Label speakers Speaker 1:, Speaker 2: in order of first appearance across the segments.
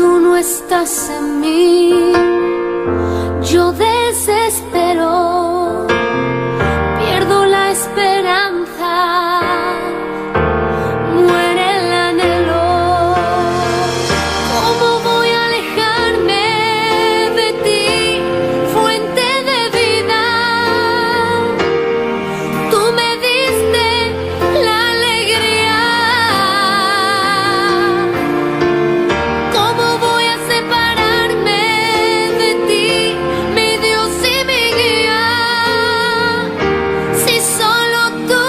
Speaker 1: tú no estás en mí, yo desespero, pierdo la esperanza, muere el anhelo. ¿Cómo voy a alejarme de ti, fuente de vida? Tú me diste la alegría. ¿Cómo voy a separarme de ti, mi Dios y mi guía? Si solo tú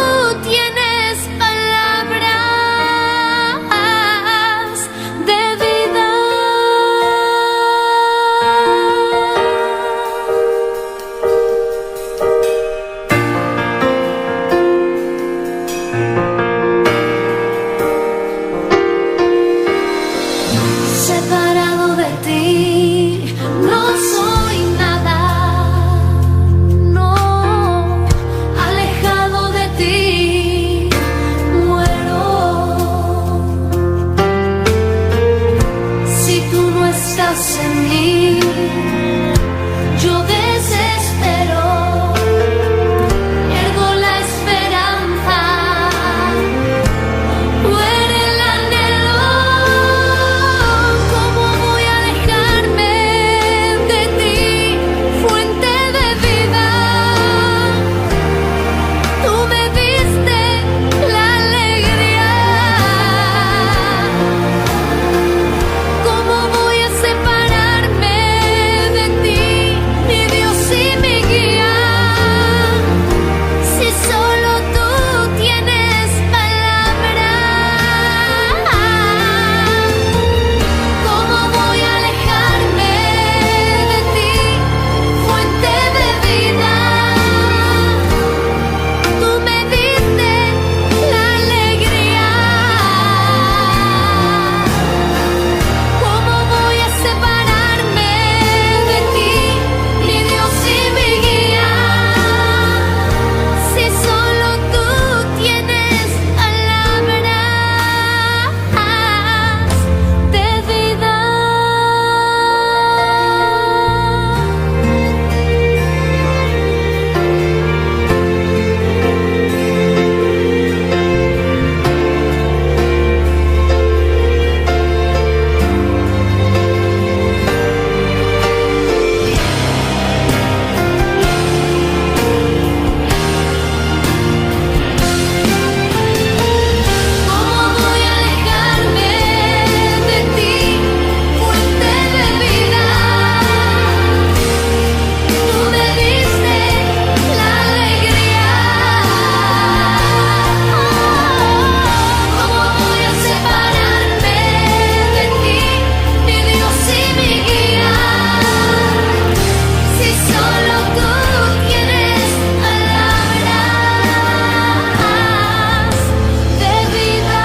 Speaker 1: tienes palabras de vida. Separado de ti, no soy nada, no, alejado de ti, muero. Si tú no estás en mí, yo desespero, pierdo la esperanza, muere el anhelo. ¿Cómo voy a alejarme de ti, fuente de vida? Tú me diste la alegría. ¿Cómo voy a separarme de ti, mi Dios y mi guía? Si solo tú tienes palabras. ¿Cómo voy a alejarme de ti, fuente de vida? Tú me diste la alegría. ¿Cómo voy a separarme de ti, mi Dios y mi guía? Si solo tú tienes palabras de vida. ¿Cómo voy a alejarme de ti, fuente de vida? Tú me diste la alegría. ¿Cómo voy a separarme de ti, mi Dios y mi guía? Si solo tú tienes palabras de vida.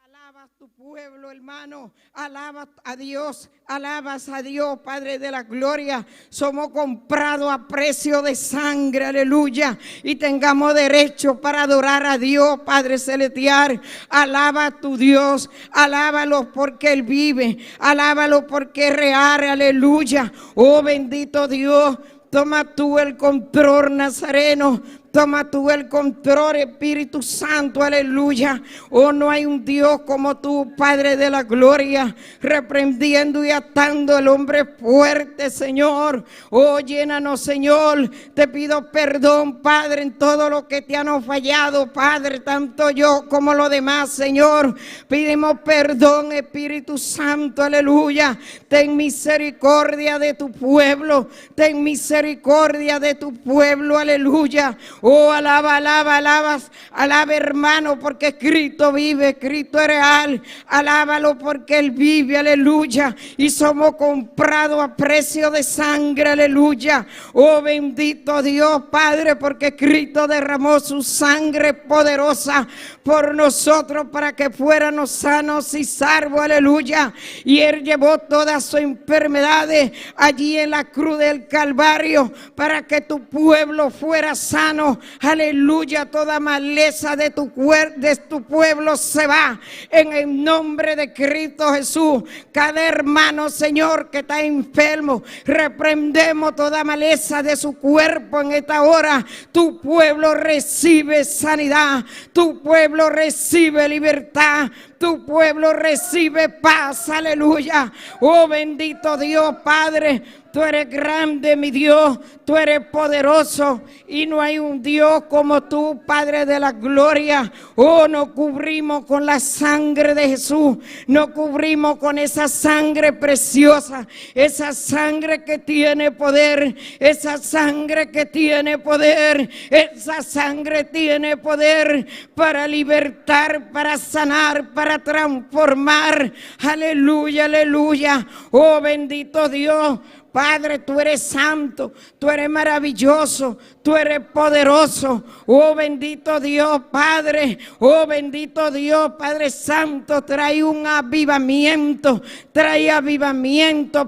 Speaker 2: Alaba a tu pueblo, hermano. Alaba a Dios. Alabas a Dios, Padre de la gloria. Somos comprados a precio de sangre, aleluya. Y tengamos derecho para adorar a Dios, Padre celestial. Alaba a tu Dios. Alábalo porque Él vive. Alábalo porque es real, aleluya. Oh, bendito Dios. Toma tú el control, Nazareno. Toma tú el control, Espíritu Santo, aleluya. Oh, no hay un Dios como tú, Padre de la gloria, reprendiendo y atando al hombre fuerte, Señor. Oh, llénanos, Señor. Te pido perdón, Padre, en todo lo que te han fallado, Padre, tanto yo como los demás, Señor. Pedimos perdón, Espíritu Santo, aleluya. Ten misericordia de tu pueblo, ten misericordia de tu pueblo, aleluya. Oh, alaba, alaba, alaba, hermano, porque Cristo vive, Cristo es real. Alábalo porque Él vive, aleluya. Y somos comprados a precio de sangre, aleluya. Oh, bendito Dios, Padre, porque Cristo derramó su sangre poderosa por nosotros para que fuéramos sanos y salvos, aleluya. Y Él llevó todas sus enfermedades allí en la cruz del Calvario para que tu pueblo fuera sano, aleluya. Toda maleza de tu pueblo se va en el nombre de Cristo Jesús. Cada hermano, Señor, que está enfermo, reprendemos toda maleza de su cuerpo en esta hora. Tu pueblo recibe sanidad, tu pueblo recibe libertad, tu pueblo recibe paz, aleluya. Oh, bendito Dios, Padre, tú eres grande, mi Dios, tú eres poderoso y no hay un Dios como tú, Padre de la gloria. Oh, nos cubrimos con la sangre de Jesús, nos cubrimos con esa sangre preciosa, esa sangre que tiene poder, esa sangre que tiene poder, esa sangre tiene poder para libertar, para sanar, para transformar. Aleluya, aleluya. Oh, bendito Dios. Padre, tú eres santo, tú eres maravilloso, tú eres poderoso. Oh, bendito Dios, Padre. Oh, bendito Dios, Padre Santo. Trae un avivamiento,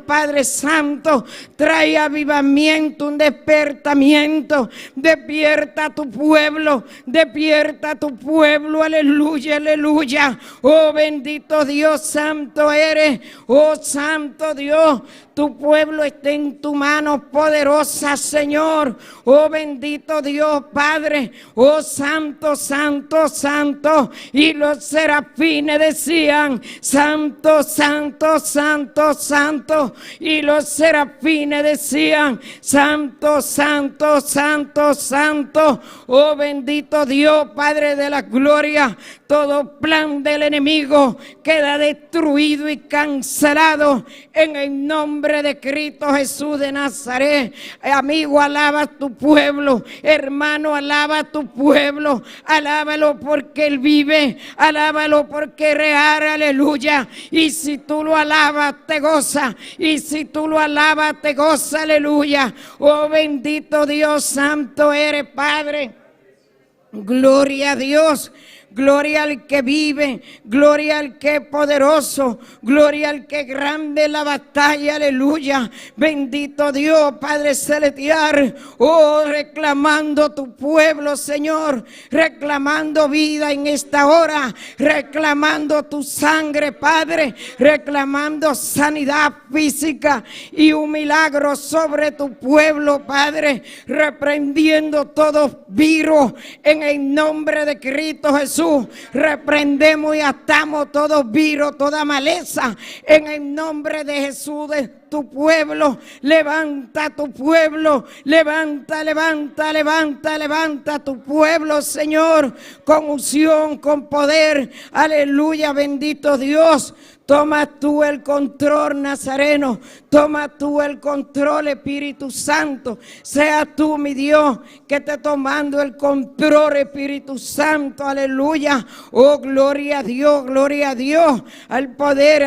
Speaker 2: Padre Santo. Trae avivamiento, un despertamiento. Despierta a tu pueblo, despierta a tu pueblo. Aleluya, aleluya. Oh, bendito Dios, santo eres. Oh, santo Dios. Tu pueblo está en tu mano poderosa, Señor. Oh, bendito Dios, Padre. Oh, santo, santo, santo. Y los serafines decían, santo, santo, santo, santo. Y los serafines decían, santo, santo, santo, santo. Oh, bendito Dios, Padre de la gloria. Todo plan del enemigo queda destruido y cancelado en el nombre de Cristo Jesús de Nazaret. Amigo, alaba a tu pueblo. Hermano, alaba a tu pueblo. Alábalo porque Él vive. Alábalo porque es real. Aleluya. Y si tú lo alabas, te goza. Y si tú lo alabas, te goza. Aleluya. Oh, bendito Dios, santo eres, Padre. Gloria a Dios. Gloria al que vive, gloria al que es poderoso, gloria al que es grande en la batalla, aleluya. Bendito Dios, Padre celestial. Oh, reclamando tu pueblo, Señor, reclamando vida en esta hora, reclamando tu sangre, Padre, reclamando sanidad física y un milagro sobre tu pueblo, Padre, reprendiendo todo virus en el nombre de Cristo Jesús. Reprendemos y atamos todo virus, toda maleza en el nombre de Jesús. De tu pueblo, levanta tu pueblo, levanta, levanta, levanta, levanta tu pueblo, Señor, con unción, con poder, aleluya, bendito Dios. Toma tú el control, Nazareno. Toma tú el control, Espíritu Santo. Sea tú, mi Dios, que esté tomando el control, Espíritu Santo. Aleluya. Oh, gloria a Dios, gloria a Dios. Al poder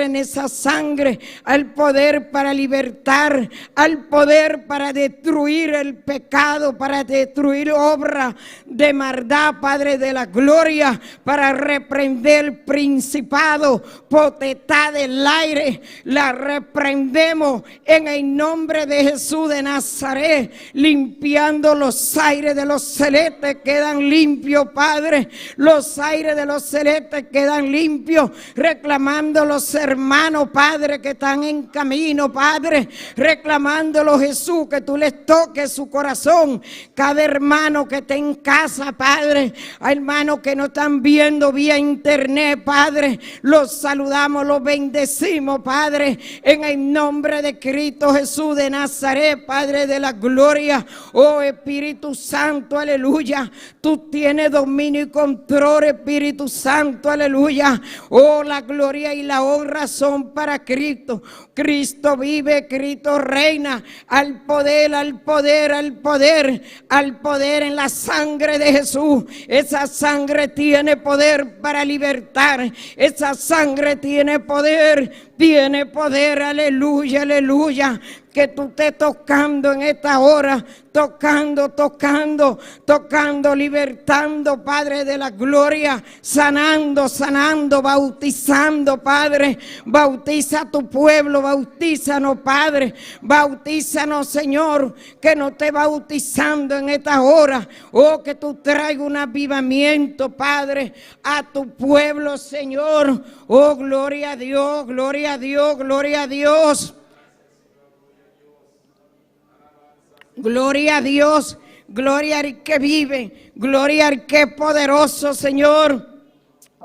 Speaker 2: en esa sangre. Al poder para libertar. Al poder para destruir el pecado. Para destruir obra de maldad, Padre de la gloria. Para reprender el principado potestad del aire, la reprendemos en el nombre de Jesús de Nazaret, limpiando los aires de los celestes, quedan limpios, Padre. Los aires de los celestes quedan limpios, reclamando los hermanos, Padre, que están en camino, Padre, reclamándolo, Jesús, que tú les toques su corazón. Cada hermano que esté en casa, Padre, a hermanos que no están viendo vía internet, Padre, los saludamos, los bendecimos, Padre, en el nombre de Cristo Jesús de Nazaret, Padre de la gloria. Oh Espíritu Santo, aleluya, tú tienes dominio y control, Espíritu Santo, aleluya. Oh, la gloria y la honra son para Cristo. Cristo vive, Cristo reina, al poder, al poder, al poder, al poder en la sangre de Jesús. Esa sangre tiene poder para libertar, esa sangre tiene poder, aleluya, aleluya. Que tú estés tocando en esta hora, tocando, libertando, Padre de la gloria, sanando, bautizando, Padre. Bautiza a tu pueblo, bautízanos, Padre, bautízanos, Señor, que no esté bautizando en esta hora. Oh, que tú traigas un avivamiento, Padre, a tu pueblo, Señor. Oh, gloria a Dios, gloria a Dios, gloria a Dios. Gloria a Dios, gloria al que vive, gloria al que es poderoso, Señor.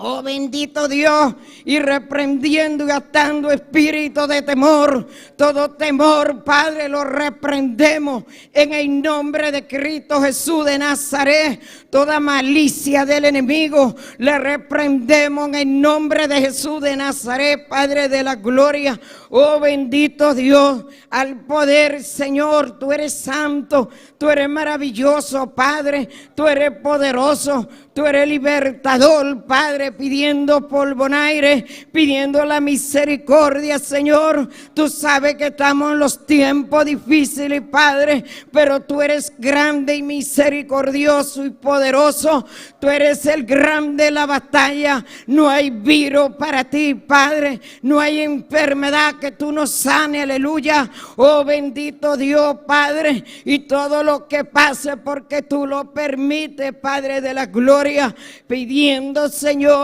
Speaker 2: Oh, bendito Dios, y reprendiendo y atando espíritu de temor, todo temor, Padre, lo reprendemos en el nombre de Cristo Jesús de Nazaret. Toda malicia del enemigo le reprendemos en el nombre de Jesús de Nazaret, Padre de la gloria. Oh, bendito Dios, al poder, Señor, tú eres santo, tú eres maravilloso, Padre, tú eres poderoso, tú eres libertador, Padre, pidiendo por Bonaire, pidiendo la misericordia, Señor. Tú sabes que estamos en los tiempos difíciles, Padre, pero tú eres grande y misericordioso y poderoso. Tú eres el grande de la batalla. No hay virus para ti, Padre, no hay enfermedad que tú nos sane, aleluya. Oh, bendito Dios, Padre, y todo lo que pase porque tú lo permites, Padre de la gloria, pidiendo, Señor,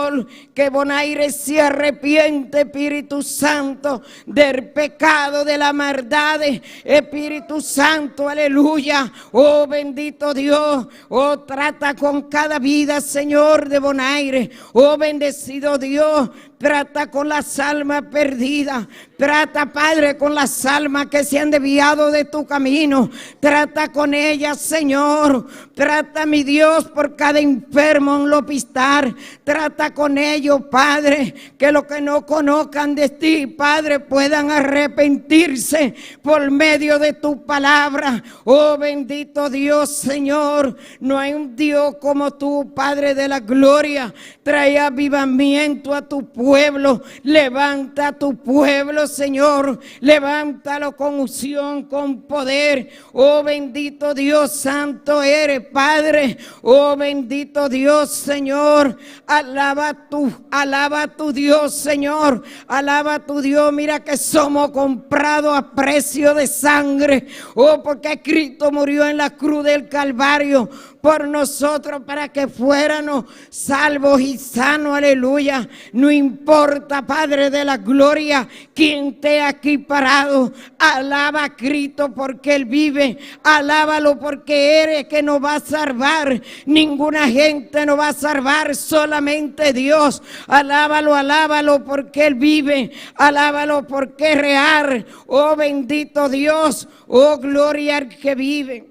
Speaker 2: que Bonaire se arrepiente, Espíritu Santo, del pecado, de la maldad, Espíritu Santo, aleluya. Oh, bendito Dios, oh, trata con cada vida, Señor, de Bonaire. Oh, bendecido Dios, trata con las almas perdidas. Trata, Padre, con las almas que se han desviado de tu camino. Trata con ellas, Señor. Trata, mi Dios, por cada enfermo en Lopistar. Trata con ellos, Padre, que los que no conozcan de ti, Padre, puedan arrepentirse por medio de tu palabra. Oh, bendito Dios, Señor. No hay un Dios como tú, Padre de la gloria. Trae avivamiento a tu pueblo. Levanta a tu pueblo, Señor. Levántalo con unción, con poder. Oh, bendito Dios, santo eres, Padre. Oh, bendito Dios, Señor. Alaba a tu Dios, Señor. Alaba a tu Dios. Mira que somos comprados a precio de sangre. Oh, porque Cristo murió en la cruz del Calvario por nosotros para que fuéramos salvos y sanos, aleluya. No importa, Padre de la gloria, quien esté aquí parado, alaba a Cristo porque Él vive, alábalo porque eres que nos va a salvar. Ninguna gente nos va a salvar, solamente Dios. Alábalo porque Él vive, alábalo porque es real. Oh, bendito Dios, oh, gloria al que vive.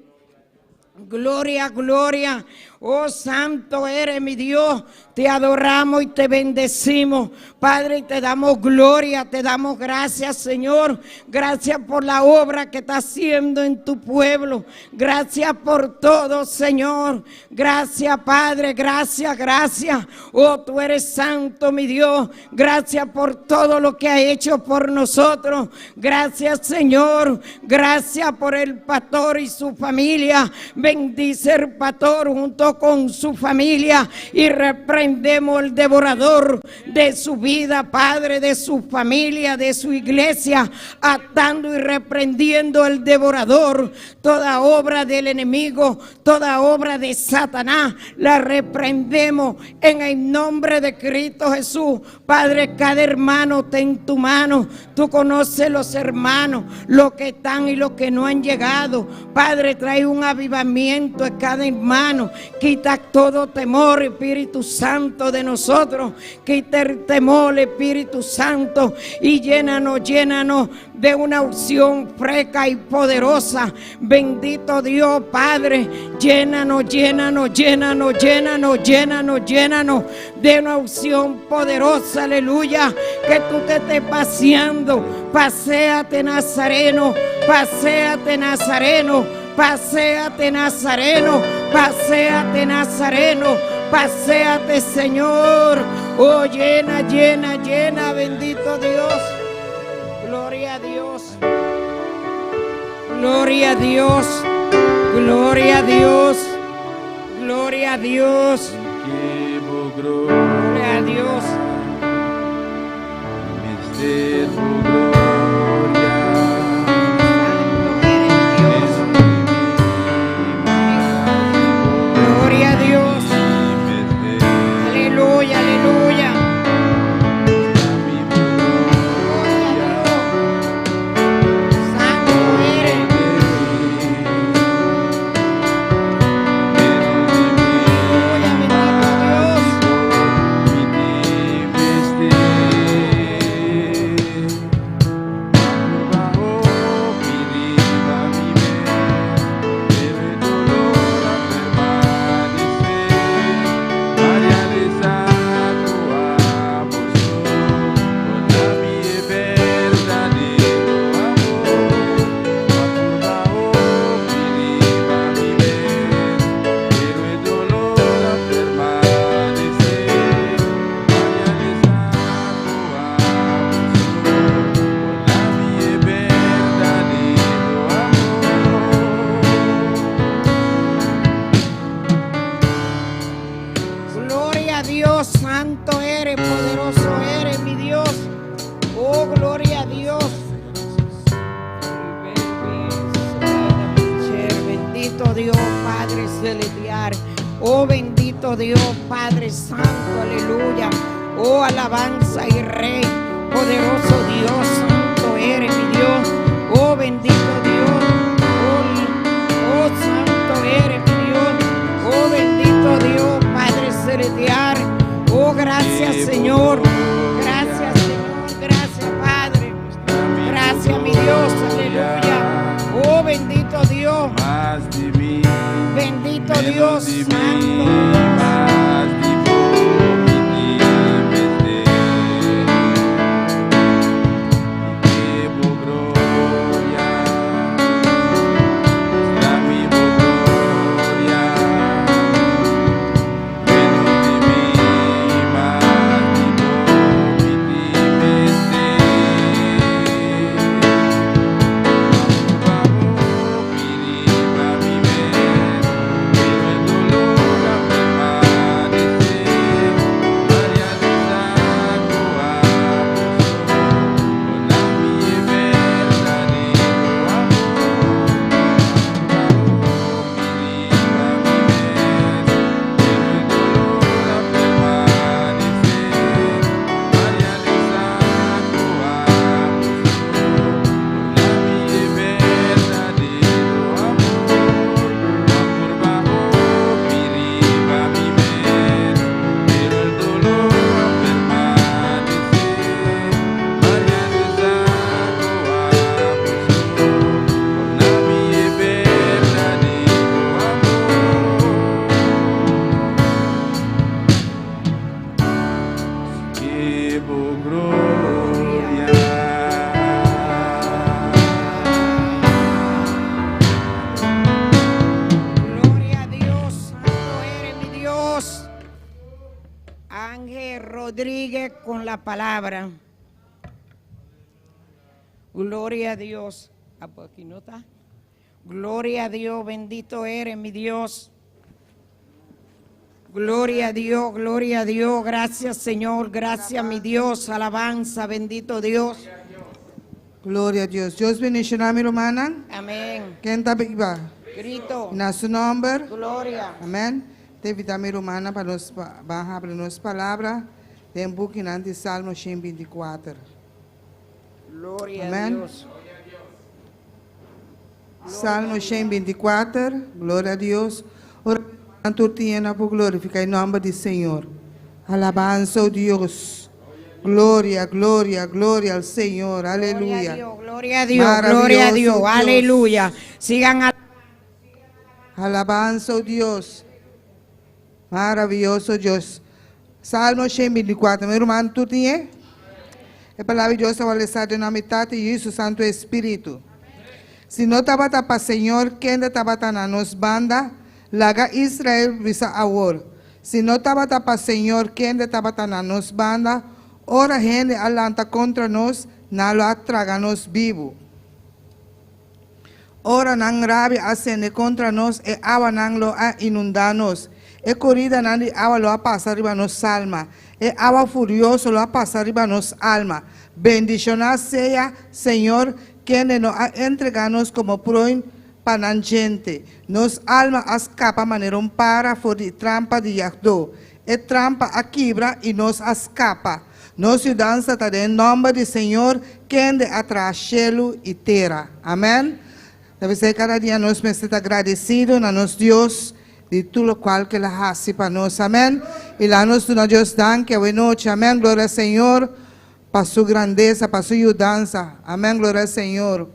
Speaker 2: Gloria, gloria. Oh, santo eres, mi Dios. Te adoramos y te bendecimos, Padre, y te damos gloria, te damos gracias, Señor. Gracias por la obra que está haciendo en tu pueblo. Gracias por todo, Señor. Gracias, Padre, gracias. Oh, tú eres santo, mi Dios. Gracias por todo lo que ha hecho por nosotros. Gracias, Señor. Gracias por el pastor y su familia. Bendice el pastor junto junto con su familia y reprendemos el devorador de su vida, Padre, de su familia, de su iglesia, atando y reprendiendo el devorador, toda obra del enemigo, toda obra de Satanás, la reprendemos en el nombre de Cristo Jesús. Padre, cada hermano está en tu mano, tú conoces los hermanos, los que están y los que no han llegado. Padre, trae un avivamiento a cada hermano, quita todo temor, Espíritu Santo, de nosotros, quita el temor, Espíritu Santo, y llénanos de una unción fresca y poderosa. Bendito Dios, Padre, llénanos de una unción poderosa, aleluya, que tú te estés paseando. Paséate, Nazareno, paséate, Nazareno, paséate, Nazareno, paséate, Nazareno, paséate, Señor. Oh, llena, bendito Dios. Gloria a Dios. Gloria a Dios. Gloria a Dios. Gloria a Dios. Gloria a Dios. Gloria a Dios. Aleluya, aleluya. Santo eres. Aleluya, Gloria a Dios, santo eres, poderoso eres, mi Dios. Oh, gloria a Dios. Bendito Dios, Padre celestial. Oh, bendito Dios, Padre santo, aleluya. Oh, alabanza y Rey, poderoso Dios, santo eres, mi Dios. Oh, bendito Dios. Oh, santo eres, mi Dios. Oh, bendito Dios, Padre celestial. Oh, gracias, Señor. Gracias, Señor. Gracias, Padre. Gracias, mi Dios. Aleluya. Oh, bendito Dios. Bendito Dios, santo. Gloria a Dios, santo eres, mi Dios. Ángel Rodríguez con la palabra. Gloria a Dios. Ah, pues aquí no está. Gloria a Dios, bendito eres, mi Dios. Gloria a Dios, gloria a Dios. Gracias, Señor. Gracias, mi Dios. Alabanza, bendito Dios.
Speaker 3: Glória a Deus. Deus bendicionar minha irmã.
Speaker 2: Amén.
Speaker 3: Quem está viva?
Speaker 2: Grito.
Speaker 3: Na seu nome.
Speaker 2: Gloria.
Speaker 3: Amém. Teve também irmã para nos barra para nos palavra. Tem book de Salmo 124.
Speaker 2: Gloria
Speaker 3: Amén.
Speaker 2: a Dios.
Speaker 3: Salmo 124. Glória a Deus. Ora, tu tiene por glorificar o nome do Senhor. Alabanza a Deus. Glória, glória, glória ao Senhor.
Speaker 2: Gloria a
Speaker 3: Aleluia.
Speaker 2: Dios, gloria a Dios,
Speaker 3: Maravilloso
Speaker 2: gloria a Dios.
Speaker 3: Dios.
Speaker 2: Aleluya. Sigan a
Speaker 3: Alabanza a Deus. Maravilhoso Deus. Salmo 124. Meu irmão, tu tinha? A palavra de Deus vai estar na metade e isso, Santo Espírito. Se não estava para Senhor, quem estava na nos banda, laga Israel visa agora. Se não estava para Senhor, quem estava na nos banda, ora gente alanta contra nós, não lo atraga nos vivo. Ora nang rabi ascende contra nós e awa nang lo a inundar nos. E corrida nang di awa lo a passar riba nos alma. E awa furioso lo a passar riba nos alma. Bendicionar sea, Senhor, quien nos ha entregado como proin panangente. Nos alma escapa maneira para for de trampa de Yahdo. E trampa a quebra e nos escapa. Nos dança está em nome do Senhor, quem de atrás cielo e terra. Amém? Deve ser cada dia nós me estamos agradecidos a nosso Deus de tudo o qual que Ele faz para nós. Amém? E lá nós damos Deus danke, boa noite. Amém? Glória ao Senhor, para sua grandeza, para sua ajudança. Amém? Glória ao Senhor.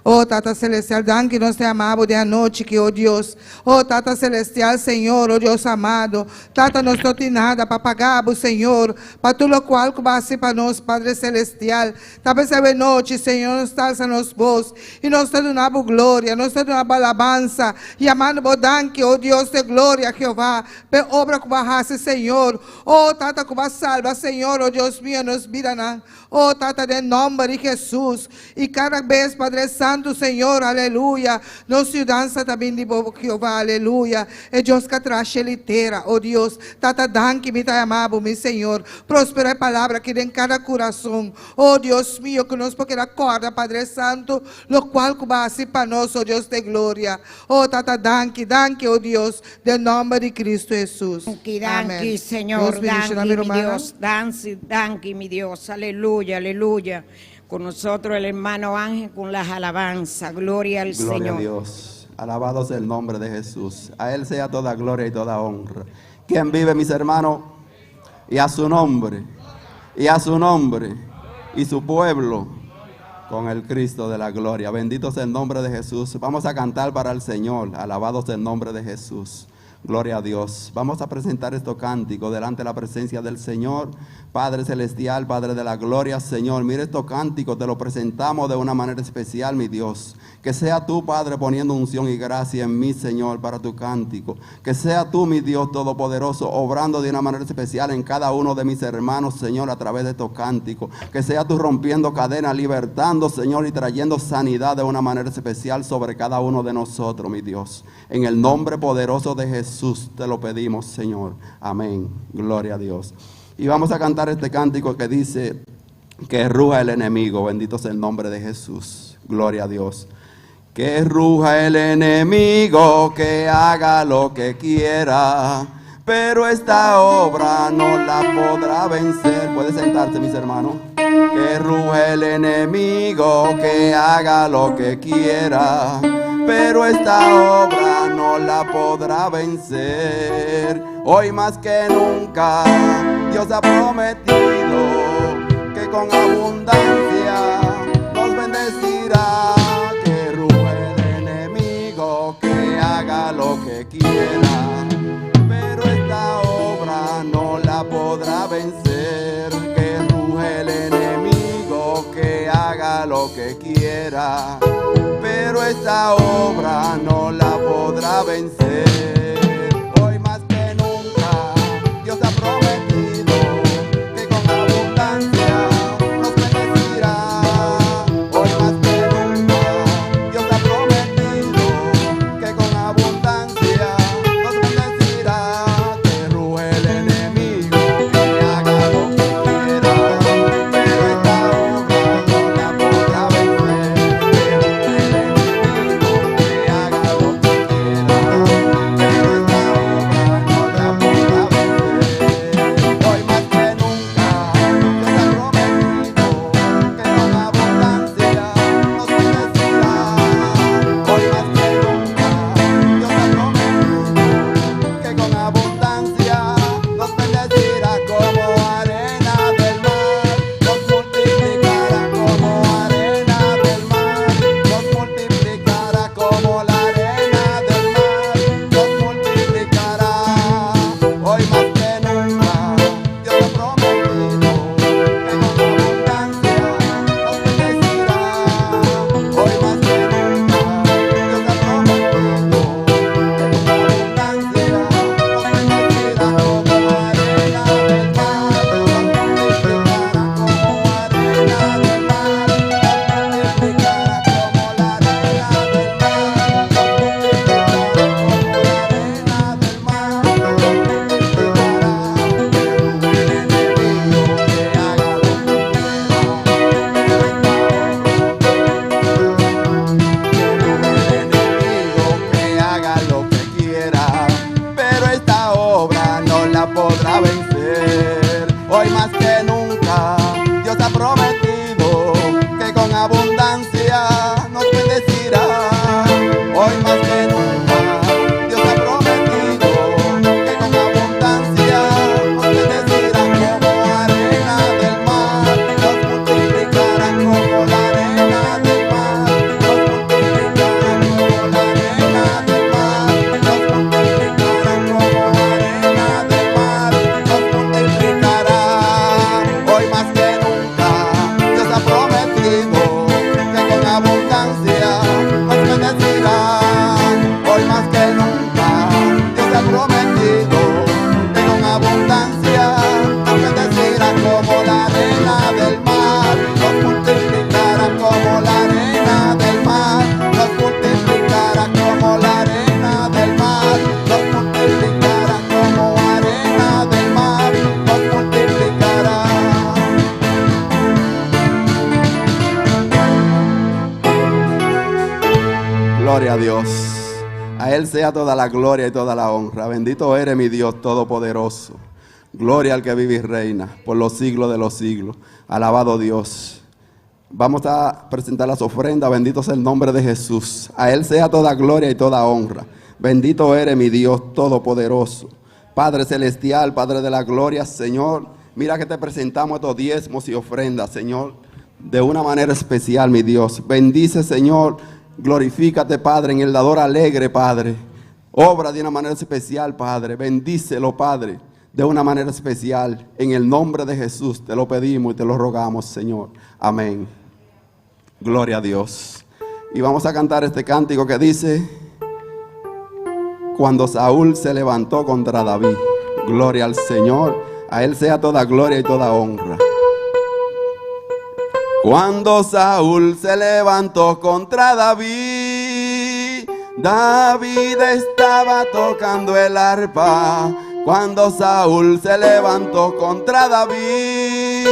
Speaker 3: Oh, Tata Celestial, danke, nós te amamos de noite, que oh Deus. Oh, Tata Celestial, Senhor, oh Deus amado. Tata, nós não temos nada para pagar, Senhor, para tudo o qual que vai ser para nós, Padre Celestial. Talvez essa noite, Senhor, nós estamos a nós vós, e nós te damos glória, nós te damos alabança, e amando, danke, oh Deus de glória, Jeová, por obra que vai fazer, Senhor. Oh, Tata, que vai salvar, Senhor, oh Deus mío, nos mira, oh, Tata, em nome de Jesus, e cada vez, Padre Santo, Senhor, aleluia, nos dança também de Jeová, aleluia, e Deus que traz liteira, oh Deus, Tata, danke, me tá amado, meu Senhor, prospera a palavra que em cada coração, oh Deus mío, que nos porque acorda, Padre Santo, lo qual que vai ser para nós, oh Deus de glória, oh Tata, danke, danke, oh Deus, de nome de Cristo Jesus.
Speaker 2: Danke, Señor, danke, mi Dios, danke, mi Dios, aleluya, aleluya. Con nosotros el hermano Ángel con las alabanzas, gloria al
Speaker 4: Gloria
Speaker 2: Señor.
Speaker 4: a Dios. Alabado sea el nombre de Jesús. A Él sea toda gloria y toda honra. ¿Quién vive, mis hermanos? Y a su nombre. Y a su nombre. Y su pueblo. Con el Cristo de la gloria. Bendito sea el nombre de Jesús. Vamos a cantar para el Señor. Alabado sea el nombre de Jesús. Gloria a Dios. Vamos a presentar estos cánticos delante de la presencia del Señor. Padre Celestial, Padre de la Gloria, Señor. Mire estos cánticos, te los presentamos de una manera especial, mi Dios. Que sea tú, Padre, poniendo unción y gracia en mí, Señor, para tu cántico. Que sea tú, mi Dios Todopoderoso, obrando de una manera especial en cada uno de mis hermanos, Señor, a través de estos cánticos. Que sea tú rompiendo cadenas, libertando, Señor, y trayendo sanidad de una manera especial sobre cada uno de nosotros, mi Dios. En el nombre poderoso de Jesús te lo pedimos, Señor. Amén. Gloria a Dios. Y vamos a cantar este cántico que dice: que ruja el enemigo. Bendito sea el nombre de Jesús. Gloria a Dios. Que ruja el enemigo, que haga lo que quiera, pero esta obra no la podrá vencer. Puede sentarse, mis hermanos. Que ruja el enemigo, que haga lo que quiera, pero esta obra no la podrá vencer. Hoy más que nunca Dios ha prometido que con abundancia nos bendecirá. Que ruja el enemigo, que haga lo que quiera, pero esta obra no la podrá vencer. Que ruja el enemigo, que haga lo que quiera, pero esta obra no la podrá vencer. Hoy más que nunca Dios ha prometido que con abundancia nos bendecirá. Hoy más que nunca Dios ha prometido que con abundancia nos bendecirá. Que abundancia nos bendecirá. Hoy más que nunca Dios ha prometido que con abundancia nos bendecirá. Como arena del mar nos multiplicará, como la arena del mar nos multiplicará, como la arena del mar nos multiplicará, como arena del mar nos multiplicará. Hoy más que nunca Dios ha prometido que con abundancia nos bendecirá. Hoy más que nunca Dios ha prometido que con abundancia nos bendecirá. Como la arena del mar nos multiplicará, como la arena del mar nos multiplicará, como la arena del mar nos multiplicará, como arena del mar nos multiplicará. Gloria a Dios. A Él sea toda la gloria y toda la honra. Bendito eres, mi Dios todopoderoso. Gloria al que vive y reina por los siglos de los siglos. Alabado Dios. Vamos a presentar las ofrendas. Bendito sea el nombre de Jesús. A Él sea toda gloria y toda honra. Bendito eres, mi Dios todopoderoso. Padre celestial, Padre de la gloria, Señor. Mira que te presentamos estos diezmos y ofrendas, Señor, de una manera especial, mi Dios. Bendice, Señor. Glorifícate, Padre, en el dador alegre, Padre. Obra de una manera especial, Padre. Bendícelo, Padre, de una manera especial. En el nombre de Jesús te lo pedimos y te lo rogamos, Señor. Amén. Gloria a Dios. Y vamos a cantar este cántico que dice: cuando Saúl se levantó contra David. Gloria al Señor. A Él sea toda gloria y toda honra. Cuando Saúl se levantó contra David, David estaba tocando el arpa. Cuando Saúl se levantó contra David,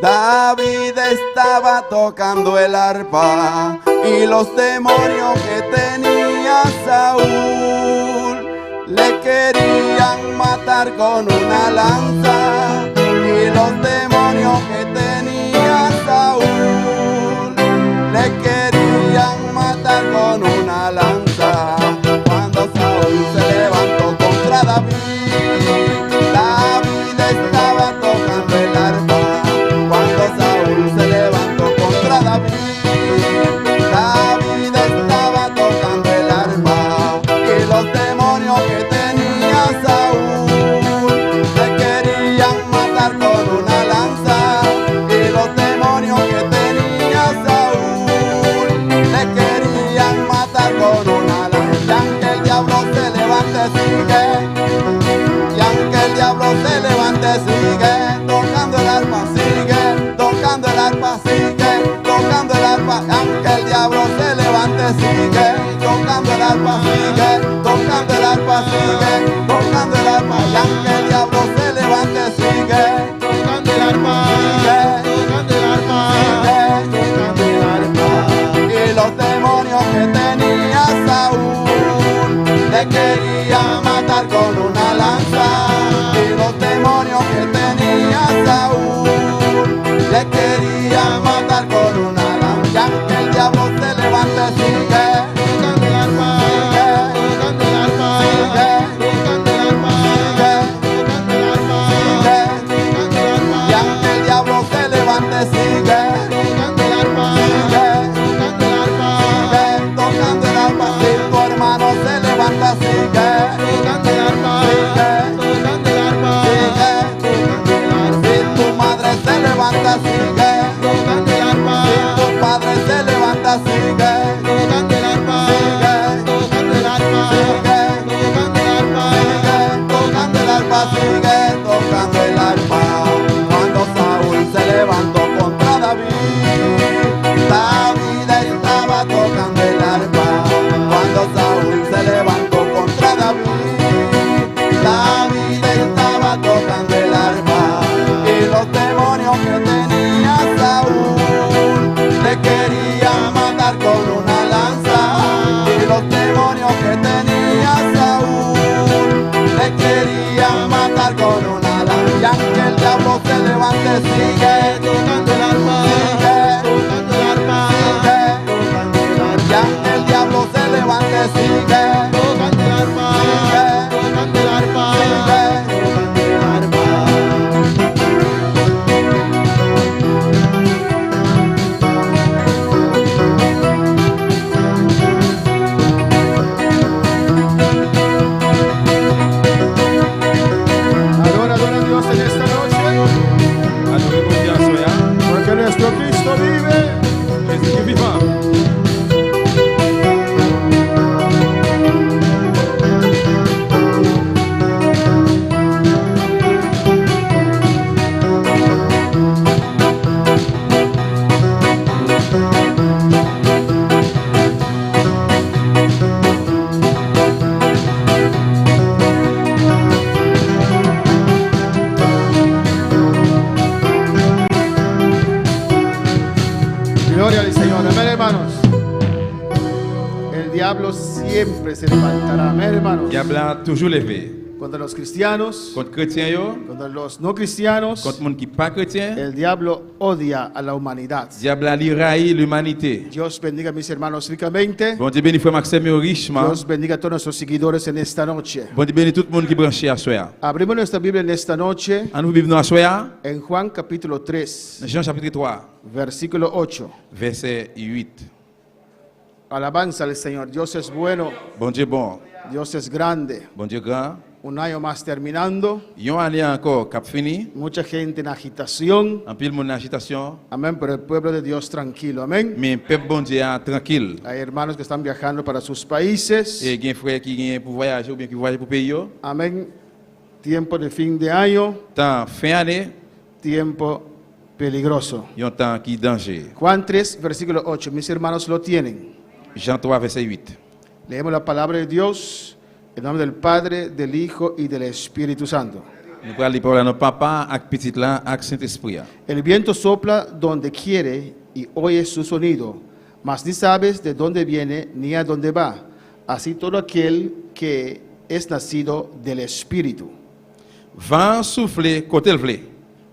Speaker 4: David estaba tocando el arpa. Y los demonios que tenía Saúl le querían matar con una lanza. Y los demonios que tenía Saúl le querían matar con una lanza. Cuando Saúl se levantó contra David, David estaba tocando el arpa. Cuando Saúl se levantó contra David, David estaba tocando el arpa. Y los demonios que tenía Saúl le querían matar con una lanza. Y los demonios que tenía Saúl le querían matar con una lanza. Y aunque el diablo se levante, sigue. Y aunque el diablo se levante, sigue tocando el arpa, sigue tocando el arpa, sigue tocando el arpa. Y aunque el diablo se levante, sigue tocando el arpa, sigue tocando el arpa, sigue tocando el arpa. Y aunque el diablo se levante, sigue tocando el arpa, sigue tocando el arpa, sigue tocando el arpa. Y los demonios que tenía Saúl le querían matar con una lanza. Y los demonios que tenía Saúl le querían matar con una lanza. Y aunque el diablo se levante, sigue tocando el arpa, sigue tocando el arpa, sigue
Speaker 5: Gloria al Señor. Amén, hermanos. El diablo siempre se levantará. Amén, hermanos.
Speaker 6: Diable a toujours levé.
Speaker 5: Contra los cristianos,
Speaker 6: Contre chrétiens yo,
Speaker 5: contra los no cristianos,
Speaker 6: contre monde qui pas chrétien,
Speaker 5: el diablo odia a la humanidad.
Speaker 6: diable a li raï l'humanité.
Speaker 5: Dios bendiga a mis hermanos ricamente.
Speaker 6: Bon Dieu bénit frère Maxime yo richement.
Speaker 5: Dios bendiga a todos nuestros seguidores en esta noche.
Speaker 6: Bon Dieu bénit tout le monde qui branché à soir.
Speaker 5: Abrimos nuestra Biblia en esta noche
Speaker 6: En nous vivons à soir,
Speaker 5: en Juan capítulo 3,
Speaker 6: Jean chapitre 3,
Speaker 5: versículo 8.
Speaker 6: verset 8.
Speaker 5: Alabanza al Señor. Dios es bueno,
Speaker 6: Bon Dieu bon,
Speaker 5: Dios es grande.
Speaker 6: bon Dieu grand.
Speaker 5: Un año más terminando,
Speaker 6: Yon année encore cap fini.
Speaker 5: mucha gente en agitación.
Speaker 6: En pile mon agitation,
Speaker 5: Amén, pero el pueblo de Dios tranquilo. Amén.
Speaker 6: mais peuple bon Dieu a tranquille.
Speaker 5: Hay hermanos que están viajando para sus países.
Speaker 6: Et gen frère qui gen pour voyager ou bien qui voyage pour pays yo.
Speaker 5: Amén. Tiempo de fin de año,
Speaker 6: Temps fin année,
Speaker 5: tiempo peligroso.
Speaker 6: yon temps qui danger.
Speaker 5: Juan 3, versículo 8. Mis hermanos lo tienen.
Speaker 6: Jean 3 verset 8.
Speaker 5: Leemos la palabra de Dios en nombre del Padre, del Hijo y del Espíritu Santo.
Speaker 6: Nous prenons les paroles à nos papa, avec petit là, avec Saint-Esprit.
Speaker 5: El viento sopla donde quiere y oyes su sonido, mas ni sabes de dónde viene ni a dónde va. Así todo aquel que es nacido del Espíritu.
Speaker 6: Vent souffle côté le vle.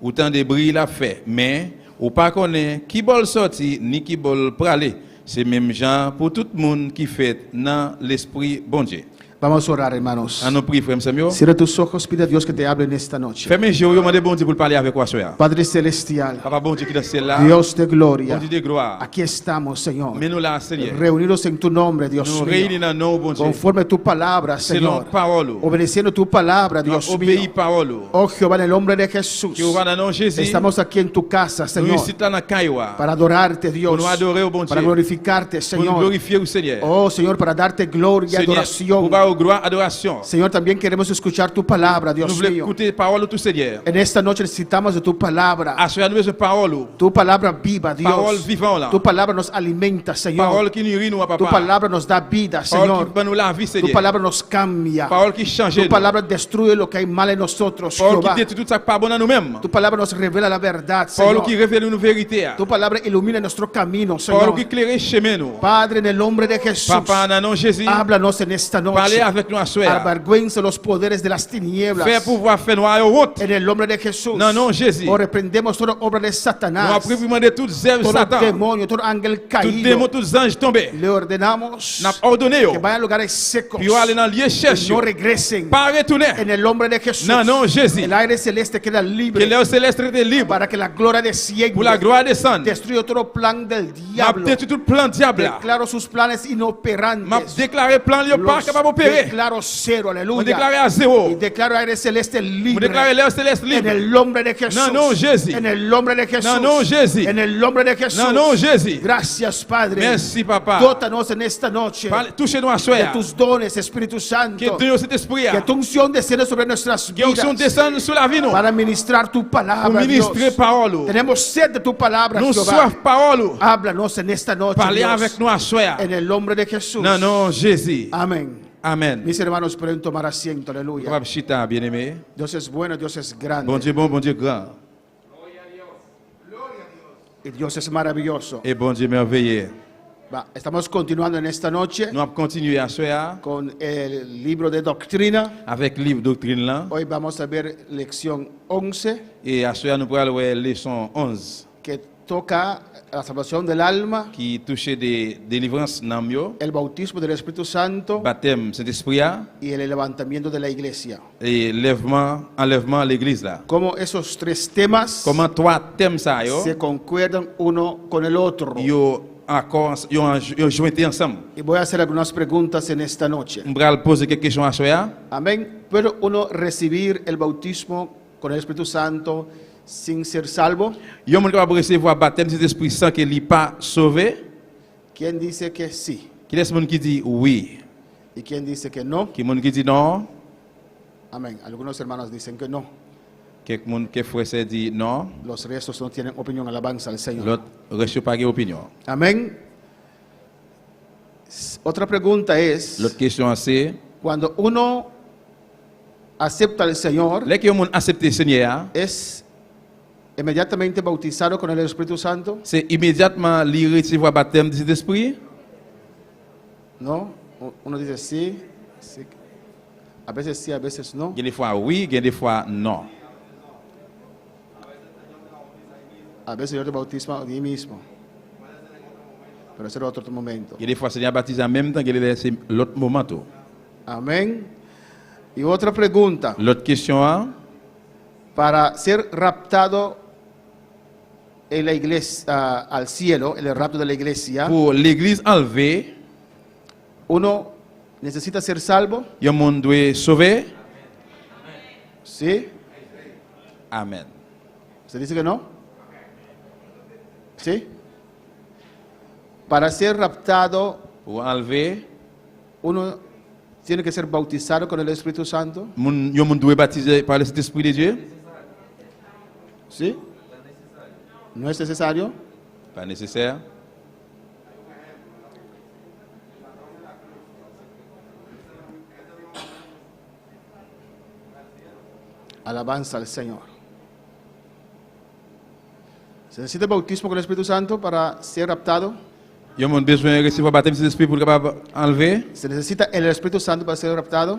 Speaker 6: Autant de bruit la fait, mais ou pas connaît qui bol sorti ni qui bol praler. C'est même genre pour tout le monde qui fait dans l'esprit bon Dieu.
Speaker 5: Vamos a orar, hermanos.
Speaker 6: À nos prix, frère Samuel.
Speaker 5: Cierra tus ojos, pide a Dios que te hable en esta noche.
Speaker 6: Fais mes jours, yo demande bon Dieu pour parler avec toi ce soir.
Speaker 5: Padre Celestial,
Speaker 6: Papa bon Dieu qui est dans ciel là.
Speaker 5: Dios de
Speaker 6: Bon
Speaker 5: gloria,
Speaker 6: Dieu de gloire.
Speaker 5: aquí estamos, Señor,
Speaker 6: Mais nous là, Seigneur.
Speaker 5: reunidos en tu nombre, Dios
Speaker 6: Nous réunis
Speaker 5: mío,
Speaker 6: dans nos bon Dieu.
Speaker 5: conforme tu palabra,
Speaker 6: Selon
Speaker 5: Señor,
Speaker 6: parole.
Speaker 5: obedeciendo tu palabra,
Speaker 6: Nous
Speaker 5: Dios
Speaker 6: obéis
Speaker 5: mío.
Speaker 6: parole.
Speaker 5: Oh Jehová, en el nombre de Jesús,
Speaker 6: Qui va dans nom Jésus.
Speaker 5: estamos aquí en tu casa,
Speaker 6: Nous
Speaker 5: Señor,
Speaker 6: ici là dans Kaiwa.
Speaker 5: para adorarte, Dios,
Speaker 6: Pour nous adorer au bon
Speaker 5: para
Speaker 6: Dieu.
Speaker 5: glorificarte,
Speaker 6: Pour nous
Speaker 5: Señor.
Speaker 6: glorifier au Seigneur.
Speaker 5: Oh Señor, para darte gloria y
Speaker 6: Seigneur, pour
Speaker 5: adoración.
Speaker 6: avoir gloire, adoration.
Speaker 5: Señor, también queremos escuchar tu palabra,
Speaker 6: Nous
Speaker 5: Dios
Speaker 6: voulons
Speaker 5: mío.
Speaker 6: écouter parole de tout Seigneur.
Speaker 5: En esta noche necesitamos de tu palabra,
Speaker 6: Assoyez nous besoin de parole.
Speaker 5: tu palabra viva,
Speaker 6: Parole
Speaker 5: Dios.
Speaker 6: vivante là.
Speaker 5: Tu palabra nos alimenta, Señor.
Speaker 6: Parole qui nourrit nous,
Speaker 5: Tu
Speaker 6: papa.
Speaker 5: palabra nos da vida,
Speaker 6: Parole
Speaker 5: Señor.
Speaker 6: qui donne nous la vie,
Speaker 5: Tu
Speaker 6: Seigneur.
Speaker 5: palabra nos cambia.
Speaker 6: Parole qui change
Speaker 5: Tu
Speaker 6: nous.
Speaker 5: palabra destruye lo que hay mal en nosotros,
Speaker 6: Parole qui
Speaker 5: Jehová.
Speaker 6: détruit tout ça qui pas bon à nous-mêmes.
Speaker 5: Tu palabra nos revela la verdad,
Speaker 6: Parole
Speaker 5: Señor.
Speaker 6: qui révèle nous vérité.
Speaker 5: Tu palabra ilumina nuestro camino,
Speaker 6: Parole
Speaker 5: Señor.
Speaker 6: qui éclaire chemin nous.
Speaker 5: Padre, en el nombre de Jesús,
Speaker 6: Papa, dans le nom de Jésus,
Speaker 5: háblanos en esta
Speaker 6: parlez
Speaker 5: noche.
Speaker 6: avec nous à soir.
Speaker 5: Avergüenza los poderes de las tinieblas.
Speaker 6: Faire pouvoir faire noir et honte.
Speaker 5: En el nombre de Jesús.
Speaker 6: Dans le nom de Jésus.
Speaker 5: O reprendemos toda obra de
Speaker 6: Nous
Speaker 5: Satanás.
Speaker 6: après demander toutes œuvres de
Speaker 5: Todo
Speaker 6: Satan.
Speaker 5: demonio, todo ángel
Speaker 6: Tout
Speaker 5: caído.
Speaker 6: démon, tous anges tombés.
Speaker 5: Le ordenamos
Speaker 6: N'a ordonné yo.
Speaker 5: que vayan a lugares secos.
Speaker 6: Puis aller dans le lieu
Speaker 5: Que
Speaker 6: cherche.
Speaker 5: no regresen.
Speaker 6: Pas retourner.
Speaker 5: En el nombre de Jesús.
Speaker 6: Dans le nom de Jésus.
Speaker 5: El aire celeste queda
Speaker 6: Que
Speaker 5: libre
Speaker 6: l'air céleste est libre.
Speaker 5: para que la gloria descienda.
Speaker 6: Pour la gloire descende.
Speaker 5: Destruye todo plan del
Speaker 6: M'a
Speaker 5: diablo.
Speaker 6: détruit tout plan diable.
Speaker 5: Declaro sus planes
Speaker 6: M'a
Speaker 5: inoperantes.
Speaker 6: déclaré plan lieu pas
Speaker 5: Los
Speaker 6: capable d'opérer.
Speaker 5: declaro cero,
Speaker 6: On
Speaker 5: aleluya.
Speaker 6: déclaré à zéro.
Speaker 5: Y declaro aire celeste
Speaker 6: On
Speaker 5: libre.
Speaker 6: déclaré l'air céleste
Speaker 5: En
Speaker 6: libre.
Speaker 5: el nombre de Jesús.
Speaker 6: Non, non, Jésus.
Speaker 5: En el nombre de Jesús.
Speaker 6: Non, non, Jésus.
Speaker 5: En el nombre de Jesús.
Speaker 6: Non, non, Jésus.
Speaker 5: Gracias, Padre.
Speaker 6: Merci, papa.
Speaker 5: Dótanos en esta noche
Speaker 6: Touchez-nous à
Speaker 5: de
Speaker 6: soir.
Speaker 5: tus dones, Espíritu Santo.
Speaker 6: Que Dieu cet esprit.
Speaker 5: Que tu unción desciende sobre nuestras
Speaker 6: Que onction
Speaker 5: vidas
Speaker 6: descende sur la vie nous.
Speaker 5: para ministrar tu
Speaker 6: Pour
Speaker 5: palabra,
Speaker 6: ministrer
Speaker 5: Dios.
Speaker 6: parole.
Speaker 5: Tenemos sed de tu palabra,
Speaker 6: Nous
Speaker 5: Jehová.
Speaker 6: soif parole.
Speaker 5: Háblanos en esta noche,
Speaker 6: Parlez
Speaker 5: Dios.
Speaker 6: avec nous à soir.
Speaker 5: En el nombre de Jesús.
Speaker 6: Non, non, Jésus.
Speaker 5: Amén.
Speaker 6: Amen.
Speaker 5: Mis hermanos, pueden tomar asiento, aleluya.
Speaker 6: Papa Chita, bien-aimé.
Speaker 5: Dios es bueno, Dios es grande.
Speaker 6: Bon Dieu bon, bon Dieu grand.
Speaker 5: Y Dios es maravilloso.
Speaker 6: Et bon Dieu merveilleux.
Speaker 5: Estamos continuando en esta noche
Speaker 6: Nous allons continuer à soir
Speaker 5: con el libro de doctrina.
Speaker 6: avec le livre doctrine là.
Speaker 5: Hoy vamos a ver lección 11,
Speaker 6: Et à soir nous pourrons voir leçon 11
Speaker 5: que toca la salvación del alma,
Speaker 6: qui touche des délivrances nam yo,
Speaker 5: el bautismo del Espíritu Santo
Speaker 6: baptême Saint-Esprit
Speaker 5: y el levantamiento de la iglesia.
Speaker 6: et enlèvement à l'église là.
Speaker 5: Como esos tres temas
Speaker 6: Comment trois thèmes ça yo,
Speaker 5: se concuerdan uno con el otro.
Speaker 6: yo accord yo jointé ensemble.
Speaker 5: Y voy a hacer algunas preguntas en esta noche.
Speaker 6: On va poser quelques questions à soir.
Speaker 5: Amén. ¿Puede uno recibir el bautismo con el Espíritu Santo sin ser salvo?
Speaker 6: Yo mon capable recevoir baptême Saint-Esprit sans qu'il n'est pas sauvé.
Speaker 5: ¿Quién dice que sí?
Speaker 6: Qui est-ce moun qui dit oui?
Speaker 5: ¿Y quién dice que no?
Speaker 6: Qui moun qui dit non?
Speaker 5: Amén. Algunos hermanos dicen que no.
Speaker 6: Quelques moun qui frère dit non?
Speaker 5: Los restos no tienen opinión. Alabanza al Señor.
Speaker 6: L'autre reste pas de opinion.
Speaker 5: Amén. Otra pregunta es,
Speaker 6: L'autre question c'est,
Speaker 5: cuando uno acepta al Señor,
Speaker 6: les qui ont accepté le Seigneur,
Speaker 5: ¿es inmediatamente bautizado con el Espíritu Santo?
Speaker 6: c'est immédiatement lui recevoir baptême du Saint-Esprit?
Speaker 5: No. Uno dice sí, sí. A veces sí, a veces no.
Speaker 6: Il y a des fois oui, il y a des fois non.
Speaker 5: A veces yo te bautismo a mí mismo. Pero ese era otro momento.
Speaker 6: Il y a des fois Seigneur baptise en même temps, il y a l'autre moment. Tout.
Speaker 5: Amén. Y otra pregunta.
Speaker 6: L'autre question, hein?
Speaker 5: Para ser raptado en la iglesia, al cielo, el rapto de la iglesia,
Speaker 6: Pour l'église enlevée,
Speaker 5: uno necesita ser salvo.
Speaker 6: il y a un monde doit sauver.
Speaker 5: ¿Sí?
Speaker 6: Amen.
Speaker 5: ¿Se dice que no? ¿Sí? Para ser raptado,
Speaker 6: Pour enlever,
Speaker 5: uno tiene que ser bautizado con el Espíritu Santo.
Speaker 6: il y a un monde doit baptiser par le Saint-Esprit de Dieu.
Speaker 5: ¿Sí? ¿No es necesario?
Speaker 6: Pas nécessaire.
Speaker 5: Alabanza al Señor. ¿Se necesita el bautismo con el Espíritu Santo para ser raptado?
Speaker 6: Il y a un monde besoin de recevoir baptême du Saint-Esprit pour capable enlever.
Speaker 5: ¿Se necesita el Espíritu Santo para ser raptado?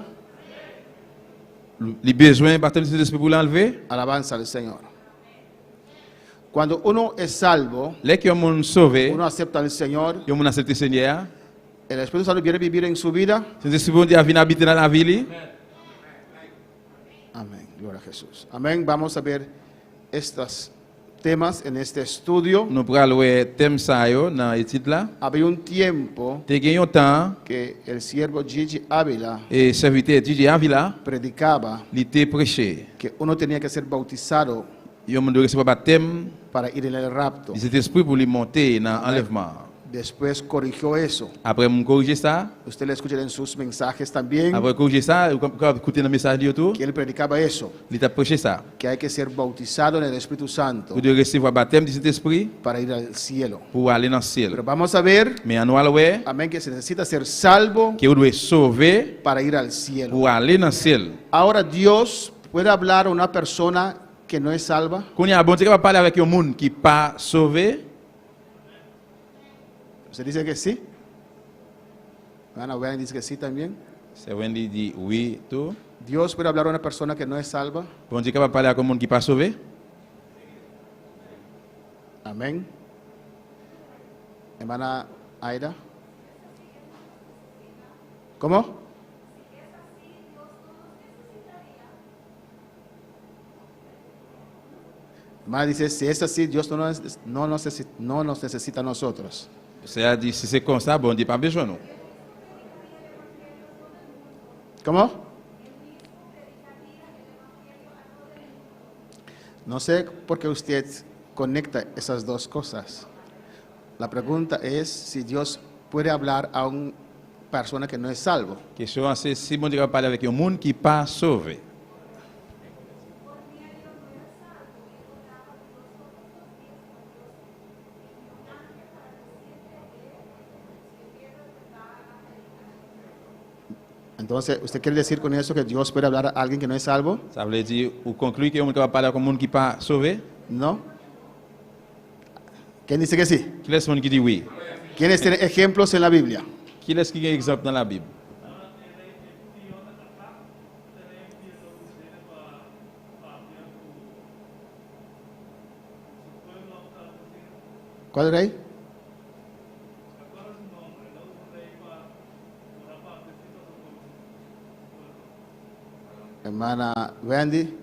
Speaker 6: Les besoins baptême du Saint-Esprit pour l'enlever.
Speaker 5: Alabanza al Señor. Cuando uno es salvo,
Speaker 6: Les qui ont sauvé,
Speaker 5: uno acepta al Señor,
Speaker 6: ils ont accepté le Seigneur.
Speaker 5: el Espíritu Santo viene a vivir en su vida.
Speaker 6: Saint-Esprit Dieu vient habiter dans la ville.
Speaker 5: Amén. Gloria a Jesús. Amén. Vamos a ver estos temas en este estudio.
Speaker 6: Nous prenons le thème ça yo dans l'étude là.
Speaker 5: Había un tiempo
Speaker 6: Te gagné un temps
Speaker 5: que el siervo Gigi Ávila
Speaker 6: et serviteur DJ Avila,
Speaker 5: predicaba
Speaker 6: il était prêché.
Speaker 5: que uno tenía que ser bautizado
Speaker 6: Il y a un monde recevoir baptême
Speaker 5: para ir en el rapto.
Speaker 6: du Saint-Esprit pour lui monter dans l'enlèvement.
Speaker 5: Después corrigió eso.
Speaker 6: Après me corriger ça,
Speaker 5: Usted le escucha en sus mensajes también,
Speaker 6: après corriger ça, quand écouter le message de tout,
Speaker 5: que él predicaba eso,
Speaker 6: il t'a prêché ça.
Speaker 5: que hay que ser bautizado en el Espíritu Santo
Speaker 6: Pour de recevoir baptême du Saint-Esprit
Speaker 5: para ir al cielo.
Speaker 6: pour aller dans le
Speaker 5: Pero
Speaker 6: ciel.
Speaker 5: vamos a ver,
Speaker 6: Mais en ouais,
Speaker 5: amén, que se necesita ser salvo
Speaker 6: que vous devez sauver
Speaker 5: para ir al cielo.
Speaker 6: pour aller dans le ciel.
Speaker 5: Ahora Dios puede hablar a una persona que no es salva.
Speaker 6: Quand il y a bon Dieu qui va parler avec un monde qui n'est pas sauvé,
Speaker 5: ¿Se dice que sí? Ana Wendy dice que sí también.
Speaker 6: c'est Wendy dit oui, tout.
Speaker 5: Dios puede hablar a una persona que no es salva.
Speaker 6: Bon Dieu qui va parler avec un monde qui n'est pas sauvé.
Speaker 5: Amén. Hermana Aida. ¿Cómo? Hermana dice, si es así, Dios no nos necesita a nosotros.
Speaker 6: C'est dit si c'est comme ça, bon Dieu pas besoin de nous.
Speaker 5: ¿Cómo? No sé por qué usted conecta esas dos cosas. La pregunta es si Dios puede hablar a una persona que no es salvo.
Speaker 6: La question c'est si bon Dieu va parler avec un monde qui n'est pas sauvé.
Speaker 5: Entonces, ¿usted quiere decir con eso que Dios puede hablar a alguien que no es salvo?
Speaker 6: Ça veut dire, ou conclut que un monde qui va parler avec un monde qui n'est pas sauvé.
Speaker 5: No. ¿Quién dice que sí?
Speaker 6: Qui est-ce monde qui dit oui?
Speaker 5: ¿Quiénes tienen ejemplos en la Biblia?
Speaker 6: Qui est-ce qui a un exemple dans la Bible?
Speaker 5: ¿Cuál rey? Hermana Wendy.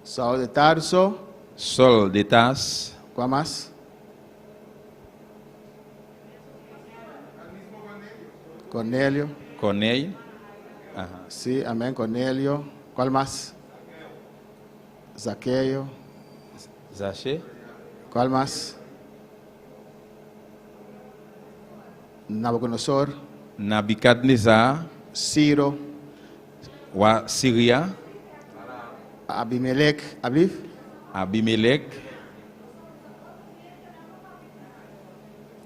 Speaker 5: Saúl de Tarso.
Speaker 6: Saul de Tarse,
Speaker 5: ¿Cuál más? Cornelio.
Speaker 6: Corneille. Ajá.
Speaker 5: Sí, amén, Cornelio. ¿Cuál más? Zaqueo.
Speaker 6: Zaché.
Speaker 5: ¿Cuál más? Nabucodonosor,
Speaker 6: Nabukadnezar,
Speaker 5: Ciro,
Speaker 6: wa Syria,
Speaker 5: Abimelech,
Speaker 6: Abimelech.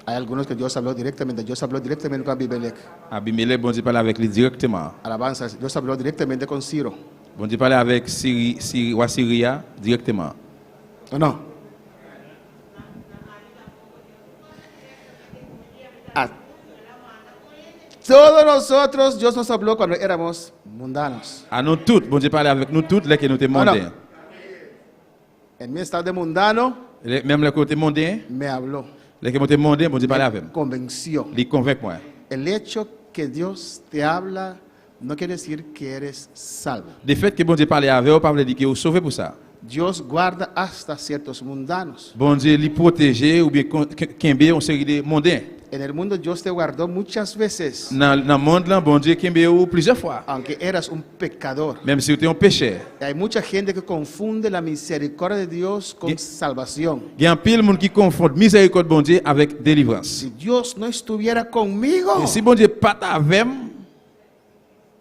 Speaker 5: Hay algunos que Dios habló directamente. Dios habló directamente con Abimelech.
Speaker 6: Abimelech, bon Dieu parlait avec lui directement.
Speaker 5: Alabanza, Dios habló directamente con Ciro.
Speaker 6: Bon Dieu parlait avec wa Syria directement.
Speaker 5: ¿O no? A todos nosotros, Dios nos habló cuando éramos mundanos.
Speaker 6: À nous toutes, bon Dieu parlait avec nous toutes, les que nous étions mondains.
Speaker 5: En mi estado de mundano,
Speaker 6: Même les côtés mondains,
Speaker 5: me habló,
Speaker 6: les que nous étions mondains, bon Dieu parlait avec
Speaker 5: me
Speaker 6: nous.
Speaker 5: convenció.
Speaker 6: Il convainc moi.
Speaker 5: El hecho que Dios te habla no quiere decir que eres salvo.
Speaker 6: Le fait que bon Dieu parlait avec vous, pas veut dire que vous sauvé pour ça.
Speaker 5: Dios guarda hasta ciertos mundanos.
Speaker 6: Bon Dieu lui protéger ou bien kembe une série de mondains.
Speaker 5: En el mundo Dios te guardó muchas veces,
Speaker 6: Dans le monde là, bon Dieu kembe ou plusieurs fois.
Speaker 5: aunque eras un pecador.
Speaker 6: Même si vous êtes un pécheur.
Speaker 5: Hay mucha gente que confunde la misericordia de Dios con salvación.
Speaker 6: Il y a un pile monde qui confond miséricorde bon Dieu avec délivrance.
Speaker 5: Si Dios no estuviera conmigo,
Speaker 6: Et si bon Dieu pas avec moi,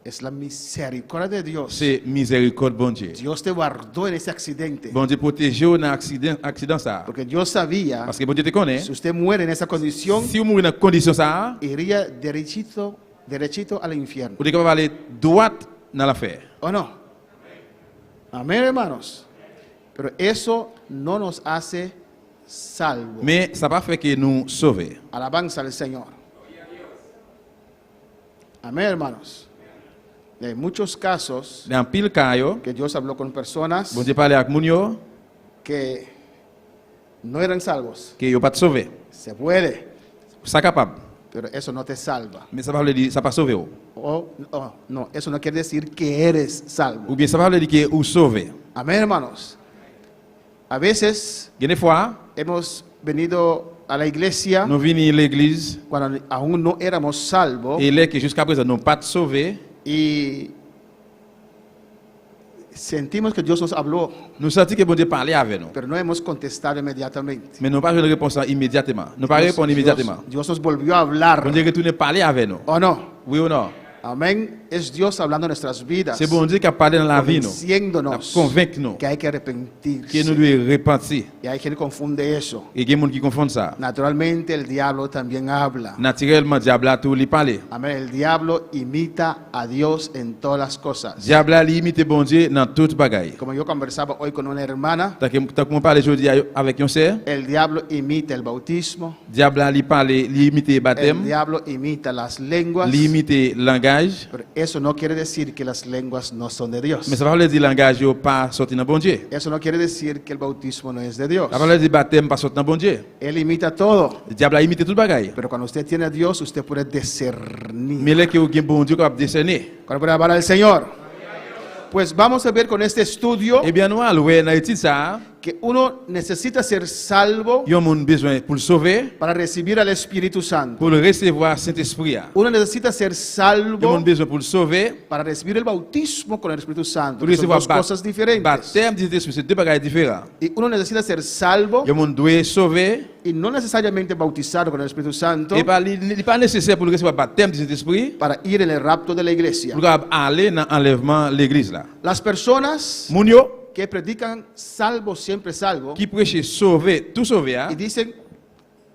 Speaker 5: es la misericordia de Dios.
Speaker 6: c'est miséricorde bon Dieu.
Speaker 5: Dios te guardó en ese accidente.
Speaker 6: Bon Dieu protège vous dans accident ça.
Speaker 5: Porque Dios sabía,
Speaker 6: Parce que bon Dieu te connaît.
Speaker 5: si usted muere en esa condición,
Speaker 6: Si vous mourrez dans condition ça,
Speaker 5: iría derechito al infierno.
Speaker 6: vous êtes capable d'aller droit dans l'affaire.
Speaker 5: ¿O no? Amén, hermanos. Pero eso no nos hace salvos.
Speaker 6: Mais ça pas fait que nous sauver.
Speaker 5: Alabanza al Señor. Amén, hermanos. Y hay muchos casos
Speaker 6: Dans pile cas yo,
Speaker 5: que Dios habló con personas
Speaker 6: bon Dieu parler avec moun yo
Speaker 5: que no eran salvos.
Speaker 6: que yo pas te sauver.
Speaker 5: Se puede,
Speaker 6: Ça capable.
Speaker 5: pero eso no te salva.
Speaker 6: Mais ça pas veut dire ça pas sauver.
Speaker 5: No, eso no quiere decir que eres salvo.
Speaker 6: Ou bien ça pas veut dire que ou sauver.
Speaker 5: Amén, hermanos. A veces
Speaker 6: Il y a des fois,
Speaker 5: hemos venido a la iglesia
Speaker 6: nous venons à l'église
Speaker 5: cuando aún no éramos salvos
Speaker 6: et les que jusqu'à présent n'ont pas te sauver,
Speaker 5: y sentimos que Dios nos habló,
Speaker 6: nous sentons que bon Dieu parlait avec nous.
Speaker 5: pero no hemos contestado inmediatamente.
Speaker 6: Mais nous pas eu de réponse immédiatement. Nous pas répondre immédiatement.
Speaker 5: Dios nos volvió a hablar.
Speaker 6: Bon Dieu retourne parler avec nous.
Speaker 5: ¿O no?
Speaker 6: Oui ou non?
Speaker 5: Amén. Es Dios hablando en nuestras vidas,
Speaker 6: C'est bon Dieu qui a parlé dans la vie nous.
Speaker 5: convenciéndonos
Speaker 6: Convaincre nous
Speaker 5: que hay que
Speaker 6: que
Speaker 5: arrepentirse.
Speaker 6: nous devons repentir.
Speaker 5: Y hay quien confunde eso.
Speaker 6: Et il y a des gens qui confondent ça.
Speaker 5: Naturalmente el diablo también habla.
Speaker 6: Naturellement, diable a tout lui parler.
Speaker 5: Amén. El diablo imita a Dios en todas las cosas.
Speaker 6: Diable a limité bon Dieu dans toute bagaille.
Speaker 5: Como yo conversaba hoy con una hermana,
Speaker 6: Tant que moi parle aujourd'hui avec un sœur,
Speaker 5: el diablo imita el bautismo,
Speaker 6: diable a lui parler, limité
Speaker 5: el
Speaker 6: baptême,
Speaker 5: diablo imita las lenguas,
Speaker 6: limité langage.
Speaker 5: pero eso no quiere decir que las lenguas no son de Dios.
Speaker 6: Mais ça veut dire langage yo pas sorti dans bon Dieu.
Speaker 5: Eso no quiere decir que el bautismo no es de Dios.
Speaker 6: Ça veut dire baptême pas sorti dans bon Dieu.
Speaker 5: Él imita todo,
Speaker 6: Diable a imité toute bagaille.
Speaker 5: pero cuando usted tiene a Dios, usted puede discernir.
Speaker 6: Mais les que vous bon Dieu capable discerner.
Speaker 5: Cuando puede hablar al Señor. Pues vamos a ver con este estudio
Speaker 6: Eh bien nous allons voir dans étude ça,
Speaker 5: que uno necesita ser salvo
Speaker 6: il y a un besoin pour le sauver,
Speaker 5: para recibir al Espíritu Santo.
Speaker 6: pour le recevoir Saint-Esprit.
Speaker 5: Uno necesita ser
Speaker 6: Il y a
Speaker 5: salvo
Speaker 6: un besoin pour le sauver,
Speaker 5: para recibir el bautismo con el Espíritu Santo.
Speaker 6: pour
Speaker 5: Que son
Speaker 6: recevoir
Speaker 5: dos cosas diferentes.
Speaker 6: baptême du Saint-Esprit, c'est deux bagailles différentes.
Speaker 5: Y uno necesita ser salvo
Speaker 6: Il y a un doit sauver
Speaker 5: y no necesariamente bautizado con el Espíritu Santo
Speaker 6: et pas il n'est pas nécessaire pour le recevoir baptême du Saint-Esprit
Speaker 5: para ir en el rapto de la iglesia.
Speaker 6: pour aller dans l'enlèvement de l'église là.
Speaker 5: Las personas
Speaker 6: Moun yo
Speaker 5: que predican salvo, siempre salvo,
Speaker 6: qui prêche sauver, tout sauver,
Speaker 5: y dicen,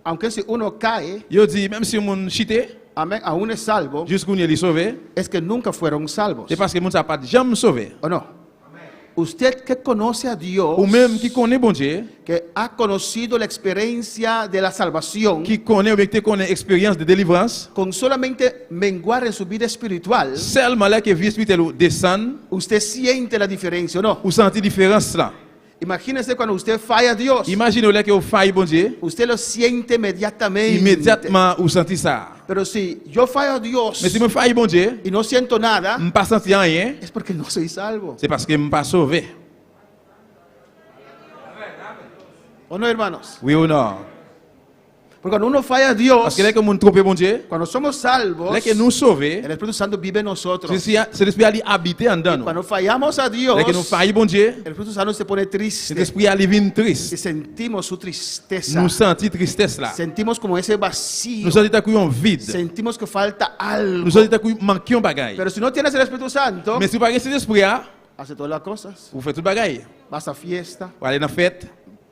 Speaker 5: aunque si uno cae,
Speaker 6: yo dit même si moun chité,
Speaker 5: amén, aún es salvo,
Speaker 6: jusqu'où il est sauvé,
Speaker 5: es que nunca fueron salvos.
Speaker 6: c'est parce que moun ça pas jamais sauvé.
Speaker 5: ¿O no? Usted que conoce a Dios,
Speaker 6: Ou même qui connaît bon Dieu,
Speaker 5: que ha conocido la experiencia de la salvación,
Speaker 6: qui connaît ou bien qui connaît expérience de délivrance,
Speaker 5: con solamente menguar en su vida espiritual,
Speaker 6: seulement là que vie spirituelle descend,
Speaker 5: usted siente la diferencia, ¿o no?
Speaker 6: ou senti différence là.
Speaker 5: Imagínese cuando usted falla a Dios,
Speaker 6: Imaginez là que vous failles bon Dieu,
Speaker 5: usted lo siente inmediatamente.
Speaker 6: immédiatement ou senti ça.
Speaker 5: Pero si yo fallo a Dios
Speaker 6: Mais si me faille bon Dieu,
Speaker 5: y no siento nada,
Speaker 6: me pas senti rien,
Speaker 5: es porque no soy salvo.
Speaker 6: c'est parce que me pas sauvé.
Speaker 5: ¿O no, hermanos?
Speaker 6: Oui ou non?
Speaker 5: Porque cuando uno falla a
Speaker 6: Parce
Speaker 5: Dios,
Speaker 6: que là que moun trompe bon Dieu,
Speaker 5: cuando somos salvos,
Speaker 6: là que nous sauver,
Speaker 5: el Espíritu Santo vive en nosotros.
Speaker 6: c'est l'esprit ali habiter en dedans nous.
Speaker 5: Cuando fallamos a Dios,
Speaker 6: Là que nous failli bon Dieu,
Speaker 5: el Espíritu Santo se pone
Speaker 6: cet
Speaker 5: triste
Speaker 6: esprit ali vient
Speaker 5: y
Speaker 6: triste.
Speaker 5: sentimos su tristeza.
Speaker 6: Nous senti tristesse là.
Speaker 5: Sentimos como ese vacío.
Speaker 6: Nous senti ta couillon vide.
Speaker 5: Sentimos que falta algo.
Speaker 6: Nous senti ta couillon manquer un bagage.
Speaker 5: Pero si no tienes el Espíritu Santo,
Speaker 6: Mais si vous pas cet esprit là,
Speaker 5: hace todas las cosas.
Speaker 6: vous faites tout bagage.
Speaker 5: Vas a fiesta,
Speaker 6: Vous allez dans fête,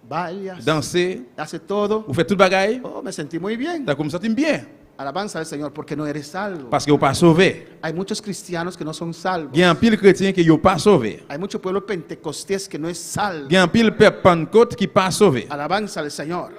Speaker 5: bailas,
Speaker 6: danser,
Speaker 5: hace todo.
Speaker 6: vous faites tout bagage.
Speaker 5: Oh, me sentí muy bien.
Speaker 6: T'as comme sentir bien
Speaker 5: Alabanza al Señor porque no eres salvo.
Speaker 6: parce que vous pas sauvé.
Speaker 5: Hay muchos cristianos que no son salvos.
Speaker 6: Il y a un pile chrétien qui yo pas sauvé.
Speaker 5: Hay mucho pueblo pentecostés que no es salvo.
Speaker 6: Il y a un pile peuple Pentecôte qui pas sauvé.
Speaker 5: Alabanza al Señor.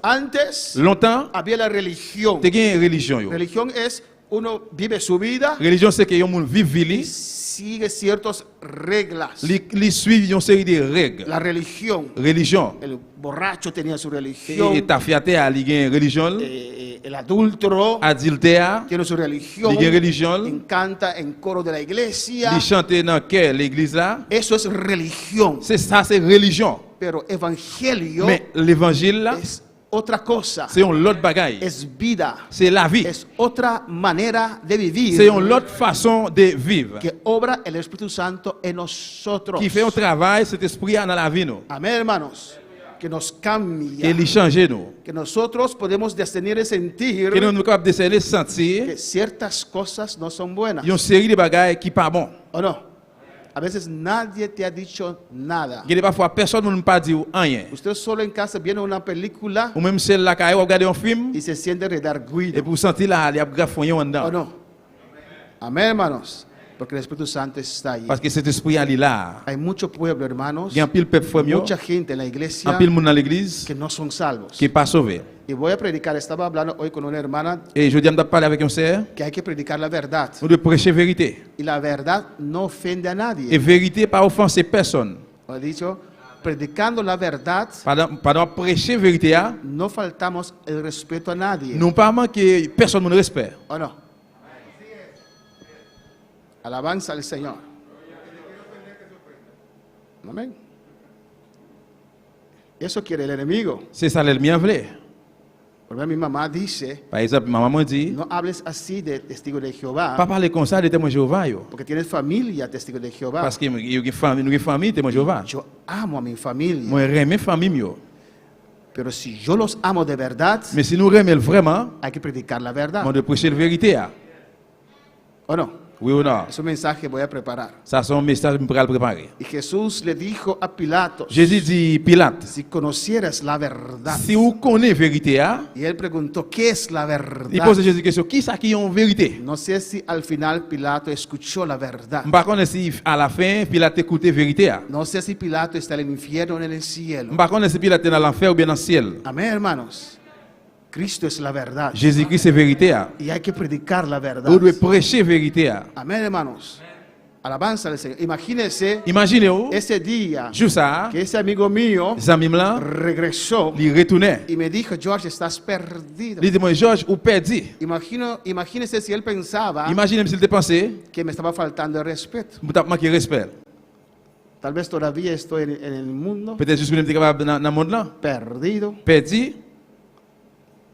Speaker 5: Antes
Speaker 6: Longtemps,
Speaker 5: había la religión.
Speaker 6: te gen religion yo.
Speaker 5: Religión es uno vive su vida,
Speaker 6: Religion c'est que yon moun vive vili,
Speaker 5: sigue ciertas reglas.
Speaker 6: li suivent une série de règles.
Speaker 5: La religión.
Speaker 6: Religion.
Speaker 5: El borracho tenía su religión.
Speaker 6: Et ta fiaté a li gen religion,
Speaker 5: El adúltero
Speaker 6: adultère,
Speaker 5: tiene su religión.
Speaker 6: li gen religion,
Speaker 5: Canta en coro de la iglesia.
Speaker 6: li chante dans quel l'église là.
Speaker 5: Eso es religión.
Speaker 6: C'est ça, c'est religion.
Speaker 5: Pero evangelio
Speaker 6: Mais l'évangile là,
Speaker 5: es otra cosa.
Speaker 6: c'est un autre bagaille.
Speaker 5: Es vida.
Speaker 6: C'est la vie.
Speaker 5: Es otra manera de vivir.
Speaker 6: C'est une autre façon de vivre.
Speaker 5: Que obra el Espíritu Santo en nosotros.
Speaker 6: Qui fait un travail, cet esprit dans la vie nous.
Speaker 5: Amén, hermanos. Que nos cambia.
Speaker 6: Que li change nous.
Speaker 5: Que nosotros podemos discernir y sentir
Speaker 6: Que nous sommes capables de discerner, sentir
Speaker 5: que ciertas cosas no son buenas.
Speaker 6: une série de bagailles qui pas bon.
Speaker 5: ¿O no? A veces nadie te ha dicho nada.
Speaker 6: Il y a parfois personne ne pas dit rien.
Speaker 5: Usted solo en casa viene una película
Speaker 6: Ou même celle là qui a regardé un film
Speaker 5: y se siente
Speaker 6: et
Speaker 5: redarguido.
Speaker 6: pour sentir là, il y a graffoyon en
Speaker 5: ¿O
Speaker 6: dedans.
Speaker 5: no? Amén, hermanos. Porque el Espíritu Santo está ahí.
Speaker 6: Parce que cet esprit est là.
Speaker 5: Hay mucho pueblo, hermanos.
Speaker 6: Il y a un pile peuple frère,
Speaker 5: Mucha gente en la
Speaker 6: un
Speaker 5: iglesia
Speaker 6: pile monde dans l'église
Speaker 5: que no son salvos.
Speaker 6: qui est pas sauvé.
Speaker 5: Y voy a predicar. Estaba hablando hoy con una hermana
Speaker 6: Et je dis à parler avec un sœur,
Speaker 5: que hay que predicar la verdad.
Speaker 6: nous devons prêcher vérité.
Speaker 5: Y la verdad no ofende a
Speaker 6: Et
Speaker 5: nadie.
Speaker 6: vérité pas offenser personne.
Speaker 5: He dicho, predicando la verdad,
Speaker 6: Pendant prêcher vérité,
Speaker 5: no faltamos el respeto a nadie.
Speaker 6: nous pas manquer personne mon respect.
Speaker 5: ¿O no? Alabanza al Señor. Amén. Eso quiere el enemigo.
Speaker 6: C'est ça le mien voulait.
Speaker 5: Porque mi mamá dice,
Speaker 6: Par exemple, ma maman dit,
Speaker 5: no hables así de testigo de Jehová,
Speaker 6: pas parler comme ça de témoin Jéhovah yo.
Speaker 5: porque tienes familia testigo de Jehová.
Speaker 6: Parce que nous avons famille témoin Jéhovah.
Speaker 5: Yo amo a mi familia,
Speaker 6: Moi j'aime famille yo.
Speaker 5: pero si yo los amo de verdad,
Speaker 6: Mais si nous aimons vraiment,
Speaker 5: hay que predicar la
Speaker 6: on
Speaker 5: verdad.
Speaker 6: doit prêcher la vérité.
Speaker 5: ¿O no?
Speaker 6: Oui ou non?
Speaker 5: Es un mensaje que voy a preparar.
Speaker 6: Ça c'est un message que je vais préparer.
Speaker 5: Y Jesús le dijo a Pilatos,
Speaker 6: Jésus dit Pilate,
Speaker 5: si conocieras la verdad.
Speaker 6: si vous connaissez la vérité,
Speaker 5: Y él preguntó, ¿qué es la verdad?
Speaker 6: il pose Jésus la question, qui ça qui est en vérité?
Speaker 5: No sé si al final Pilato escuchó la verdad.
Speaker 6: Je ne sais pas si à la fin Pilate écoute la vérité.
Speaker 5: No sé si Pilato está en el infierno o en el
Speaker 6: Je
Speaker 5: cielo.
Speaker 6: ne sais pas si Pilate est dans l'enfer ou bien dans le ciel.
Speaker 5: Amén, hermanos. Cristo es la verdad.
Speaker 6: Jésus-Christ c'est la vérité.
Speaker 5: Y hay que predicar la verdad.
Speaker 6: Vous devez prêcher la vérité.
Speaker 5: Amén, hermanos. Alabanza al Señor. Imagínense
Speaker 6: Imaginez-vous,
Speaker 5: ese día
Speaker 6: jour ça,
Speaker 5: que ese amigo mío
Speaker 6: les amis là,
Speaker 5: regresó
Speaker 6: ils retournaient.
Speaker 5: y me dijo, George, estás perdido.
Speaker 6: Ils disent, Georges, ou perdu.
Speaker 5: Imagínese si él pensaba
Speaker 6: Imaginez s'il te pensé,
Speaker 5: que me estaba faltando el respeto.
Speaker 6: vous avez manqué respect.
Speaker 5: Tal vez todavía estoy en el mundo
Speaker 6: Peut-être juste que vous êtes capable dans le monde là.
Speaker 5: perdido.
Speaker 6: Perdu.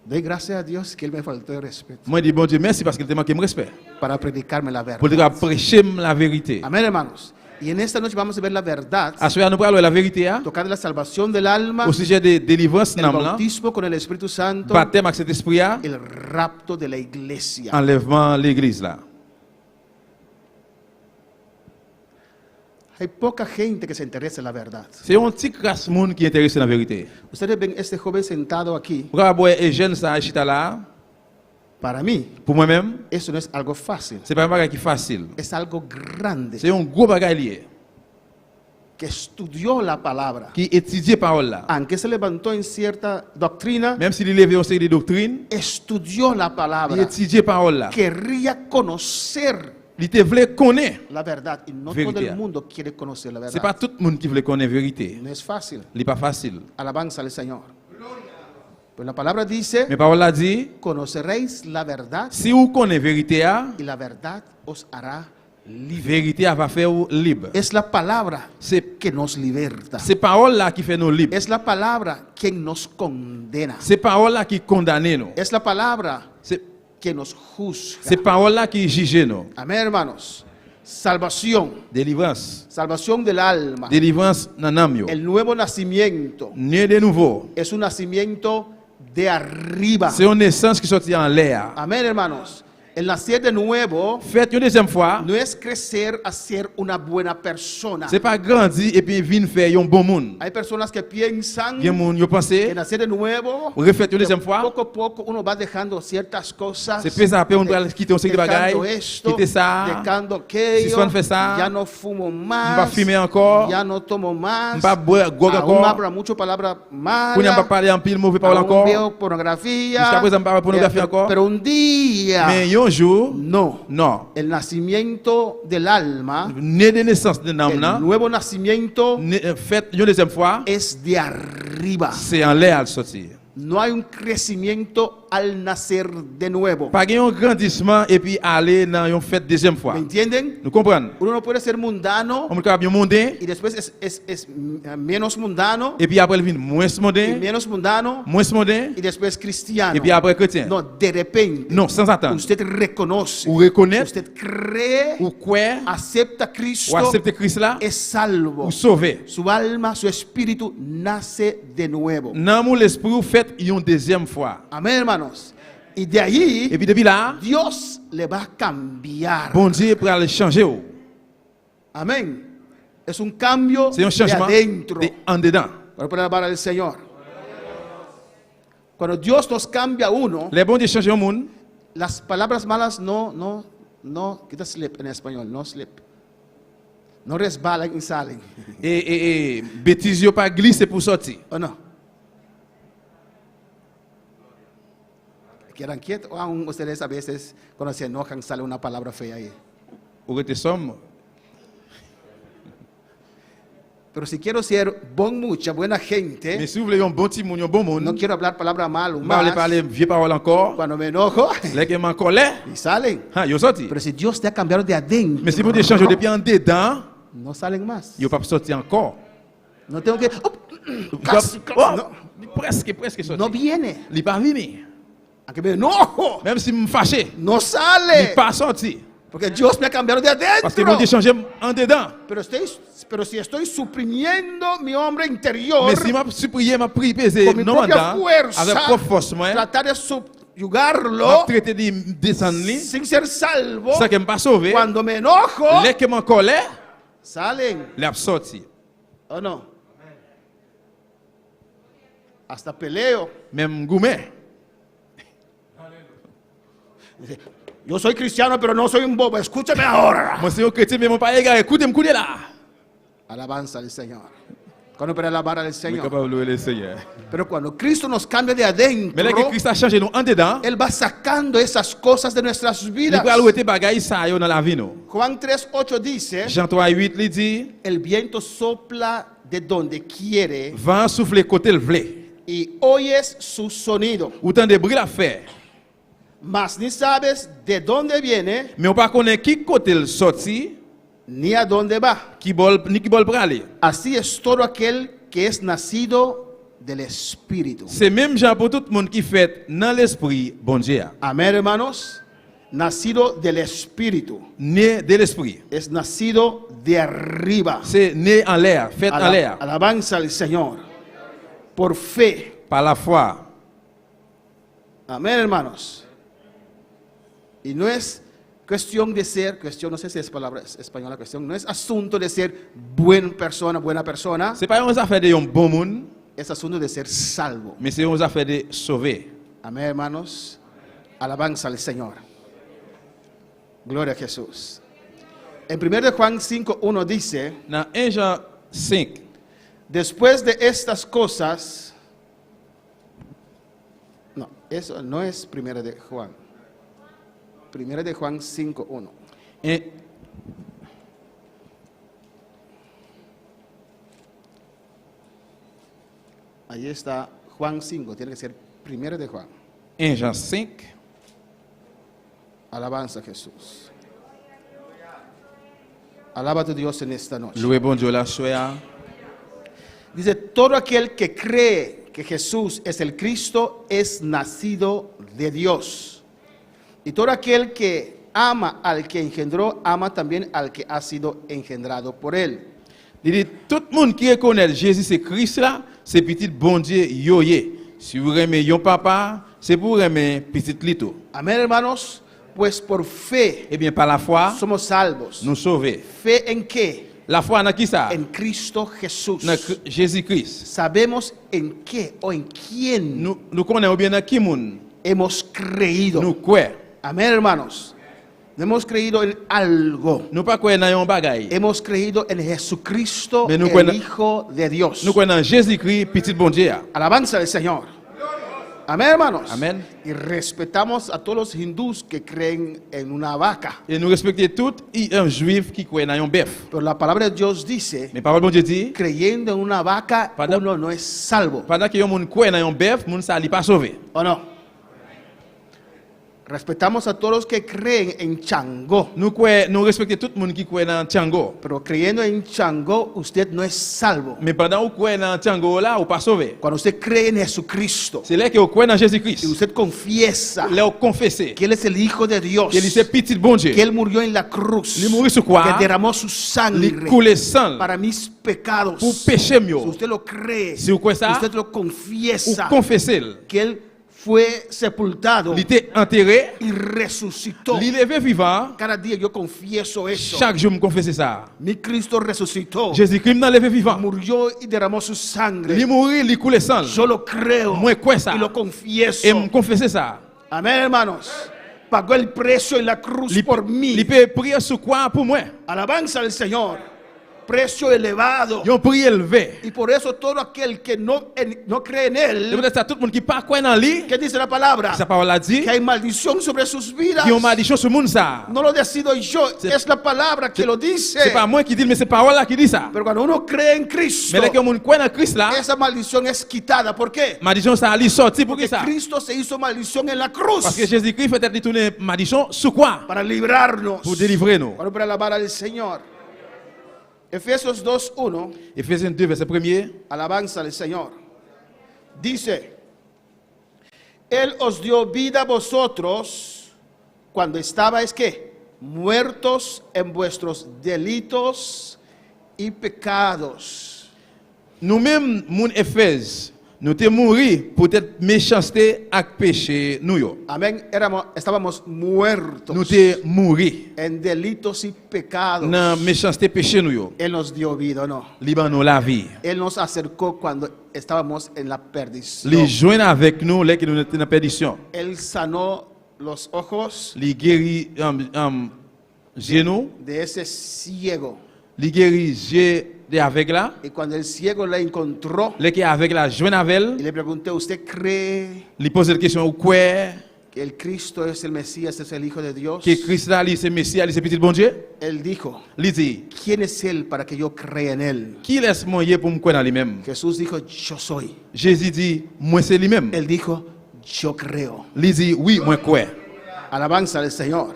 Speaker 5: Doy gracias a Dios que él me faltó el respeto
Speaker 6: Moi, je dis, bon Dieu, merci parce qu'il te manqué respect.
Speaker 5: para predicarme la
Speaker 6: Pour te
Speaker 5: verdad.
Speaker 6: prêcher la vérité.
Speaker 5: Amén, hermanos. Y en esta noche vamos a ver la verdad,
Speaker 6: À ce moment, nous parlons la vérité,
Speaker 5: tocar de la salvación del alma,
Speaker 6: au sujet de délivrance,
Speaker 5: el bautismo con el Espíritu Santo,
Speaker 6: baptême avec cet esprit,
Speaker 5: el rapto de la iglesia.
Speaker 6: enlèvement de l'église là.
Speaker 5: Hay poca gente que se interesa en la verdad.
Speaker 6: C'est un petit crasse monde qui est intéressé dans la vérité.
Speaker 5: Ustedes ven este joven sentado aquí.
Speaker 6: Pourquoi les jeunes ça chita là?
Speaker 5: Para mí,
Speaker 6: Pour moi-même,
Speaker 5: eso no es algo fácil.
Speaker 6: c'est pas un bagage qui est facile.
Speaker 5: Es algo grande
Speaker 6: C'est un gros bagage lié
Speaker 5: que estudió la palabra.
Speaker 6: qui étudie parole là.
Speaker 5: Aunque se levantó en cierta doctrina,
Speaker 6: Même s'il élève une série de doctrines,
Speaker 5: estudió la
Speaker 6: il
Speaker 5: palabra.
Speaker 6: étudie parole là.
Speaker 5: Querría conocer
Speaker 6: Il te voulait connaître.
Speaker 5: la verdad. Y no
Speaker 6: Vérité.
Speaker 5: todo el mundo quiere conocer la
Speaker 6: C'est pas
Speaker 5: verdad.
Speaker 6: tout le monde qui veut connaître la vérité.
Speaker 5: No es fácil.
Speaker 6: Il n'est pas facile.
Speaker 5: Alabanza al Señor. Pues la palabra dice,
Speaker 6: Mais parole là dit,
Speaker 5: conoceréis la verdad
Speaker 6: si vous connaissez la vérité,
Speaker 5: y la verdad os hará
Speaker 6: Vérité va faire ou libre.
Speaker 5: Es la palabra
Speaker 6: C'est
Speaker 5: que nos liberta.
Speaker 6: ces paroles là qui fait nous libres.
Speaker 5: Es la palabra que nos condena.
Speaker 6: Ces paroles là qui condamnent nous.
Speaker 5: Es la palabra
Speaker 6: C'est
Speaker 5: que nos juzga.
Speaker 6: ces paroles là qui jugent nous.
Speaker 5: Amén, hermanos. Salvación.
Speaker 6: Délivrance.
Speaker 5: Salvación del alma.
Speaker 6: Délivrance dans l'âme yo.
Speaker 5: El nuevo nacimiento
Speaker 6: Né de nouveau.
Speaker 5: es un nacimiento de arriba.
Speaker 6: C'est une naissance qui sortit en l'air.
Speaker 5: Amén, hermanos. El nacer de nuevo
Speaker 6: Faites une deuxième fois.
Speaker 5: no es crecer a ser una buena persona.
Speaker 6: C'est pas grandir et puis venir faire un bon monde.
Speaker 5: Hay personas que piensan
Speaker 6: Bien monde yo
Speaker 5: que
Speaker 6: pensé.
Speaker 5: nacer de nuevo,
Speaker 6: Refaites une deuxième fois.
Speaker 5: poco a poco uno va dejando ciertas cosas.
Speaker 6: C'est plus après on doit quitter un cycle de
Speaker 5: Dejando
Speaker 6: bagaille.
Speaker 5: esto,
Speaker 6: Quitter ça.
Speaker 5: dejando
Speaker 6: Si
Speaker 5: aquello,
Speaker 6: soi fait ça,
Speaker 5: ya no fumo
Speaker 6: on va
Speaker 5: más,
Speaker 6: fumer encore.
Speaker 5: ya no tomo más,
Speaker 6: On va boire gogo
Speaker 5: aún
Speaker 6: encore.
Speaker 5: habla mucho palabra
Speaker 6: On n'a pas
Speaker 5: mala,
Speaker 6: parlé en pile mauvais parole
Speaker 5: aún
Speaker 6: encore.
Speaker 5: veo pornografía,
Speaker 6: Jusqu'à présent, on parle pornographie encore.
Speaker 5: pero un día,
Speaker 6: Mais un jour,
Speaker 5: no,
Speaker 6: non.
Speaker 5: el nacimiento del alma,
Speaker 6: Né de naissance de
Speaker 5: el
Speaker 6: l'âme,
Speaker 5: nuevo nacimiento
Speaker 6: faites une deuxième fois.
Speaker 5: es de arriba.
Speaker 6: C'est en l'air à sortir.
Speaker 5: No hay un crecimiento al nacer de nuevo.
Speaker 6: Pas un grandissement et puis aller dans une fête deuxième fois.
Speaker 5: ¿Me entienden?
Speaker 6: Nous comprenons?
Speaker 5: Uno no puede ser mundano
Speaker 6: On peut bien monter
Speaker 5: y después es menos mundano
Speaker 6: et puis après il vient moins
Speaker 5: y
Speaker 6: monter,
Speaker 5: menos mundano
Speaker 6: moins monter
Speaker 5: y después cristiano.
Speaker 6: et puis après chrétien.
Speaker 5: No, de repente
Speaker 6: Non, sans attendre.
Speaker 5: usted reconoce,
Speaker 6: Ou reconnaître,
Speaker 5: usted cree,
Speaker 6: ou croire,
Speaker 5: acepta a
Speaker 6: ou
Speaker 5: Cristo,
Speaker 6: accepter Christ là,
Speaker 5: es salvo.
Speaker 6: ou sauver.
Speaker 5: Su alma, su espíritu nace de nuevo.
Speaker 6: Dans mon esprit, faites une deuxième fois.
Speaker 5: Amén, hermanos. Y de allí
Speaker 6: Et puis depuis là,
Speaker 5: Dios le va a cambiar.
Speaker 6: bon Dieu pour aller changer.
Speaker 5: Amén. Es un cambio
Speaker 6: C'est un
Speaker 5: de
Speaker 6: changement
Speaker 5: adentro.
Speaker 6: de en dedans.
Speaker 5: Para poner la barra del Señor. Cuando Dios nos cambia a uno,
Speaker 6: Les bons Dieu changent le monde.
Speaker 5: las palabras malas no, quita slip en español, no slip. No resbalan y salen.
Speaker 6: Et bêtises yo pas glisser pour sortir.
Speaker 5: ¿O no? Quedan quietos. Aún ustedes a veces, cuando se enojan, sale una palabra fea ahí.
Speaker 6: Ou rester somme.
Speaker 5: Pero si quiero ser mucha buena gente,
Speaker 6: Mais si vous voulez un bon petit monde, un bon
Speaker 5: no
Speaker 6: monde,
Speaker 5: quiero hablar palabra mal o
Speaker 6: je vais
Speaker 5: más.
Speaker 6: parler vieux paroles encore.
Speaker 5: Cuando me enojo,
Speaker 6: Les qui m'en colère,
Speaker 5: y salen.
Speaker 6: yo sorti.
Speaker 5: Pero si Dios te ha cambiado de adentro,
Speaker 6: Mais si vous changer depuis en dedans,
Speaker 5: no salen más.
Speaker 6: yo pas sorti encore.
Speaker 5: No tengo que. Casi,
Speaker 6: Oh,
Speaker 5: no,
Speaker 6: presque sorti.
Speaker 5: no viene.
Speaker 6: Il pas venu.
Speaker 5: Aunque me enojo,
Speaker 6: Même si me fâché,
Speaker 5: no
Speaker 6: il
Speaker 5: sale.
Speaker 6: pas sorti.
Speaker 5: Porque Dios me ha cambiado de
Speaker 6: Parce que
Speaker 5: adentro.
Speaker 6: mon Dieu changer en dedans.
Speaker 5: Pero si estoy suprimiendo mi hombre interior
Speaker 6: Mais si m'a supplié, m'a prié, pesé,
Speaker 5: con mi
Speaker 6: non
Speaker 5: propia
Speaker 6: mandat,
Speaker 5: fuerza,
Speaker 6: avec propre force, moi,
Speaker 5: tratar de
Speaker 6: m'a
Speaker 5: subyugarlo
Speaker 6: traité de descendre,
Speaker 5: sin ser salvo,
Speaker 6: ça qui m'a pas sauvé,
Speaker 5: cuando me enojo,
Speaker 6: les qui m'en colère,
Speaker 5: salen.
Speaker 6: les a sorti.
Speaker 5: ¿O no? Hasta peleo.
Speaker 6: Même gourmet.
Speaker 5: Yo soy cristiano, pero no soy un bobo. Escúchame ahora.
Speaker 6: Moi, c'est un chrétien, mais mon pas égaré. Écoutez-moi là.
Speaker 5: Alabanza al Señor. Cuando para alabar al
Speaker 6: Mais
Speaker 5: Señor.
Speaker 6: capable de louer le Seigneur.
Speaker 5: Pero cuando Cristo nos cambia de
Speaker 6: Mais là que
Speaker 5: adentro,
Speaker 6: Christ a changé nous en dedans,
Speaker 5: Él va sacando esas cosas de nuestras
Speaker 6: il
Speaker 5: vidas.
Speaker 6: va louer tes bagailles ça yo dans la vie nous.
Speaker 5: Juan 3:8 dice,
Speaker 6: Jean 3:8 lui dit,
Speaker 5: el viento sopla de donde quiere
Speaker 6: vent souffle côté le vle.
Speaker 5: y oyes su sonido,
Speaker 6: Autant de bruit la faire.
Speaker 5: mas ni sabes de dónde viene
Speaker 6: Mais on pas connaît qui côté le sorti,
Speaker 5: ni a dónde va.
Speaker 6: qui bol ni qui bol pour aller.
Speaker 5: Así es todo aquel que es nacido del Espíritu.
Speaker 6: C'est même Jean pour tout le monde qui fait dans l'esprit bon Dieu.
Speaker 5: Amén, hermanos. Nacido del Espíritu.
Speaker 6: Né de l'esprit.
Speaker 5: Es nacido de arriba.
Speaker 6: C'est né en l'air, fait en l'air
Speaker 5: Alabanza al Señor. Por fe.
Speaker 6: par la foi.
Speaker 5: Amén, hermanos. Y no es cuestión de ser, no sé si es palabra española cuestión, no es asunto de ser buena persona,
Speaker 6: C'est pas une affaire de un bon monde,
Speaker 5: es asunto de ser salvo.
Speaker 6: mais c'est une affaire de sauver.
Speaker 5: Amén, hermanos. Alabanza al Señor. Gloria a Jesús. En 1 de Juan 5:1 dice,
Speaker 6: Dans 1 Jean 5,
Speaker 5: después de estas cosas, no, eso no es 1 de Juan. 1 de Juan 5:1. Ahí está Juan 5, tiene que ser 1 de Juan.
Speaker 6: 1 Jean 5,
Speaker 5: Alabanza a Jesús. Alaba a tu Dios en esta noche.
Speaker 6: Louez bon Dieu la soya.
Speaker 5: Dice, todo aquel que cree que Jesús es el Cristo es nacido de Dios. Y todo aquel que ama al que engendró, ama también al que ha sido engendrado por él.
Speaker 6: Il dit, tout le monde qui reconnaît Jésus c'est Christ là, c'est petit bon Dieu yo ye. Si vous aimez yon papa, c'est pour aimer petit lito.
Speaker 5: Amén, hermanos. Pues por fe
Speaker 6: Eh bien par la foi,
Speaker 5: somos salvos.
Speaker 6: nous sauver.
Speaker 5: ¿Fe en qué?
Speaker 6: La foi dans qui ça?
Speaker 5: En Cristo Jesús.
Speaker 6: Dans Jésus-Christ.
Speaker 5: Sabemos en qué o en quién
Speaker 6: Nous connaissons bien dans qui moun.
Speaker 5: hemos creído.
Speaker 6: Nous quoi?
Speaker 5: Amén, hermanos. No hemos creído en algo.
Speaker 6: Nous pas quoi dans yon bagay.
Speaker 5: Hemos creído en Jesucristo,
Speaker 6: Mais nous
Speaker 5: el
Speaker 6: connaissons-
Speaker 5: Hijo de Dios.
Speaker 6: Nous connaissons Jésus-Christ petit bon Dieu.
Speaker 5: Alabanza del Señor. Amén, hermanos.
Speaker 6: Amén.
Speaker 5: Y respetamos a todos los hindús que creen en una vaca.
Speaker 6: Et nous respectons tout un juif qui croit dans un bœuf.
Speaker 5: Pero la palabra de Dios dice,
Speaker 6: Mais parole bon Dieu dit,
Speaker 5: creyendo en una vaca,
Speaker 6: Pardon?
Speaker 5: uno no es salvo.
Speaker 6: pendant que yon moun croit dans un bœuf, moun sa li pas sauvé.
Speaker 5: ¿O no? Respetamos a todos los que creen en Changó.
Speaker 6: Nous respectons tout le monde qui croit dans Tchango.
Speaker 5: Pero creyendo en Changó, usted no es salvo.
Speaker 6: Mais pendant que vous croyez dans Tchango là, vous pas sauvé.
Speaker 5: Cuando usted cree en Jesucristo
Speaker 6: C'est là que vous croyez dans
Speaker 5: y
Speaker 6: Jésus-Christ.
Speaker 5: usted confiesa
Speaker 6: Là vous confessez
Speaker 5: que Él es el Hijo de Dios,
Speaker 6: qu'il est petit bon Dieu.
Speaker 5: que Él murió en la cruz,
Speaker 6: Il mourit sur quoi?
Speaker 5: que derramó su
Speaker 6: Il
Speaker 5: sangre
Speaker 6: coule sang
Speaker 5: para mis pecados.
Speaker 6: pour pécher
Speaker 5: Si
Speaker 6: mieux.
Speaker 5: usted lo cree,
Speaker 6: Si vous croyez ça,
Speaker 5: usted lo
Speaker 6: Vous
Speaker 5: confiesa,
Speaker 6: confessez.
Speaker 5: que Él fue sepultado
Speaker 6: Il était enterré,
Speaker 5: y resucitó.
Speaker 6: il est levé vivant.
Speaker 5: Cada día yo confieso eso.
Speaker 6: Chaque jour, me confesse ça.
Speaker 5: Mi Cristo resucitó,
Speaker 6: Jésus-Christ m'a levé vivant.
Speaker 5: murió y derramó su sangre.
Speaker 6: Il mourit, il coule sang.
Speaker 5: Yo lo creo
Speaker 6: Moi, quoi ça?
Speaker 5: y lo confieso.
Speaker 6: Et me confesse ça.
Speaker 5: Amén, hermanos. Pagó el precio en la cruz por mí.
Speaker 6: Il peut prier sur quoi pour moi?
Speaker 5: Alabanza al Señor. Precio elevado.
Speaker 6: Ils ont prié élevé.
Speaker 5: Y por eso todo aquel que no cree en
Speaker 6: C'est
Speaker 5: Él,
Speaker 6: peut-être ça, tout le monde qui pas quoi dans lui.
Speaker 5: ¿qué dice la palabra?
Speaker 6: Sa parole a dit,
Speaker 5: Que hay maldición sobre sus vidas.
Speaker 6: qui ont malédiction sur le monde ça.
Speaker 5: No lo decido yo, es la palabra que lo dice.
Speaker 6: C'est pas moi qui dis, mais c'est parole là qui dit ça.
Speaker 5: Pero cuando uno cree en Cristo,
Speaker 6: Mais là que monde croit dans Christ là,
Speaker 5: esa maldición es quitada. ¿Por qué?
Speaker 6: malédiction ça ali sorti pour qui
Speaker 5: Porque
Speaker 6: ça?
Speaker 5: Cristo se hizo maldición en la cruz
Speaker 6: Parce que Jésus-Christ fait être tourner malédiction sur quoi?
Speaker 5: para librarnos.
Speaker 6: Pour délivrer nous.
Speaker 5: Para alabar al Señor. Efesios 2:1,
Speaker 6: Ephésiens 2 verset 1er.
Speaker 5: alabanza al Señor. Dice, Él os dio vida a vosotros cuando estabais, ¿qué? Muertos en vuestros delitos y pecados.
Speaker 6: Nous-mêmes, moun Éphèse, nous t'es mouru pour être méchanceté avec péché nous yo.
Speaker 5: Amén. Estábamos muertos
Speaker 6: Nous t'es mouru
Speaker 5: en delitos y pecados.
Speaker 6: dans méchanceté péché nous yo.
Speaker 5: Él nos dio vida, ¿no?
Speaker 6: Liban nous la vie.
Speaker 5: Él nos acercó cuando estábamos en la perdición.
Speaker 6: Li joindre avec nous là que nous étions dans perdition.
Speaker 5: Él sanó los ojos
Speaker 6: Li guérit genou,
Speaker 5: de ese ciego.
Speaker 6: li guérit yeux de avec là.
Speaker 5: Y cuando el ciego la encontró,
Speaker 6: Les qui avec la joindre
Speaker 5: y
Speaker 6: avec,
Speaker 5: le pregunté, ¿usted cree
Speaker 6: li pose la question ou quoi
Speaker 5: que el Cristo es el Mesías, es el Hijo de Dios?
Speaker 6: que Christ là, li c'est Messie, li c'est petit bon Dieu.
Speaker 5: Él dijo,
Speaker 6: Li dit,
Speaker 5: ¿quién es Él para que yo crea en Él?
Speaker 6: qui laisse moyen pour me croire dans lui-même?
Speaker 5: Jesús dijo, yo soy.
Speaker 6: Jésus dit, moi c'est lui-même.
Speaker 5: Él dijo, yo creo.
Speaker 6: Li dit, oui, moi crois.
Speaker 5: Alabanza al Señor.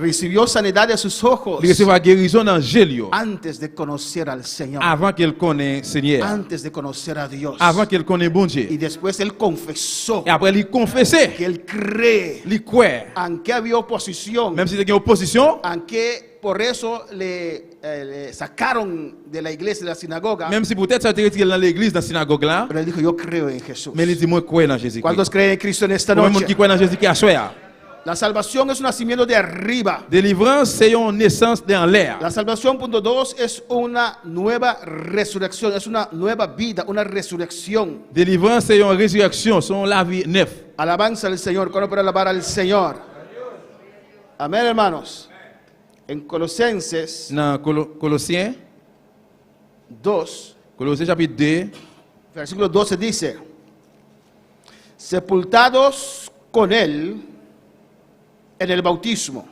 Speaker 5: Recibió sanidad de sus ojos
Speaker 6: Il recevra guérison dans Gélio
Speaker 5: antes de conocer al Señor,
Speaker 6: avant qu'elle connaisse Seigneur,
Speaker 5: antes de conocer a Dios.
Speaker 6: avant qu'elle connaisse bon Dieu.
Speaker 5: Y después Él confesó
Speaker 6: Et après, il confessait,
Speaker 5: que Él cree,
Speaker 6: il croit.
Speaker 5: aunque había oposición,
Speaker 6: Même si il y a une opposition,
Speaker 5: aunque por eso le sacaron de la iglesia, de la sinagoga,
Speaker 6: même si peut-être ça a été retiré dans l'église, dans la synagogue là,
Speaker 5: pero Él dijo, yo creo en Jesús.
Speaker 6: mais il dit, moi crois dans Jésus-Christ.
Speaker 5: ¿Cuántos creen en Cristo en esta
Speaker 6: Combien de monde
Speaker 5: noche?
Speaker 6: qui croit dans Jésus qui a soya?
Speaker 5: La salvación es un nacimiento de arriba.
Speaker 6: Délivrance, c'est une naissance dans l'air.
Speaker 5: La salvación, punto 2, es una nueva resurrección, es una nueva vida, una resurrección.
Speaker 6: Délivrance, c'est une résurrection, c'est la vie neuve.
Speaker 5: Alabanza al Señor. ¿Cuándo para alabar al Señor? Amén, hermanos. En Colosenses
Speaker 6: Dans Colossiens,
Speaker 5: 2,
Speaker 6: Colossiens chapitre 2,
Speaker 5: versículo 12 dice, sepultados con Él en el bautismo.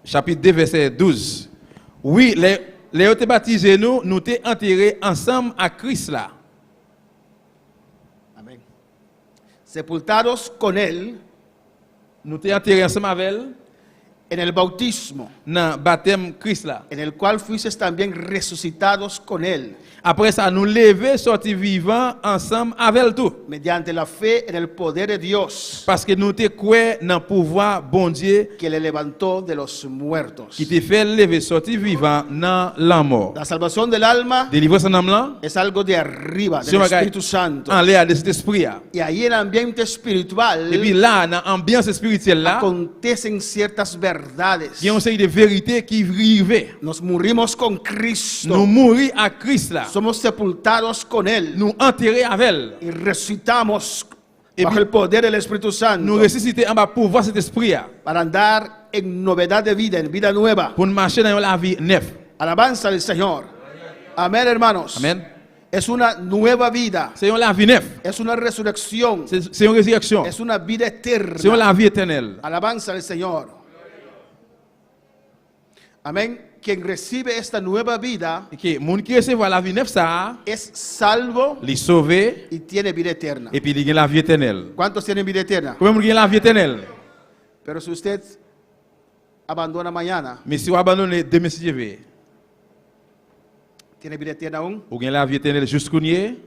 Speaker 6: chapitre 2, verset 12. Oui, les ont baptisés nous t'es enterrés ensemble à Christ là.
Speaker 5: Amén. Sepultados con Él
Speaker 6: Nous t'es enterrés ensemble avec elle
Speaker 5: en el bautismo,
Speaker 6: dans baptême Christ là.
Speaker 5: en el cual fuisteis también resucitados con él,
Speaker 6: Après ça, nous lever, sortir vivant ensemble avec tout.
Speaker 5: mediante la fe en el poder de Dios,
Speaker 6: Parce que nous te croyons dans le pouvoir bon Dieu
Speaker 5: que le levantó de los muertos.
Speaker 6: qui te fait lever, sortir vivant dans la mort.
Speaker 5: La salvación del alma
Speaker 6: Délivrance en âme là,
Speaker 5: es algo de arriba,
Speaker 6: c'est
Speaker 5: del
Speaker 6: un bagage
Speaker 5: Espíritu Santo.
Speaker 6: en l'air de cet esprit.
Speaker 5: Y ahí en el ambiente espiritual
Speaker 6: Et puis là, dans l'ambiance spirituelle là,
Speaker 5: acontecen ciertas verdades.
Speaker 6: il y a une série de vérités qui arrivent.
Speaker 5: Nos morimos con Cristo.
Speaker 6: Nous mourir à Christ là.
Speaker 5: Somos sepultados con Él
Speaker 6: Nous enterrer avec elle.
Speaker 5: y resucitamos
Speaker 6: Y
Speaker 5: bajo
Speaker 6: vi-
Speaker 5: el poder del Espíritu
Speaker 6: Nous
Speaker 5: Santo
Speaker 6: ressusciter en bas pouvoir cet esprit là,
Speaker 5: para andar en novedad de vida, en vida nueva.
Speaker 6: pour nous marcher dans la vie neuve.
Speaker 5: Alabanza al Señor. Amén, hermanos.
Speaker 6: Amen.
Speaker 5: Es una nueva vida.
Speaker 6: C'est la vie neuve.
Speaker 5: Es una resurrección.
Speaker 6: C'est une résurrection.
Speaker 5: Es una vida
Speaker 6: C'est
Speaker 5: eterna.
Speaker 6: la vie éternelle.
Speaker 5: Alabanza al Señor. Amén. Quien recibe esta nueva vida
Speaker 6: OK, moun qui recevoir la vie neuve ça,
Speaker 5: es salvo
Speaker 6: les sauver
Speaker 5: y tiene vida eterna.
Speaker 6: et puis il gagne la vie éternelle.
Speaker 5: ¿Cuántos tienen vida eterna?
Speaker 6: Comment gagne la vie éternelle?
Speaker 5: Pero si usted abandona mañana,
Speaker 6: Mais si vous abandonnez demain si Dieu veut,
Speaker 5: ¿tiene vida eterna aún?
Speaker 6: vous gagnez la vie éternelle jusqu'au nier.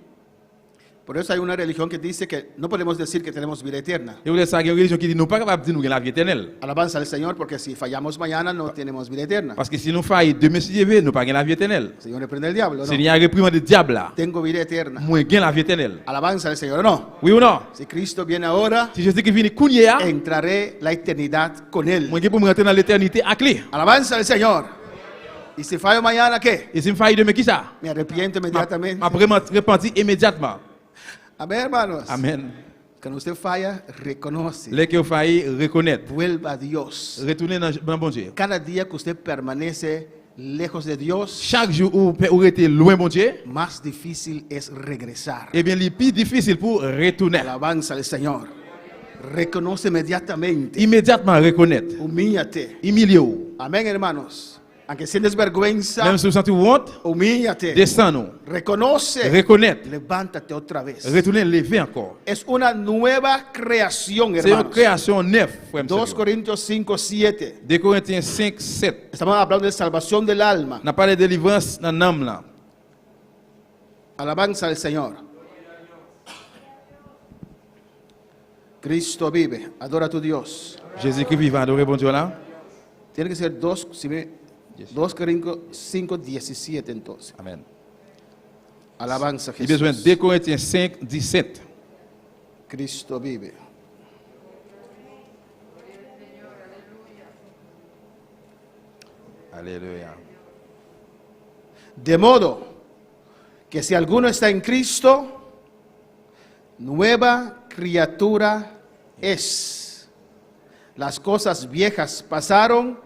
Speaker 5: Por eso hay una religión que dice que no podemos decir que tenemos vida eterna.
Speaker 6: Et vous avez ça une religion qui dit nous pas capable de dire nous gagnons la vie éternelle.
Speaker 5: Alabanza al Señor, porque si fallamos mañana no tenemos vida eterna.
Speaker 6: Parce que si nous faillons demain si Dieu veut, nous pas gagner la vie éternelle.
Speaker 5: El Señor reprende el diablo, ¿no?
Speaker 6: C'est il y a réprimande du diable là.
Speaker 5: Tengo vida eterna.
Speaker 6: Moi gagne la vie éternelle.
Speaker 5: Alabanza al Señor, ¿no?
Speaker 6: Oui ou non?
Speaker 5: Si Cristo viene ahora,
Speaker 6: Si Jésus qui vient kounya,
Speaker 5: entraré la eternidad con Él.
Speaker 6: moi gagne pour me rentrer dans l'éternité à clé.
Speaker 5: Alabanza al Señor. Y si fallo mañana, ¿qué?
Speaker 6: Et si me faille demain qui ça?
Speaker 5: Me arrepiento inmediatamente.
Speaker 6: Après me repentir immédiatement.
Speaker 5: Amén, hermanos.
Speaker 6: Amen.
Speaker 5: Cuando usted falla, reconoce.
Speaker 6: Les que vous faillez reconnaître,
Speaker 5: Vuelva a Dios.
Speaker 6: retourner dans bon Dieu.
Speaker 5: Cada día que usted permanece lejos de Dios,
Speaker 6: Chaque jour où vous êtes loin bon Dieu,
Speaker 5: más difícil es regresar.
Speaker 6: eh bien, le plus difficile pour retourner.
Speaker 5: Alabanza al Señor. Reconoce inmediatamente.
Speaker 6: Immédiatement reconnaître.
Speaker 5: Humíllate.
Speaker 6: Humiliez-vous.
Speaker 5: Amén, hermanos. Aunque sientes vergüenza,
Speaker 6: Même si vous sentez honte,
Speaker 5: humíllate.
Speaker 6: descendons.
Speaker 5: Reconoce.
Speaker 6: Reconnaître.
Speaker 5: Levántate otra vez.
Speaker 6: Retourner, lever encore.
Speaker 5: Es una nueva creación,
Speaker 6: C'est une
Speaker 5: hermanos.
Speaker 6: création neuve, frère.
Speaker 5: 2 Corintios 5, 7.
Speaker 6: 2 Corinthiens 5, 7.
Speaker 5: Estamos hablando de salvación del alma.
Speaker 6: On a parlé de délivrance dans l'âme là.
Speaker 5: Alabanza al Señor. Cristo vive. Adora a tu Dios.
Speaker 6: Jésus-Christ vivant, adorer bon Dieu là.
Speaker 5: Tiene que ser 2 Corintios 5, 17 entonces.
Speaker 6: Amen.
Speaker 5: Alabanza a
Speaker 6: Il y a besoin de
Speaker 5: Jesús.
Speaker 6: 2 Corinthiens 5, 17.
Speaker 5: Cristo vive.
Speaker 6: Alléluia.
Speaker 5: De modo que si alguno está en Cristo, nueva criatura es. Las cosas viejas pasaron,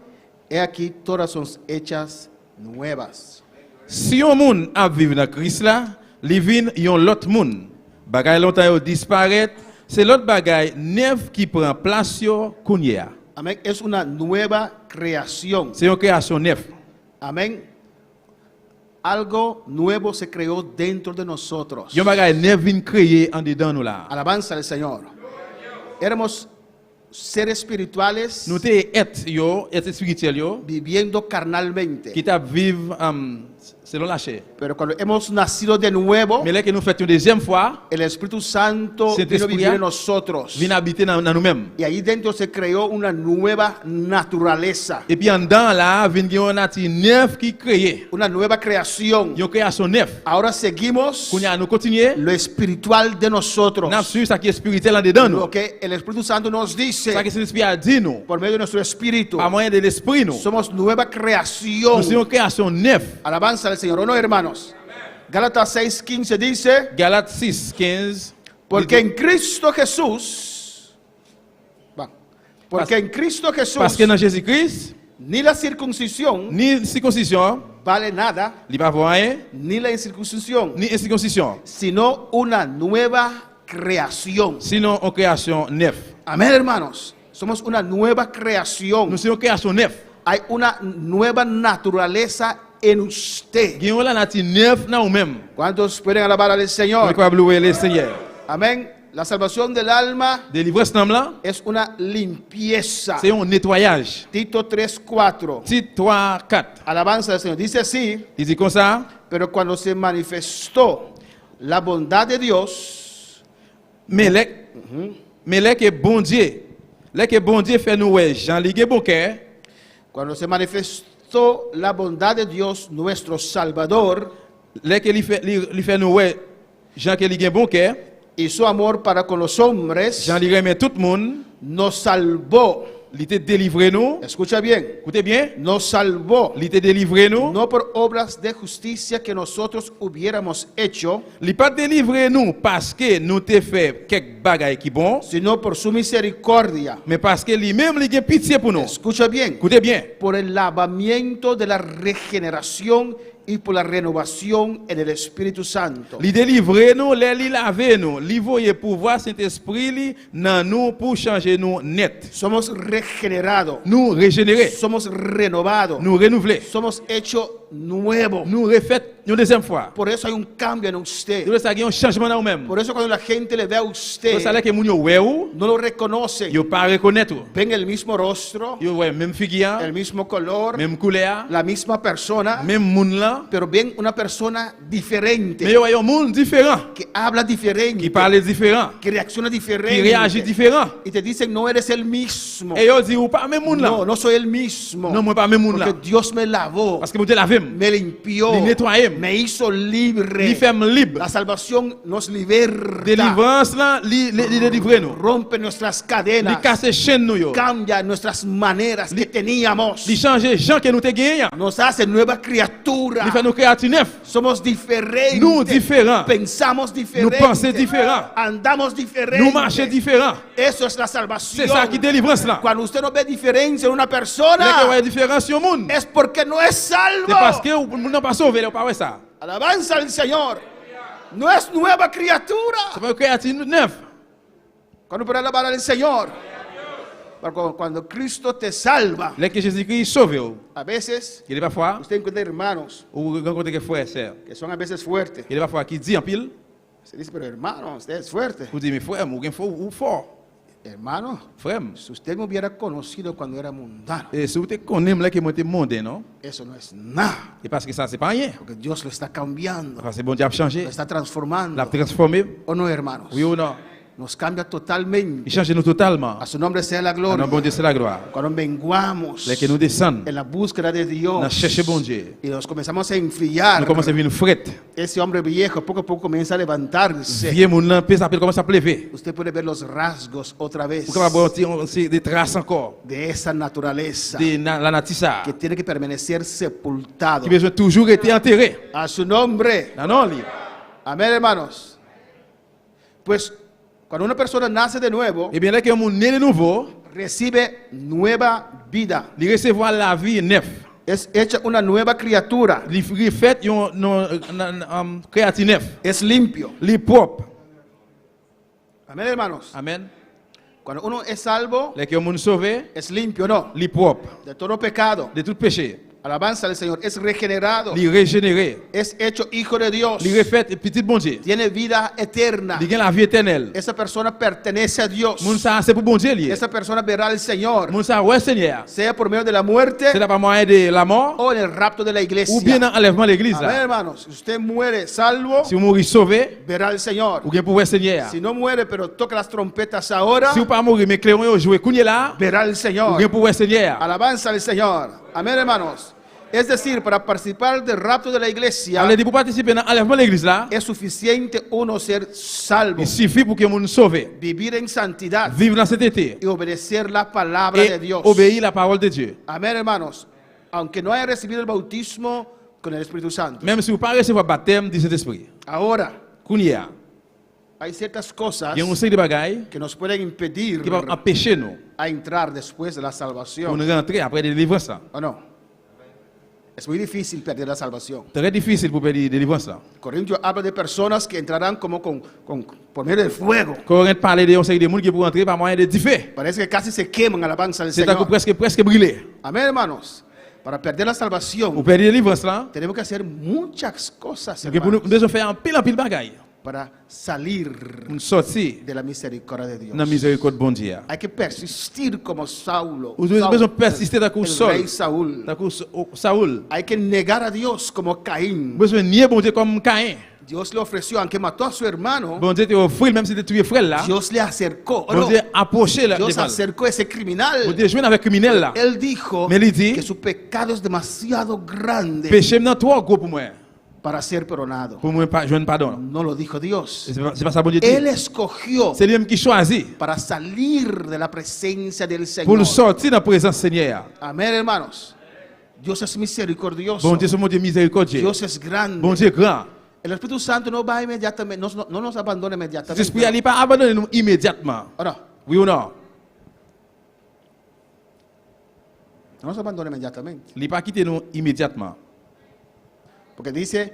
Speaker 5: he aquí todas son hechas nuevas.
Speaker 6: Si un monde a vivre dans Christ là, li vin yon l'autre monde. Bagay longtemps yo disparaît, c'est l'autre bagay neuf qui prend place yo kounya.
Speaker 5: Amén. Es una nueva creación.
Speaker 6: C'est une création neuve.
Speaker 5: Amén. Algo nuevo se creó dentro de nosotros.
Speaker 6: Yon bagay neuf vin créé en dedans nous là.
Speaker 5: Alabanza al Señor. Éramos seres espirituales
Speaker 6: Nous te être spirituel yo,
Speaker 5: viviendo carnalmente.
Speaker 6: qui t'a vivre selon la chair.
Speaker 5: Pero cuando hemos nacido de nuevo,
Speaker 6: Mais là que nous faisons une deuxième fois,
Speaker 5: el Espíritu Santo
Speaker 6: Cet
Speaker 5: vino a
Speaker 6: esprit,
Speaker 5: vivir en nosotros.
Speaker 6: vin habiter dans nous-mêmes.
Speaker 5: Y ahí dentro se creó una nueva naturaleza,
Speaker 6: Et puis en dedans là, vin gen yon nature neuf qui créé.
Speaker 5: una nueva creación.
Speaker 6: Yon création neuf.
Speaker 5: Ahora seguimos
Speaker 6: Kounya nous continuer,
Speaker 5: lo espiritual de nosotros.
Speaker 6: n'a su ça qui est spirituel en dedans nous.
Speaker 5: Lo que el Espíritu Santo nos dice
Speaker 6: Ça que l'esprit a dit nous,
Speaker 5: por medio de nuestro espíritu.
Speaker 6: par moyen de l'esprit nous.
Speaker 5: Somos nueva creación.
Speaker 6: Nous sommes une création neuve.
Speaker 5: Alabanza al Señor, ¿o no, hermanos? Gálatas 6:15 dice,
Speaker 6: Galates 6, 15.
Speaker 5: porque en Cristo Jesús, porque en Cristo Jesús,
Speaker 6: Parce que dans Jésus-Christ,
Speaker 5: ni la circuncisión
Speaker 6: ni circoncision,
Speaker 5: vale nada,
Speaker 6: il va avoir rien,
Speaker 5: ni la incircuncisión,
Speaker 6: ni incirconcision.
Speaker 5: sino una nueva creación.
Speaker 6: Sinon, une création neuve.
Speaker 5: Amén, hermanos. Somos una nueva
Speaker 6: Nous
Speaker 5: creación.
Speaker 6: sommes une création neuve.
Speaker 5: Hay una nueva naturaleza en usted.
Speaker 6: Gagnons la nature neuve dans nous-mêmes.
Speaker 5: ¿Cuántos pueden alabar al
Speaker 6: Nous
Speaker 5: Señor?
Speaker 6: sommes louer le Seigneur.
Speaker 5: Amén. La salvación del alma
Speaker 6: délivrance d'âme là,
Speaker 5: es una limpieza.
Speaker 6: c'est un nettoyage.
Speaker 5: Tito 3:4.
Speaker 6: Titre 3, 4.
Speaker 5: Alabanza del Señor. Dice así,
Speaker 6: Il dit comme ça,
Speaker 5: pero cuando se manifestó la bondad de Dios,
Speaker 6: mais les que bon Dieu fait nous ouais, Jean ligue bon cœur,
Speaker 5: cuando se manifestó la bondad de Dios, nuestro Salvador,
Speaker 6: les que lui fait nous ouais, Jean qui ligue bon cœur,
Speaker 5: y su amor para con los hombres,
Speaker 6: Jean ligue mais tout le monde,
Speaker 5: nos salvó.
Speaker 6: il était délivré nous.
Speaker 5: Escucha bien,
Speaker 6: Écoutez bien,
Speaker 5: nos salvó.
Speaker 6: il était délivré nous.
Speaker 5: No por obras de justicia que nosotros hubiéramos hecho,
Speaker 6: Il pas délivré nous parce que nous t'ai fait quelques bagailles qui bon,
Speaker 5: sino por su misericordia.
Speaker 6: mais parce que lui-même il a pitié pour nous.
Speaker 5: Escucha bien,
Speaker 6: Écoutez bien,
Speaker 5: por el lavamiento de la regeneración y por la renovación en el Espíritu Santo.
Speaker 6: il délivrer nous, il laver nous, il voyer pouvoir Saint-Esprit li dans nous pour changer nous net.
Speaker 5: Somos regenerados,
Speaker 6: Nous régénérer,
Speaker 5: somos renovados,
Speaker 6: nous renouveler,
Speaker 5: somos hechos nuevos.
Speaker 6: nous refaire une deuxième fois.
Speaker 5: Por eso hay un cambio en usted.
Speaker 6: Nous ça un changement dans nous-mêmes.
Speaker 5: Por eso cuando la gente le ve a
Speaker 6: Nous
Speaker 5: usted,
Speaker 6: ça que moun yo ouais ou,
Speaker 5: no lo reconoce.
Speaker 6: yo pas reconnaître.
Speaker 5: Ven el mismo rostro,
Speaker 6: Yo ouais même figure,
Speaker 5: el mismo color,
Speaker 6: même couleur,
Speaker 5: la misma persona,
Speaker 6: même moun là,
Speaker 5: pero ven una persona diferente,
Speaker 6: mais yo ouais un monde différent,
Speaker 5: que habla diferente,
Speaker 6: qui parle différent,
Speaker 5: que reacciona
Speaker 6: qui
Speaker 5: diferente,
Speaker 6: réagit différent.
Speaker 5: y te dicen no eres el mismo.
Speaker 6: Et yo dit ou pas même moun là.
Speaker 5: No, no soy el mismo.
Speaker 6: Non, moi pas même moun là.
Speaker 5: Porque Dios me lavó,
Speaker 6: Parce que mon Dieu lavé,
Speaker 5: me limpió,
Speaker 6: Me nettoyé.
Speaker 5: me hizo libre.
Speaker 6: il fait libre.
Speaker 5: La salvación nos liberta,
Speaker 6: Délivrance là, il délivre nous.
Speaker 5: rompe nuestras
Speaker 6: Il
Speaker 5: cadenas,
Speaker 6: casse chaîne nous yo.
Speaker 5: cambia nuestras maneras que teníamos,
Speaker 6: Il change gens que nous te gagné.
Speaker 5: nos hace nueva criatura.
Speaker 6: Il fait nous créature neuf.
Speaker 5: Somos diferentes,
Speaker 6: Nous différents.
Speaker 5: pensamos
Speaker 6: Nous
Speaker 5: diferente,
Speaker 6: pensons différents.
Speaker 5: andamos diferente.
Speaker 6: Nous marchons différents.
Speaker 5: Eso es la salvación.
Speaker 6: C'est ça qui délivrance là.
Speaker 5: Cuando usted no ve diferencia en una
Speaker 6: Là que
Speaker 5: persona,
Speaker 6: ouais différence au monde.
Speaker 5: es porque no es salvo.
Speaker 6: C'est parce que vous n'avez pas sauvé, vous pas ouais ça.
Speaker 5: Alabanza al Señor. No es nueva criatura.
Speaker 6: C'est pas une créature neuf.
Speaker 5: Cuando puede alabar al Señor. Porque cuando Cristo te salva,
Speaker 6: Là que Jésus-Christ sauve vous.
Speaker 5: a veces
Speaker 6: Il est parfois
Speaker 5: usted encuentra hermanos
Speaker 6: ou rencontre que frère sœur.
Speaker 5: que son a veces fuertes.
Speaker 6: Il est parfois qui dit en pile,
Speaker 5: Se dice, pero hermano, usted es fuerte.
Speaker 6: vous dites mais frère, ou gen fort ou fort.
Speaker 5: Hermano,
Speaker 6: Frère,
Speaker 5: si usted me hubiera conocido cuando era mundano,
Speaker 6: et si vous te connaissez là que moi te mondain non?
Speaker 5: eso no es nada.
Speaker 6: Et parce que ça c'est pas rien.
Speaker 5: Porque Dios lo está cambiando,
Speaker 6: Parce que bon Dieu a changé,
Speaker 5: lo está
Speaker 6: l'a
Speaker 5: transformando.
Speaker 6: transformé.
Speaker 5: ¿O no, hermanos?
Speaker 6: Oui ou non?
Speaker 5: Nos cambia totalmente.
Speaker 6: Il change nous totalement.
Speaker 5: A su nombre sea la
Speaker 6: Ah
Speaker 5: gloria.
Speaker 6: non, bon Dieu c'est la gloire.
Speaker 5: Cuando menguamos
Speaker 6: Là que nous descendons,
Speaker 5: en la búsqueda de Dios
Speaker 6: nous cherchons bon Dieu.
Speaker 5: y nos comenzamos a enfriar,
Speaker 6: Nous commençons à venir fret.
Speaker 5: ese hombre viejo poco a poco comienza a levantarse.
Speaker 6: Vieux moun là, puis ça commence à pleuver.
Speaker 5: Usted puede ver los rasgos otra vez
Speaker 6: Pour capable des traces encore
Speaker 5: de esa naturaleza
Speaker 6: de la natissa
Speaker 5: que tiene que permanecer sepultado.
Speaker 6: qui besoin toujours être enterré.
Speaker 5: A su nombre.
Speaker 6: Non non, li.
Speaker 5: Amén, hermanos. Pues cuando una persona nace de nuevo,
Speaker 6: Eh bien là que moun né de nouveau,
Speaker 5: recibe nueva vida.
Speaker 6: il recevoir la vie neuf.
Speaker 5: Es hecha una nueva criatura.
Speaker 6: Il refait un créature neuf.
Speaker 5: Es limpio.
Speaker 6: Il propre.
Speaker 5: Amén, hermanos.
Speaker 6: Amen.
Speaker 5: Cuando uno es salvo,
Speaker 6: Là que moun sauvé,
Speaker 5: es limpio, ¿no?
Speaker 6: il propre
Speaker 5: De todo pecado.
Speaker 6: de tout péché.
Speaker 5: Alabanza al Señor. Es regenerado.
Speaker 6: Il régénéré.
Speaker 5: Es hecho hijo de Dios.
Speaker 6: Il refait petit bon Dieu.
Speaker 5: Tiene vida eterna.
Speaker 6: Il gagne la vie éternelle.
Speaker 5: Esa persona pertenece a Dios.
Speaker 6: Moun ça c'est pour bon Dieu lié.
Speaker 5: Esa persona verá al Señor,
Speaker 6: Moun ça ouais Seigneur.
Speaker 5: sea por medio de la muerte
Speaker 6: C'est là pas moyen de la mort
Speaker 5: o en el rapto de la iglesia.
Speaker 6: ou bien dans l'enlèvement de l'église
Speaker 5: Amén,
Speaker 6: là.
Speaker 5: hermanos. Si usted muere salvo,
Speaker 6: Si vous mourrez sauvé,
Speaker 5: verá al Señor.
Speaker 6: ou bien pour voir Seigneur.
Speaker 5: Si no muere, pero toca las trompetas ahora,
Speaker 6: Si vous pas mourir mais clairon yo jouer kounya là,
Speaker 5: verá al
Speaker 6: ou
Speaker 5: Señor.
Speaker 6: bien pour voir Seigneur.
Speaker 5: Alabanza al Señor. Amén, hermanos. Es decir, para participar del rapto de la iglesia,
Speaker 6: Alors dit pour participer dans l'enlèvement de l'église là,
Speaker 5: es suficiente uno ser salvo,
Speaker 6: il suffit pour que moun sauvé,
Speaker 5: vivir en santidad
Speaker 6: vivre dans cette été
Speaker 5: y obedecer la palabra de
Speaker 6: et
Speaker 5: Dios.
Speaker 6: obéir la parole de Dieu.
Speaker 5: Amén, hermanos. Aunque no haya recibido el bautismo con el Espíritu Santo.
Speaker 6: Même si vous pas recevoir baptême du Saint-Esprit.
Speaker 5: Ahora,
Speaker 6: Kounya,
Speaker 5: hay ciertas cosas
Speaker 6: il y a un série de bagailles
Speaker 5: que nos pueden impedir
Speaker 6: qui vont empêcher nous
Speaker 5: a entrar después de la
Speaker 6: pour
Speaker 5: salvación.
Speaker 6: nous rentrer après la délivrance là.
Speaker 5: ¿O no? Es muy difícil perder la salvación.
Speaker 6: Très difficile pour perdre la délivrance là.
Speaker 5: Corintios habla de personas que entrarán como por medio del fuego.
Speaker 6: Quand on parle de un série de monde qui pour entrer par moyen de feu.
Speaker 5: Parece que casi se queman alabanza del
Speaker 6: C'est à
Speaker 5: Señor.
Speaker 6: presque brûlé.
Speaker 5: Amén, hermanos. Para perder la
Speaker 6: Pour
Speaker 5: salvación
Speaker 6: perdre la délivrance là,
Speaker 5: tenemos que hacer muchas cosas,
Speaker 6: c'est que pour nous
Speaker 5: hermanos.
Speaker 6: devons faire un pile bagaille.
Speaker 5: para salir
Speaker 6: pour nous sortir
Speaker 5: de la misericordia de Dios.
Speaker 6: dans la miséricorde bon Dieu.
Speaker 5: Hay que persistir como Saulo.
Speaker 6: Vous avez besoin de persister dans le
Speaker 5: el
Speaker 6: sol.
Speaker 5: rey Saúl.
Speaker 6: Dans Saoul.
Speaker 5: Hay que negar a Dios como Caín.
Speaker 6: Vous avez nier bon Dieu comme Caïn.
Speaker 5: Dios le ofreció, aunque mató a su hermano,
Speaker 6: Bon Dieu te offre même si tu tué frère là.
Speaker 5: Dios le acercó.
Speaker 6: Bon Dieu approché là.
Speaker 5: Dios
Speaker 6: Bon
Speaker 5: acercó a ese criminal.
Speaker 6: Dieu joué avec criminel là.
Speaker 5: Él dijo
Speaker 6: Mais il dit,
Speaker 5: que su pecado es demasiado grande
Speaker 6: péché maintenant trop gros pour moi.
Speaker 5: para ser perdonado.
Speaker 6: Pour moi pas joindre pardon.
Speaker 5: No lo dijo Dios.
Speaker 6: C'est pas ça bon Dieu
Speaker 5: Él
Speaker 6: dit.
Speaker 5: escogió
Speaker 6: C'est lui-même qui choisit
Speaker 5: para salir de la presencia del
Speaker 6: pour nous
Speaker 5: Señor.
Speaker 6: sortir dans la présence du Seigneur.
Speaker 5: Amén, hermanos. Dios es misericordioso.
Speaker 6: Bon Dieu c'est mon Dieu miséricordieux.
Speaker 5: Dios es grande.
Speaker 6: Bon Dieu grand.
Speaker 5: El Espíritu Santo no va inmediatamente, no nos abandona
Speaker 6: Cet
Speaker 5: inmediatamente.
Speaker 6: esprit n'est pas abandonné nous immédiatement.
Speaker 5: ¿O no?
Speaker 6: Oui ou non?
Speaker 5: No nos abandona inmediatamente.
Speaker 6: Il n'est pas quitté nous immédiatement.
Speaker 5: Porque dice,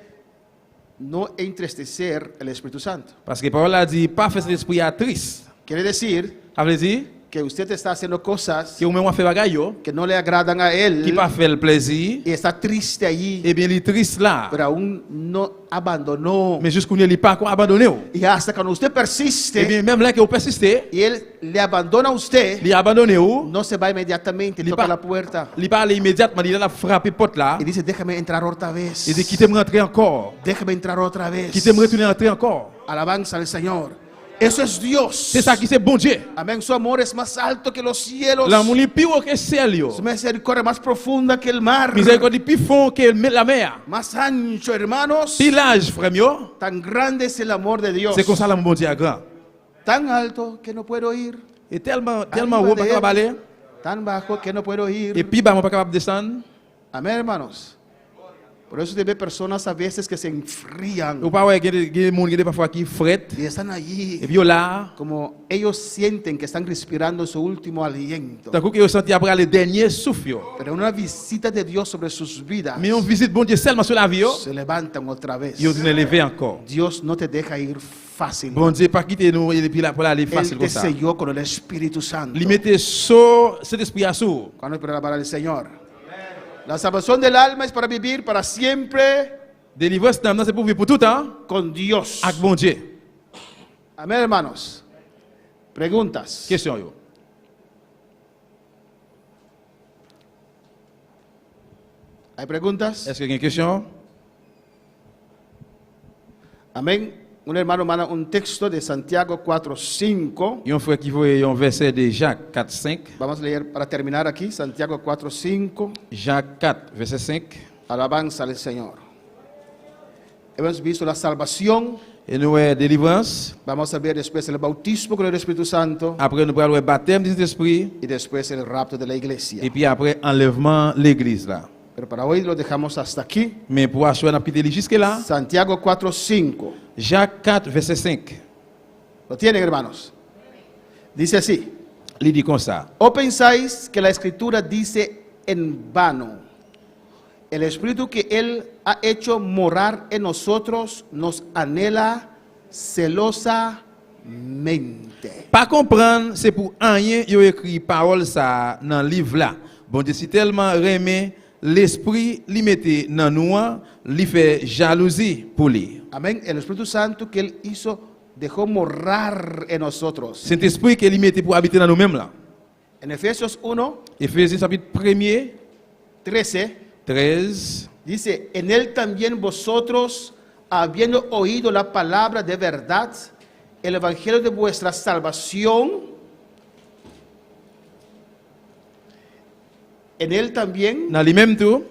Speaker 5: no entristecer el Espíritu Santo.
Speaker 6: Parce que la parole a dit, pas faire cet esprit à triste.
Speaker 5: Quiere decir
Speaker 6: Ça veut dire
Speaker 5: que usted está haciendo cosas
Speaker 6: que au moment fait bagaille yo,
Speaker 5: que no le agradan a él
Speaker 6: qui pas fait le plaisir,
Speaker 5: y está triste allí,
Speaker 6: eh bien il est triste là.
Speaker 5: pero aún no abandonó.
Speaker 6: Mais jusqu'où il n'est pas encore abandonné.
Speaker 5: Y hasta cuando usted
Speaker 6: Eh
Speaker 5: persiste
Speaker 6: bien même là que vous persistez,
Speaker 5: y él le abandona a usted,
Speaker 6: il est abandonné ou,
Speaker 5: no se va inmediatamente,
Speaker 6: Il
Speaker 5: toca
Speaker 6: pa-
Speaker 5: la puerta
Speaker 6: il pas aller immédiatement, il a frappé porte là.
Speaker 5: y dice, déjame entrar otra
Speaker 6: Il
Speaker 5: vez.
Speaker 6: dit quittez-moi rentrer encore.
Speaker 5: Déjame entrar otra vez.
Speaker 6: Quittez-moi retourner rentrer encore.
Speaker 5: Alabanza al Señor. Eso es Dios.
Speaker 6: C'est ça qui c'est bon Dieu.
Speaker 5: Amén. Su amor es más alto que los cielos.
Speaker 6: L'amour est plus haut que le ciel yo.
Speaker 5: Su misericordia más profunda que el mar.
Speaker 6: Miséricorde est plus fond que la mer.
Speaker 5: Más ancho, hermanos.
Speaker 6: Plus large, frère yo.
Speaker 5: Tan grande es el amor de Dios.
Speaker 6: C'est comme ça l'amour bon Dieu est grand.
Speaker 5: Tan alto que no puedo ir.
Speaker 6: Et tellement
Speaker 5: Arriba
Speaker 6: haut
Speaker 5: de
Speaker 6: pas capable
Speaker 5: él.
Speaker 6: aller.
Speaker 5: Tan bajo que no puedo ir.
Speaker 6: Et puis bas pas capable de descendre.
Speaker 5: Amén, hermanos. Por eso debe personas a veces que se enfrían
Speaker 6: Ou pas ouais, il y a des monde qui parfois qui fret.
Speaker 5: y están allí
Speaker 6: Et puis là,
Speaker 5: como ellos sienten que están respirando su último aliento.
Speaker 6: tant que vous sentez après le dernier souffle. yo.
Speaker 5: Pero una visita de Dios sobre sus vidas
Speaker 6: Mais on visite bon Dieu seulement sur la vie. yo.
Speaker 5: se levantan otra vez.
Speaker 6: Ils ont levé encore.
Speaker 5: Dios no te deja ir fácil.
Speaker 6: Bon Dieu pas quitter nous et puis là pour aller facile
Speaker 5: Él
Speaker 6: comme
Speaker 5: te
Speaker 6: ça.
Speaker 5: selló con el Espíritu Santo.
Speaker 6: Il mettait sur cet esprit à sous.
Speaker 5: Cuando es para el Señor. La salvación del alma es para vivir para siempre
Speaker 6: Délivrance d'âme, c'est pour vivre pour tout temps
Speaker 5: con Dios.
Speaker 6: avec bon Dieu.
Speaker 5: Amén, hermanos. Preguntas.
Speaker 6: Question yo.
Speaker 5: ¿Hay preguntas?
Speaker 6: Est-ce qu'il y a une question?
Speaker 5: Amén. Un hermano manda un texto de Santiago 4:5.
Speaker 6: Il y a un frère qui voit un verset de Jacques 4, 5.
Speaker 5: Vamos a leer para terminar aquí. Santiago 4:5.
Speaker 6: Jacques 4, verset 5.
Speaker 5: Alabanza al Señor. Hemos visto la salvación.
Speaker 6: Et nous avons délivrance.
Speaker 5: Vamos a ver después el bautismo con el Espíritu Santo.
Speaker 6: Après, nous allons le baptême du Saint-Esprit.
Speaker 5: Y después el rapto de la iglesia.
Speaker 6: Et puis après, enlèvement de l'église là.
Speaker 5: Pero para hoy lo dejamos hasta aquí.
Speaker 6: Mais pour achever, on a quitté jusque là.
Speaker 5: Santiago 4:5.
Speaker 6: Jacques 4, verset 5.
Speaker 5: ¿Lo tienen, hermanos? Dice así.
Speaker 6: Il dit comme ça.
Speaker 5: ¿O pensáis que la Escritura dice en vano? El Espíritu que Él ha hecho morar en nosotros nos anhela celosamente.
Speaker 6: Pas comprendre, c'est pour rien il a écrit parole ça dans le livre là. Bon Dieu, si tellement remet l'esprit, lui mettait dans nous, lui fait jalousie pour lui.
Speaker 5: Amén. El Espíritu Santo que Él hizo, dejó morar en nosotros.
Speaker 6: Saint-Esprit qu'il lui mettait pour habiter dans nous-mêmes là.
Speaker 5: En Efesios 1,
Speaker 6: Éphésiens chapitre 1er,
Speaker 5: 13,
Speaker 6: 13.
Speaker 5: dice, en Él también vosotros, habiendo oído la palabra de verdad, el evangelio de vuestra salvación, en Él también,
Speaker 6: Dans lui-même tout,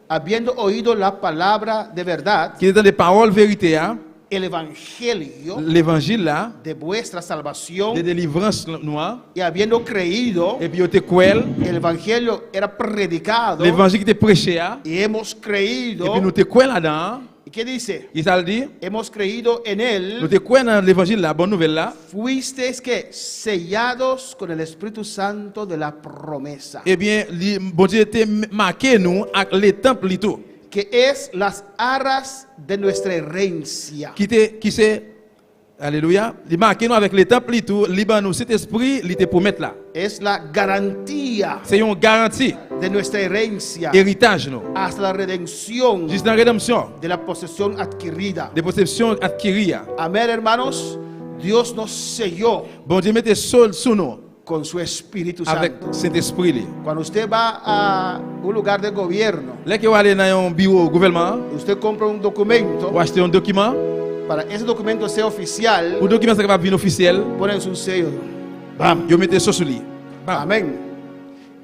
Speaker 5: habiendo oído la palabra de verdad,
Speaker 6: qui est dans des paroles vérité, hein,
Speaker 5: el evangelio
Speaker 6: l'évangile là,
Speaker 5: de vuestra
Speaker 6: de
Speaker 5: salvación,
Speaker 6: délivrance noire,
Speaker 5: y habiendo creído,
Speaker 6: et puis il était quel,
Speaker 5: el evangelio era predicado,
Speaker 6: l'évangile qui était prêché, hein,
Speaker 5: y hemos
Speaker 6: et
Speaker 5: creído.
Speaker 6: puis nous te quoi là-dedans,
Speaker 5: ¿Y qué dice?
Speaker 6: il s'est dit,
Speaker 5: Hemos creído en
Speaker 6: nous
Speaker 5: Él.
Speaker 6: te quoi dans l'évangile là, bonne nouvelle là,
Speaker 5: Fuisteis que sellados con el Espíritu Santo de la promesa,
Speaker 6: eh bien, bon Dieu était marqué nous avec les temples et tout,
Speaker 5: que es las arras de nuestra herencia.
Speaker 6: qui c'est, alléluia, il marqué nous avec les temples et tout, liban nous cet esprit, il te promet là.
Speaker 5: Es la garantía
Speaker 6: C'est une garantie
Speaker 5: de nuestra herencia
Speaker 6: héritage nous.
Speaker 5: hasta la redención
Speaker 6: Jusqu'à la rédemption,
Speaker 5: de la posesión adquirida.
Speaker 6: des possessions acquises.
Speaker 5: Amén, hermanos. Dios nos selló
Speaker 6: Bon Dieu mette sol sous nous
Speaker 5: con su Espíritu
Speaker 6: avec
Speaker 5: Santo.
Speaker 6: Saint-Esprit.
Speaker 5: Cuando usted va a un lugar de gobierno,
Speaker 6: Là que vous allez dans un bureau gouvernement,
Speaker 5: usted compra un documento.
Speaker 6: ou acheter un document,
Speaker 5: Para ese documento sea oficial,
Speaker 6: ou document ça va venir officiel,
Speaker 5: ponen su sello.
Speaker 6: bam, vous mettez ça sur lui. Bam.
Speaker 5: Amén.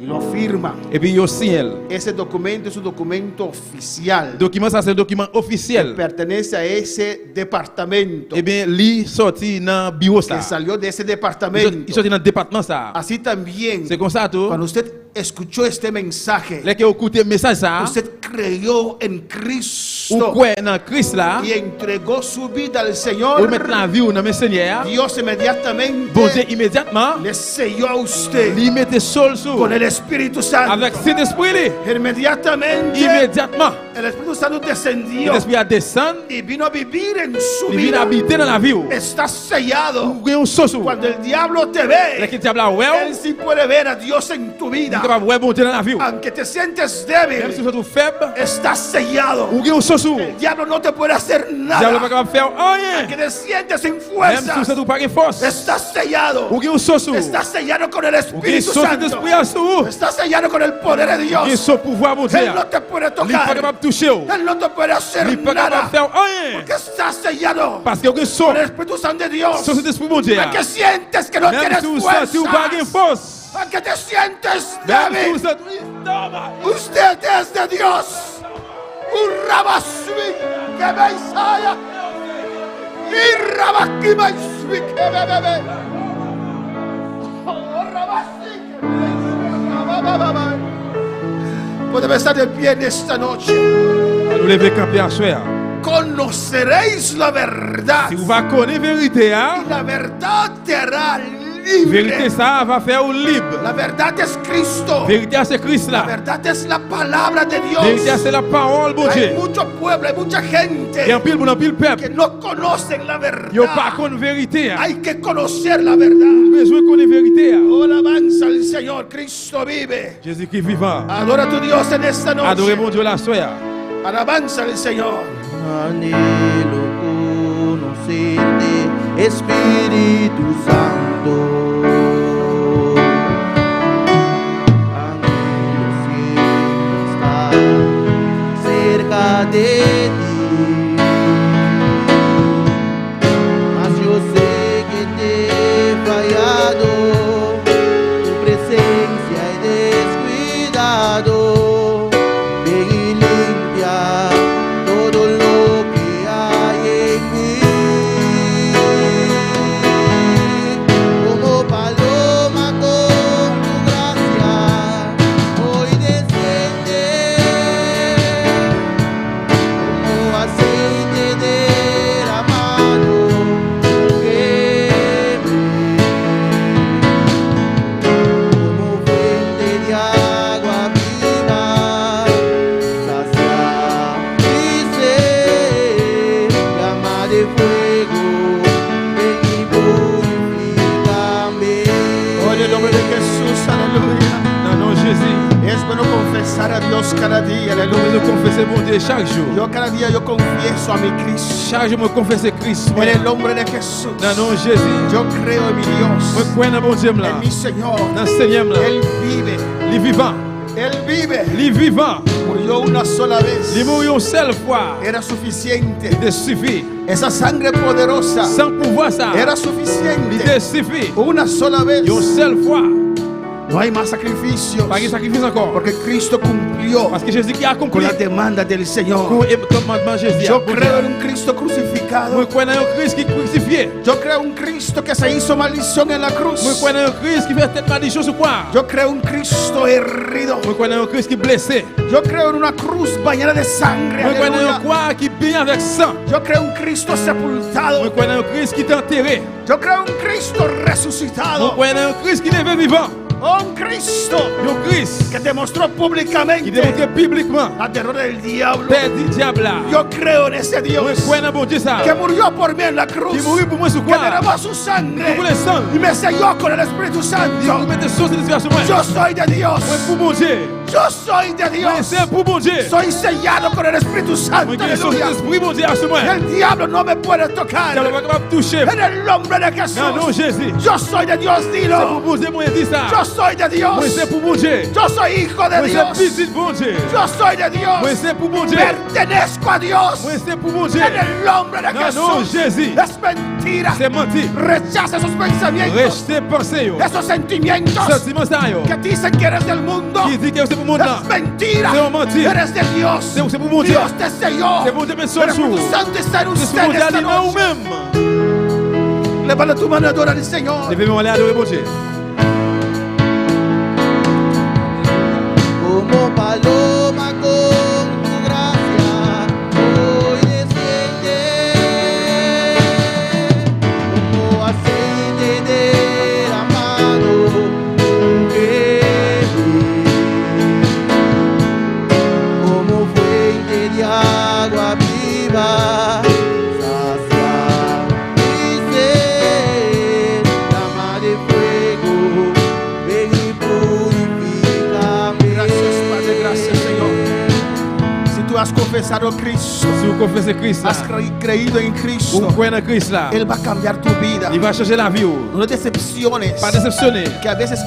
Speaker 5: Y lo firma.
Speaker 6: Et puis vous signez.
Speaker 5: Ese documento es un documento oficial.
Speaker 6: Document ça c'est un document officiel.
Speaker 5: Pertenece a ese departamento
Speaker 6: Eh bien, lui sorti dans bureau ça.
Speaker 5: que salió de ese
Speaker 6: Il
Speaker 5: departamento.
Speaker 6: sorti dans le département ça.
Speaker 5: Así también,
Speaker 6: C'est comme ça tout.
Speaker 5: cuando usted escuchó este mensaje,
Speaker 6: Là que vous écoutez message ça,
Speaker 5: usted creyó en
Speaker 6: ou
Speaker 5: Cristo
Speaker 6: quoi dans Christ là,
Speaker 5: y entregó su vida al
Speaker 6: ou
Speaker 5: Señor,
Speaker 6: mettre la vie dans mes seigneurs,
Speaker 5: Dios inmediatamente
Speaker 6: bon Dieu immédiatement,
Speaker 5: le selló a usted
Speaker 6: lui mette sol sur
Speaker 5: con el Espíritu Santo.
Speaker 6: avec Saint-Esprit.
Speaker 5: Inmediatamente
Speaker 6: Immédiatement,
Speaker 5: el Espíritu Santo descendió
Speaker 6: l'esprit a descendu,
Speaker 5: y vino a vivir en su
Speaker 6: il vient
Speaker 5: vida.
Speaker 6: habiter dans la vie.
Speaker 5: Está sellado.
Speaker 6: Ou un soso.
Speaker 5: Cuando el diablo te
Speaker 6: Là
Speaker 5: ve,
Speaker 6: que diable a
Speaker 5: él
Speaker 6: ouais,
Speaker 5: sí puede ver a Dios en tu
Speaker 6: il
Speaker 5: vida.
Speaker 6: capable ouais bon Dieu dans la vie.
Speaker 5: Aunque te sientes
Speaker 6: Même si
Speaker 5: débil,
Speaker 6: vous êtes faible,
Speaker 5: estás sellado.
Speaker 6: ou un soso.
Speaker 5: El diablo no te puede hacer
Speaker 6: Diable pas
Speaker 5: nada.
Speaker 6: capable faire rien.
Speaker 5: Que te sientes sin
Speaker 6: Même si
Speaker 5: fuerzas,
Speaker 6: vous êtes pas une force.
Speaker 5: estás sellado.
Speaker 6: Ou un soso.
Speaker 5: Estás sellado con el
Speaker 6: Ou un
Speaker 5: Espíritu
Speaker 6: soso
Speaker 5: Santo.
Speaker 6: d'esprit à sous.
Speaker 5: Estás sellado con el poder de
Speaker 6: Ou un
Speaker 5: Dios.
Speaker 6: soso pouvoir bon Dieu.
Speaker 5: Él no te puede
Speaker 6: Il pas
Speaker 5: tocar.
Speaker 6: capable de toucher.
Speaker 5: Él no te puede hacer
Speaker 6: Il pas capable de
Speaker 5: nada.
Speaker 6: faire rien.
Speaker 5: Que estás sellado
Speaker 6: Parce que un soso,
Speaker 5: con el Espíritu Santo de Dios.
Speaker 6: soso d'esprit bon Dieu.
Speaker 5: Aunque sientes que no
Speaker 6: Même
Speaker 5: tienes
Speaker 6: si vous sentez ou pas une
Speaker 5: fuerzas.
Speaker 6: force.
Speaker 5: Aunque te sientes
Speaker 6: Même si vous
Speaker 5: débil.
Speaker 6: sentez
Speaker 5: Usted es de Dios. Un rabasui que me isaya. Y rabaki me isui que me bebe. Oh, rabasi que me isui. Podemos estar de pie en esta noche.
Speaker 6: nous lever camper à soir.
Speaker 5: Conoceréis la verdad.
Speaker 6: Si vous va connaître la vérité, hein,
Speaker 5: Y la verdad te hará
Speaker 6: vérité
Speaker 5: libre.
Speaker 6: ça va faire ou libre.
Speaker 5: La verdad es Cristo.
Speaker 6: Vérité c'est Christ
Speaker 5: La
Speaker 6: là.
Speaker 5: verdad es la palabra de
Speaker 6: Vérité
Speaker 5: Dios.
Speaker 6: c'est la parole bon
Speaker 5: Hay
Speaker 6: Dieu.
Speaker 5: mucho pueblo, hay mucha gente
Speaker 6: Et en pile bon en pile peuple.
Speaker 5: que no conocen la
Speaker 6: Yo pas
Speaker 5: verdad.
Speaker 6: connaître vérité. Hein.
Speaker 5: Hay que conocer la verdad.
Speaker 6: Besoin connaître vérité. Hein.
Speaker 5: Oh, alabanza al Señor, Cristo vive.
Speaker 6: Jésus-Christ vivant.
Speaker 5: Adora a tu Dios en esta
Speaker 6: Adorez
Speaker 5: noche.
Speaker 6: mon Dieu la soir.
Speaker 5: Alabanza al Señor.
Speaker 7: Anhelo conocerte, Espíritu Santo. Anhelo siempre estar cerca de ti. Mas yo sé que te he fallado, tu presencia he descuidado. Ven y limpia todo lo que hay en mí. Como paloma con tu gracia, hoy desciende. Como aceite derramado, como fuente de agua viva, sacia mi sed, llama de fuego, ven y purifícame.
Speaker 5: Oye el nombre de Jesús, aleluya.
Speaker 6: Non, non, Jésus.
Speaker 5: Es bueno confesar a Dios cada día,
Speaker 6: Nous
Speaker 5: aleluya.
Speaker 6: devons confesser mon Dieu chaque jour.
Speaker 5: Yo cada día yo confieso a mi Cristo.
Speaker 6: Chaque jour, moi confesser Christ.
Speaker 5: En el nombre de Jesús.
Speaker 6: Non, non, Jésus.
Speaker 5: Yo creo en mi
Speaker 6: Moi
Speaker 5: Dios,
Speaker 6: crois dans mon Dieu là.
Speaker 5: en mi Señor.
Speaker 6: Dans le Seigneur là.
Speaker 5: Él vive,
Speaker 6: Il vivant.
Speaker 5: Él vive.
Speaker 6: Il vivant.
Speaker 5: Murió una sola vez.
Speaker 6: Il mourit une seule fois.
Speaker 5: Era suficiente.
Speaker 6: Il suffit.
Speaker 5: Esa sangre poderosa
Speaker 6: Sans pouvoir ça.
Speaker 5: era
Speaker 6: Il
Speaker 5: suficiente.
Speaker 6: suffit.
Speaker 5: Una sola vez.
Speaker 6: Une seule fois.
Speaker 5: No hay más sacrificios.
Speaker 6: Pas de sacrifice encore.
Speaker 5: Porque Cristo cumplió
Speaker 6: Parce que Jésus qui a
Speaker 5: con
Speaker 6: accompli
Speaker 5: la demanda del Señor.
Speaker 6: le commandement de Jésus.
Speaker 5: Yo creo en un Cristo crucificado.
Speaker 6: Moi crois dans un Christ qui est crucifié.
Speaker 5: Yo creo en un Cristo que se hizo maldición en la cruz.
Speaker 6: Moi crois dans un Christ qui fait tête malédiction sur quoi.
Speaker 5: Yo creo en un Cristo herido.
Speaker 6: Moi crois dans un Christ qui est blessé.
Speaker 5: Yo creo en una cruz bañada de sangre.
Speaker 6: Moi crois dans
Speaker 5: Aleluya.
Speaker 6: un croix qui baigne avec sang.
Speaker 5: Yo creo en un Cristo sepultado.
Speaker 6: Moi crois dans un Christ qui est enterré.
Speaker 5: Yo creo en un Cristo
Speaker 6: Moi
Speaker 5: resucitado.
Speaker 6: crois dans un Christ qui est levé vivant.
Speaker 5: Un Cristo
Speaker 6: Un Christ
Speaker 5: que demostró
Speaker 6: qui
Speaker 5: públicamente
Speaker 6: démontre publiquement
Speaker 5: la derrota del diablo.
Speaker 6: perdre le diable là.
Speaker 5: Yo creo en ese Dios
Speaker 6: Moi, crois dans bon Dieu ça.
Speaker 5: que murió por mí en la cruz,
Speaker 6: Qui mourit pour moi sur
Speaker 5: que
Speaker 6: croix.
Speaker 5: derramó su
Speaker 6: Qui
Speaker 5: sangre
Speaker 6: pour le sang.
Speaker 5: y me selló con el Espíritu
Speaker 6: Il
Speaker 5: Santo.
Speaker 6: vous met des choses de sur moi.
Speaker 5: Yo soy de Dios.
Speaker 6: Moi, pour mon Dieu.
Speaker 5: Yo soy de
Speaker 6: Moi,
Speaker 5: Dios.
Speaker 6: c'est pour mon Dieu.
Speaker 5: Soy sellado con el Espíritu
Speaker 6: Moi,
Speaker 5: Santo.
Speaker 6: qui est sur
Speaker 5: Aleluya.
Speaker 6: l'esprit, mon Dieu, à ce moment.
Speaker 5: El diablo no me puede
Speaker 6: Il
Speaker 5: tocar.
Speaker 6: n'est pas capable de toucher.
Speaker 5: En el nombre de Jesús.
Speaker 6: Non, non, Jésus.
Speaker 5: Yo soy de Dios,
Speaker 6: C'est pour
Speaker 5: dilo.
Speaker 6: mon Dieu, moi, je dis ça.
Speaker 5: Yo soy de Dios.
Speaker 6: Moi, c'est pour mon Dieu.
Speaker 5: Yo soy hijo de
Speaker 6: Moi,
Speaker 5: Dios.
Speaker 6: c'est petit de mon Dieu.
Speaker 5: Yo soy de
Speaker 6: Moi,
Speaker 5: Dios.
Speaker 6: c'est pour mon Dieu.
Speaker 5: Pertenezco a Dios.
Speaker 6: Moi, c'est pour mon Dieu.
Speaker 5: En el nombre de
Speaker 6: Non, non,
Speaker 5: Jesús.
Speaker 6: Jésus.
Speaker 5: Es mentira.
Speaker 6: C'est menti.
Speaker 5: Rechaza esos pensamientos,
Speaker 6: Restez pensez, yo.
Speaker 5: esos sentimientos
Speaker 6: Sentiment ça, yo.
Speaker 5: que dicen que eres del mundo.
Speaker 6: Qui dit que c'est pour mon temps.
Speaker 5: Es mentira.
Speaker 6: C'est un mentir.
Speaker 5: Eres de Dios.
Speaker 6: C'est pour mon Dieu.
Speaker 5: Dios te selló.
Speaker 6: C'est pour Dieu, mais
Speaker 5: El
Speaker 6: son jour.
Speaker 5: Espíritu Santo está en
Speaker 6: C'est pour
Speaker 5: usted
Speaker 6: mon Dieu,
Speaker 5: esta
Speaker 6: aliment ou
Speaker 5: noche.
Speaker 6: même.
Speaker 5: Levanta tu mano y adora al Señor.
Speaker 6: Levez-moi aller adorer mon Dieu.
Speaker 7: Como paloma con tu gracia, hoy desciende. Como aceite derramado, como fuente de agua viva, sacia mi sed, llama de fuego, ven y purifícame.
Speaker 5: Gracias, Padre, gracias, Señor. Si tú has confesado a Cristo,
Speaker 6: Si vous confessez Christ là,
Speaker 5: has creído en
Speaker 6: vous
Speaker 5: Cristo,
Speaker 6: croyez en Christ là,
Speaker 5: Él va a cambiar tu vida.
Speaker 6: il va changer la vie.
Speaker 5: No decepciones.
Speaker 6: Pas déceptionner.
Speaker 5: Que a veces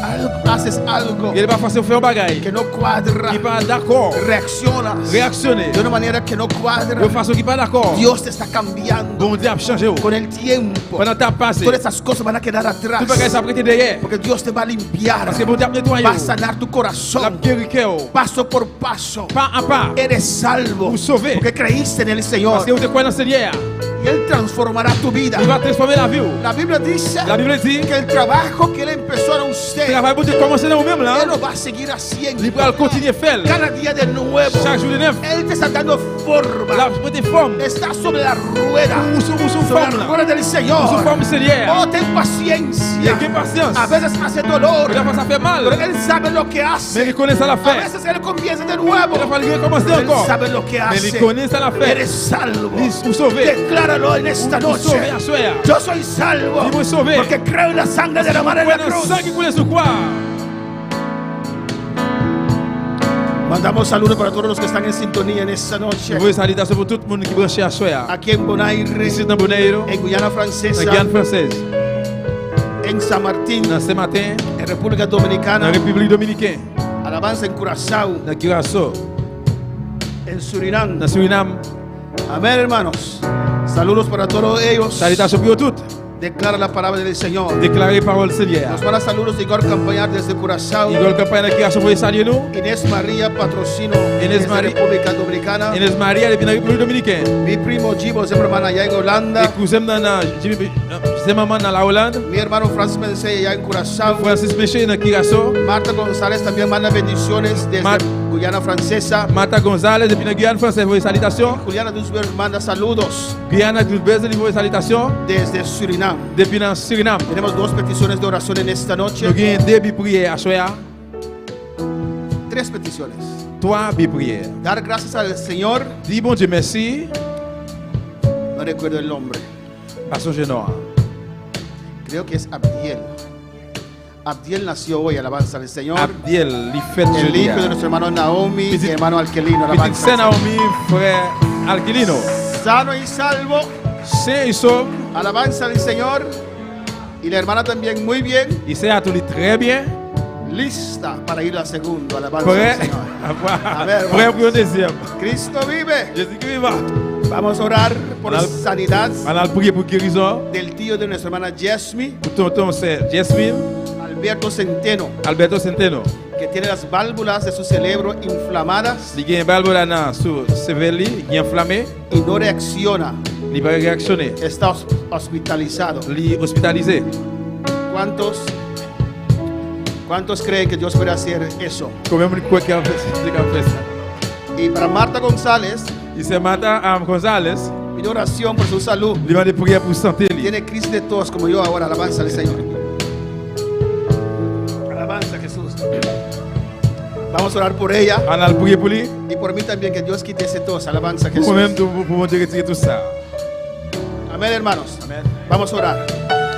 Speaker 5: haces algo
Speaker 6: Il va faire un bagage
Speaker 5: que no cuadra.
Speaker 6: qui pas d'accord.
Speaker 5: Reaccionas
Speaker 6: Réactionner
Speaker 5: de una manera que no cuadra.
Speaker 6: de façon qui pas d'accord.
Speaker 5: Dios te está cambiando
Speaker 6: Bon Dieu a changé.
Speaker 5: con el tiempo.
Speaker 6: Pendant temps passé,
Speaker 5: Todas esas cosas van a quedar atrás.
Speaker 6: tout bagage s'est prêté derrière.
Speaker 5: Porque Dios te va a limpiar.
Speaker 6: Parce que bon Dieu a nettoyé.
Speaker 5: Va a sanar tu
Speaker 6: La
Speaker 5: corazón.
Speaker 6: guéri cœur.
Speaker 5: Paso por paso.
Speaker 6: Pas à pas.
Speaker 5: Eres salvo.
Speaker 6: Vous sauvez.
Speaker 5: Porque creíste en el
Speaker 6: Parce
Speaker 5: Señor.
Speaker 6: que vous te croyez dans le Seigneur.
Speaker 5: Y Él transformará tu vida.
Speaker 6: Il va transformer la vie.
Speaker 5: La Biblia dice
Speaker 6: La Bible dit
Speaker 5: que el trabajo que Él empezó en
Speaker 6: le
Speaker 5: usted,
Speaker 6: travail pour Dieu commencer dans vous-même là.
Speaker 5: Él lo va a seguir haciendo.
Speaker 6: Il va continuer à faire.
Speaker 5: Cada día de nuevo.
Speaker 6: Chaque jour de neuf.
Speaker 5: Él te está dando
Speaker 6: La
Speaker 5: forma.
Speaker 6: petite forme.
Speaker 5: Está sobre la rueda.
Speaker 6: Ou sous
Speaker 5: Sobre
Speaker 6: forme
Speaker 5: la
Speaker 6: là.
Speaker 5: rueda del
Speaker 6: Ou sous
Speaker 5: Señor.
Speaker 6: forme Seigneur.
Speaker 5: Oh, ten paciencia.
Speaker 6: Ayez patience.
Speaker 5: A veces hace dolor.
Speaker 6: La fois ça fait mal.
Speaker 5: Pero Él sabe lo que
Speaker 6: Mais
Speaker 5: hace.
Speaker 6: il connaît ça la
Speaker 5: A
Speaker 6: faire.
Speaker 5: veces Él comienza de nuevo.
Speaker 6: Il va falloir recommencer
Speaker 5: Él
Speaker 6: encore.
Speaker 5: sabe lo que
Speaker 6: Mais il
Speaker 5: hace.
Speaker 6: connaît ça la faire.
Speaker 5: Eres salvo.
Speaker 6: Vous sauvez.
Speaker 5: Decláralo en esta
Speaker 6: Vous sauvez
Speaker 5: noche.
Speaker 6: à soir.
Speaker 5: Yo soy salvo.
Speaker 6: Dis-moi sauvé.
Speaker 5: Porque creo en la sangre de la madre en la
Speaker 6: Croyez dans le
Speaker 5: cruz.
Speaker 6: sang qui coule sur croix.
Speaker 5: Mandamos saludos para todos los que están en sintonía en esta
Speaker 6: Je
Speaker 5: noche.
Speaker 6: veux salutations pour tout le monde qui branche à soir.
Speaker 5: Aquí en Bonaire,
Speaker 6: Ici dans Bonaire,
Speaker 5: en Guyana
Speaker 6: en
Speaker 5: Francesa,
Speaker 6: Guyane française,
Speaker 5: en San Martín,
Speaker 6: dans ce matin,
Speaker 5: en República
Speaker 6: dans
Speaker 5: Dominicana,
Speaker 6: la République Dominicaine,
Speaker 5: alabanza en Curazao,
Speaker 6: dans Curaçao,
Speaker 5: en Surinam.
Speaker 6: dans Suriname.
Speaker 5: Amén, hermanos. Saludos para todos ellos.
Speaker 6: Salutations pour toutes.
Speaker 5: Declara la palabra del Señor.
Speaker 6: Déclarer parole Seigneur.
Speaker 5: Nos van a saludos de Igor Campañar desde Curazao.
Speaker 6: Igor campagne dans Curaçao pour saluer nous.
Speaker 5: Inés María Patrocino
Speaker 6: Inés
Speaker 5: desde
Speaker 6: María.
Speaker 5: República Dominicana.
Speaker 6: Inès Maria depuis la République Dominicaine.
Speaker 5: Mi primo Gibo siempre hermana allá en
Speaker 6: Et
Speaker 5: Holanda.
Speaker 6: cousin dans c'est maman dans la Hollande.
Speaker 5: Mi hermano Francis Mencey allá en Curazao.
Speaker 6: Francis Méché dans Curaçao.
Speaker 5: Marta González también manda bendiciones desde Guyana Francesa.
Speaker 6: Martha Gonzalez depuis la Guyane française pour salutations.
Speaker 5: Juliana Dusberg manda saludos
Speaker 6: Guyana Dulbez pour salutations.
Speaker 5: desde Surinam.
Speaker 6: Depuis dans Suriname.
Speaker 5: Tenemos dos peticiones de oración en esta
Speaker 6: Nous
Speaker 5: noche.
Speaker 6: avons un début prière à soir.
Speaker 5: Tres peticiones.
Speaker 6: 3 bi prières.
Speaker 5: Dar gracias al Señor.
Speaker 6: Dis bon Dieu merci.
Speaker 5: No recuerdo el nombre.
Speaker 6: Pastor Genoa.
Speaker 5: Creo que es Abdiel. Abdiel nació hoy, alabanza al Señor.
Speaker 6: Abdiel, li fête
Speaker 5: El
Speaker 6: jeudi.
Speaker 5: hijo de nuestro hermano Naomi y
Speaker 6: Petit-
Speaker 5: hermano Alquelino.
Speaker 6: Petit
Speaker 5: Alabanza
Speaker 6: Saint
Speaker 5: al Señor.
Speaker 6: Naomi, frère Alquilino.
Speaker 5: Sano y salvo.
Speaker 6: Saint et sauve.
Speaker 5: Alabanza al Señor. Y la hermana también muy bien.
Speaker 6: Il sait à tout très bien.
Speaker 5: Lista para ir a segundo. Alabanza
Speaker 6: Prêt
Speaker 5: al Señor.
Speaker 6: à
Speaker 5: ver,
Speaker 6: prêt pour le deuxième.
Speaker 5: Cristo vive.
Speaker 6: Jésus-Christ vivant.
Speaker 5: Vamos a orar por
Speaker 6: Al-
Speaker 5: sanidad
Speaker 6: On a prié pour guérison.
Speaker 5: del tío de nuestra hermana Jasmine,
Speaker 6: Pour tonton, c'est Jasmine,
Speaker 5: Alberto Centeno,
Speaker 6: Alberto Centeno.
Speaker 5: que tiene las válvulas de su cerebro inflamadas
Speaker 6: Il y a un balbo là sur Seveli, il est inflammé.
Speaker 5: y no reacciona.
Speaker 6: Il va réactionner.
Speaker 5: Está hospitalizado.
Speaker 6: Il est hospitalisé.
Speaker 5: ¿Cuántos creen que Dios puede hacer eso?
Speaker 6: Combien de fois qu'il a fait ça?
Speaker 5: Y para Marta González,
Speaker 6: Il se mata à González.
Speaker 5: pido oración por su salud.
Speaker 6: Il va de prière pour santé.
Speaker 5: Tiene crisis de tos como yo ahora. Alabanza al Señor. Alabanza a Jesús. Vamos a orar por ella
Speaker 6: On a le prier pour lui.
Speaker 5: y por mí también, que Dios quite ese tos. Alabanza a
Speaker 6: Pour
Speaker 5: Jesús.
Speaker 6: moi-même, pour mon Dieu retirer tout ça.
Speaker 5: Amén, hermanos.
Speaker 6: Amen.
Speaker 5: Vamos a orar.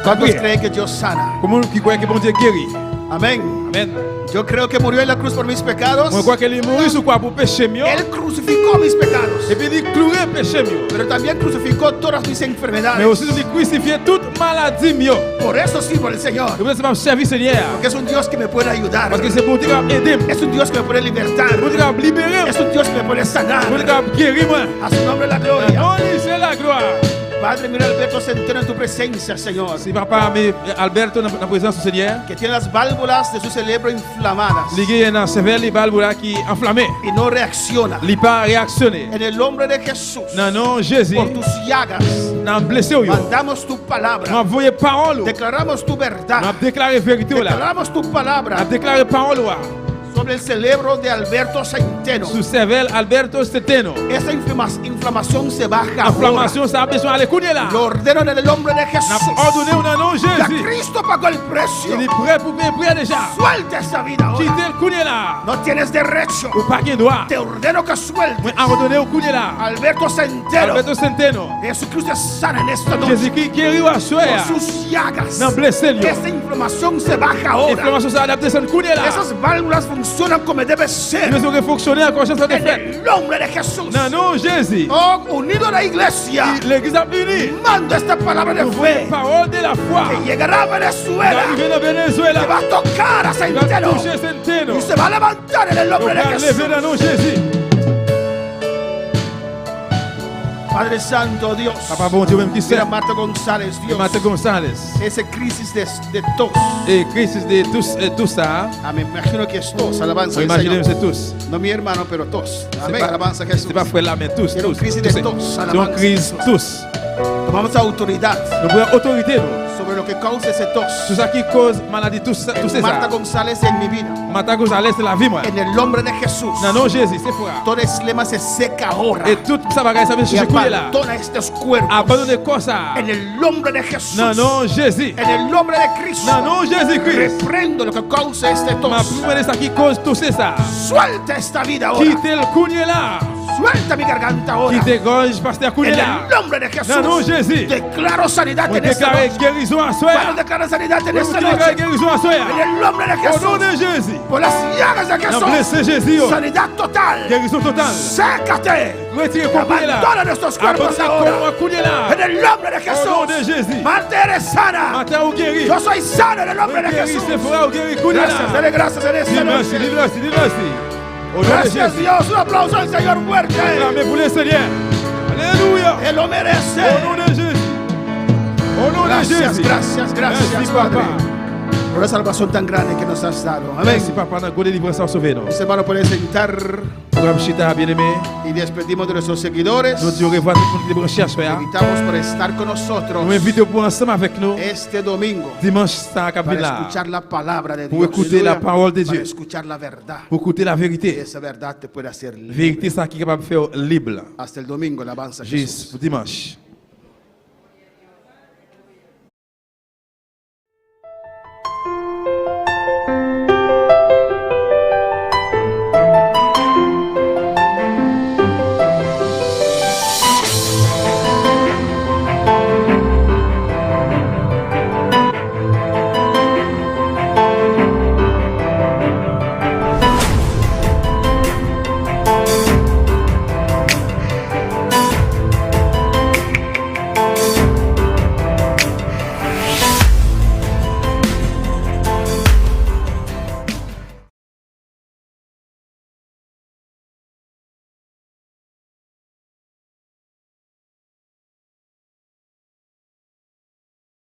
Speaker 5: ¿Cuántos
Speaker 6: Bien.
Speaker 5: creen que Dios sana?
Speaker 6: Comment qui croit que bon Dieu guérit?
Speaker 5: Amén.
Speaker 6: Amen.
Speaker 5: Yo creo que murió en la cruz por mis pecados.
Speaker 6: Moi, je crois qu'il est mort sur quoi pour péché mieux.
Speaker 5: Él crucificó mis pecados.
Speaker 6: Et puis il cloué péché mieux.
Speaker 5: Pero también crucificó todas mis enfermedades.
Speaker 6: Mais aussi il crucifié toute maladie mieux.
Speaker 5: Por eso sirvo al Señor.
Speaker 6: Et vous êtes service Seigneur.
Speaker 5: Porque es un Dios que me puede ayudar.
Speaker 6: Parce que c'est pour Dieu qui va aider.
Speaker 5: Es un Dios que me puede libertar.
Speaker 6: Pour Dieu qui va libérer.
Speaker 5: Es un Dios que me puede sanar.
Speaker 6: Pour Dieu qui va guérir moi.
Speaker 5: A su nombre la
Speaker 6: Non,
Speaker 5: gloria.
Speaker 6: c'est la gloire.
Speaker 5: Padre, mira Alberto Centeno en tu presencia, Señor.
Speaker 6: Si papa mais Alberto dans la présence du Seigneur,
Speaker 5: Que tiene las válvulas de su cerebro inflamadas
Speaker 6: lié dans cerveau les valves qui enflammé.
Speaker 5: y no reacciona.
Speaker 6: Il pas réactionné.
Speaker 5: En el nombre de Jesús,
Speaker 6: Non non Jésus,
Speaker 5: por tus llagas,
Speaker 6: n'a blessé yo.
Speaker 5: mandamos tu palabra.
Speaker 6: M'a envoyé parole.
Speaker 5: Declaramos tu
Speaker 6: M'a
Speaker 5: verdad.
Speaker 6: déclaré vérité là.
Speaker 5: Declaramos tu
Speaker 6: M'a
Speaker 5: palabra
Speaker 6: déclaré parole là.
Speaker 5: sobre el cerebro de Alberto Centeno.
Speaker 6: Sous cerveau Alberto Centeno.
Speaker 5: Esa inflamación se baja ahora.
Speaker 6: Inflammation ça a besoin aller couler là.
Speaker 5: Lo ordeno en el nombre de
Speaker 6: N'a
Speaker 5: Jesús.
Speaker 6: ordonné au nom de
Speaker 5: Ya
Speaker 6: Jésus.
Speaker 5: Cristo pagó el precio.
Speaker 6: Il est prêt pour payer prêt déjà.
Speaker 5: Suelta esa vida ahora.
Speaker 6: Quittez le couler là.
Speaker 5: No tienes derecho.
Speaker 6: Ou pas qu'il doit.
Speaker 5: Te ordeno que suelte.
Speaker 6: Mais ordonné au couler là.
Speaker 5: Alberto Centeno.
Speaker 6: Alberto Centeno.
Speaker 5: Jesucristo es sana en esta noche.
Speaker 6: Jésus-Christ guérit à soi.
Speaker 5: Por sus llagas.
Speaker 6: N'a blessé lui.
Speaker 5: Esa inflamación se baja ahora.
Speaker 6: Inflammation ça adapté son couler là.
Speaker 5: Esas válvulas funcionan como debe
Speaker 6: Il
Speaker 5: ser.
Speaker 6: veut se fonctionner à conscience de
Speaker 5: En
Speaker 6: fait.
Speaker 5: el nombre de Jesús.
Speaker 6: Non non Jésus.
Speaker 5: Oh, unido a la iglesia.
Speaker 6: L'église a unie.
Speaker 5: Mando esta palabra de fe.
Speaker 6: Parole de la foi.
Speaker 5: Que llegará a Venezuela.
Speaker 6: Arrivé dans
Speaker 5: Que
Speaker 6: Venezuela.
Speaker 5: va a tocar a
Speaker 6: Il va
Speaker 5: Centeno.
Speaker 6: toucher Centeno.
Speaker 5: Y se va a levantar en el
Speaker 6: On
Speaker 5: nombre de
Speaker 6: va
Speaker 5: Jesús.
Speaker 6: lever dans le nom de Jésus.
Speaker 5: Padre Santo, Dios.
Speaker 6: Papa bon Dieu même qui sait.
Speaker 5: Mira Marta González,
Speaker 6: Et
Speaker 5: Dios.
Speaker 6: Martin González.
Speaker 5: Esa crisis de tos.
Speaker 6: Et crisis de tout ça.
Speaker 5: Ah, me imagino que es tos. Alabanza al
Speaker 6: Imaginez
Speaker 5: Señor.
Speaker 6: c'est tous.
Speaker 5: No mi hermano, pero tos.
Speaker 6: C'est
Speaker 5: Amén.
Speaker 6: pas-
Speaker 5: Alabanza a Jesús.
Speaker 6: C'est pas frère là, mais tous.
Speaker 5: Era une
Speaker 6: tous.
Speaker 5: crise de
Speaker 6: Tous.
Speaker 5: tos,
Speaker 6: C'est une
Speaker 5: alabanza.
Speaker 6: crise tous.
Speaker 5: Tomamos autoridad
Speaker 6: Nous prenons autorité nous.
Speaker 5: sobre lo que causa ese tos.
Speaker 6: Tout ça qui cause maladie, tout ça, tout c'est
Speaker 5: Marta
Speaker 6: ça.
Speaker 5: González en mi vida.
Speaker 6: Martin González c'est la vie moi.
Speaker 5: En el nombre de Jesús.
Speaker 6: Non non Jésus, c'est frère.
Speaker 5: Todo eslema se seca ahora.
Speaker 6: Et tout ça va ça veut
Speaker 5: Y
Speaker 6: chercher couler là.
Speaker 5: abandona estos cuerpos.
Speaker 6: Abandonnez quoi ça?
Speaker 5: En el nombre de Jesús.
Speaker 6: Non non Jésus.
Speaker 5: En el nombre de Cristo.
Speaker 6: Non non Jésus-Christ.
Speaker 5: Reprendo lo que causa este
Speaker 6: Ma
Speaker 5: tos.
Speaker 6: primera ça qui cause tout c'est ça.
Speaker 5: Suelta esta vida ahora.
Speaker 6: Quittez le couler là.
Speaker 5: Suelta mi garganta ahora.
Speaker 6: Quittez gorge pasteur couler
Speaker 5: En
Speaker 6: là.
Speaker 5: el nombre de Jesús.
Speaker 6: Non non Jésus.
Speaker 5: Declaro sanidad
Speaker 6: Vous
Speaker 5: en esta
Speaker 6: déclarez
Speaker 5: noche.
Speaker 6: guérison à soi.
Speaker 5: Bueno, declara sanidad en
Speaker 6: Vous
Speaker 5: esta
Speaker 6: déclarez
Speaker 5: noche.
Speaker 6: guérison à soi.
Speaker 5: En el nombre de
Speaker 6: Au nom
Speaker 5: Jesús.
Speaker 6: de Jésus.
Speaker 5: Por las llagas de
Speaker 6: Non
Speaker 5: Jesús.
Speaker 6: blessez Jésus. oh.
Speaker 5: Sanidad total.
Speaker 6: Guérison totale.
Speaker 5: Sécate.
Speaker 6: Retirez quoi couler là.
Speaker 5: Abandona nuestros cuerpos
Speaker 6: Abandonnez
Speaker 5: ahora.
Speaker 6: quoi couler là.
Speaker 5: En el nombre de
Speaker 6: Au nom de
Speaker 5: Jesús.
Speaker 6: Jésus.
Speaker 5: Marta, eres sana.
Speaker 6: Matin ou guéri.
Speaker 5: Yo soy sano en el nombre de
Speaker 6: Guéri,
Speaker 5: Jesús.
Speaker 6: c'est frère ou guéri couler
Speaker 5: Gracias,
Speaker 6: là.
Speaker 5: dale gracias en esta
Speaker 6: Dis merci, dis
Speaker 5: noche.
Speaker 6: merci, dis merci. Au nom de
Speaker 5: Gracias
Speaker 6: Jésus.
Speaker 5: Dios, un aplauso al Señor fuerte.
Speaker 6: Acclamez pour le Seigneur. Alléluia.
Speaker 5: Él lo
Speaker 6: Au
Speaker 5: merece.
Speaker 6: nom de Jésus. Au nom de
Speaker 5: Gracias,
Speaker 6: Jésus.
Speaker 5: gracias, gracias,
Speaker 6: Merci
Speaker 5: Padre.
Speaker 6: papa.
Speaker 5: Por la salvación tan grande que nos has dado. Amén.
Speaker 6: Merci papa. Dans le délivrance à sauver nous.
Speaker 5: Mis hermanos pueden sentar
Speaker 6: Programme Chita bien-aimé.
Speaker 5: y despedimos de nuestros seguidores.
Speaker 6: Nous disons au revoir à tout le monde qui est branché à soi.
Speaker 5: Invitamos por estar con nosotros
Speaker 6: Nous invitons pour ensemble avec nous.
Speaker 5: este domingo
Speaker 6: Dimanche, c'est à
Speaker 5: para
Speaker 6: Capilla.
Speaker 5: escuchar la palabra de
Speaker 6: Pour
Speaker 5: Dios.
Speaker 6: écouter la parole de
Speaker 5: Para
Speaker 6: Dieu.
Speaker 5: escuchar la verdad.
Speaker 6: Pour écouter la
Speaker 5: Y
Speaker 6: vérité.
Speaker 5: esa verdad te puede hacer libre.
Speaker 6: Vérité, ça qui est capable de faire libre.
Speaker 5: Hasta el domingo, alabanza a Jesús.
Speaker 6: Juste pour dimanche.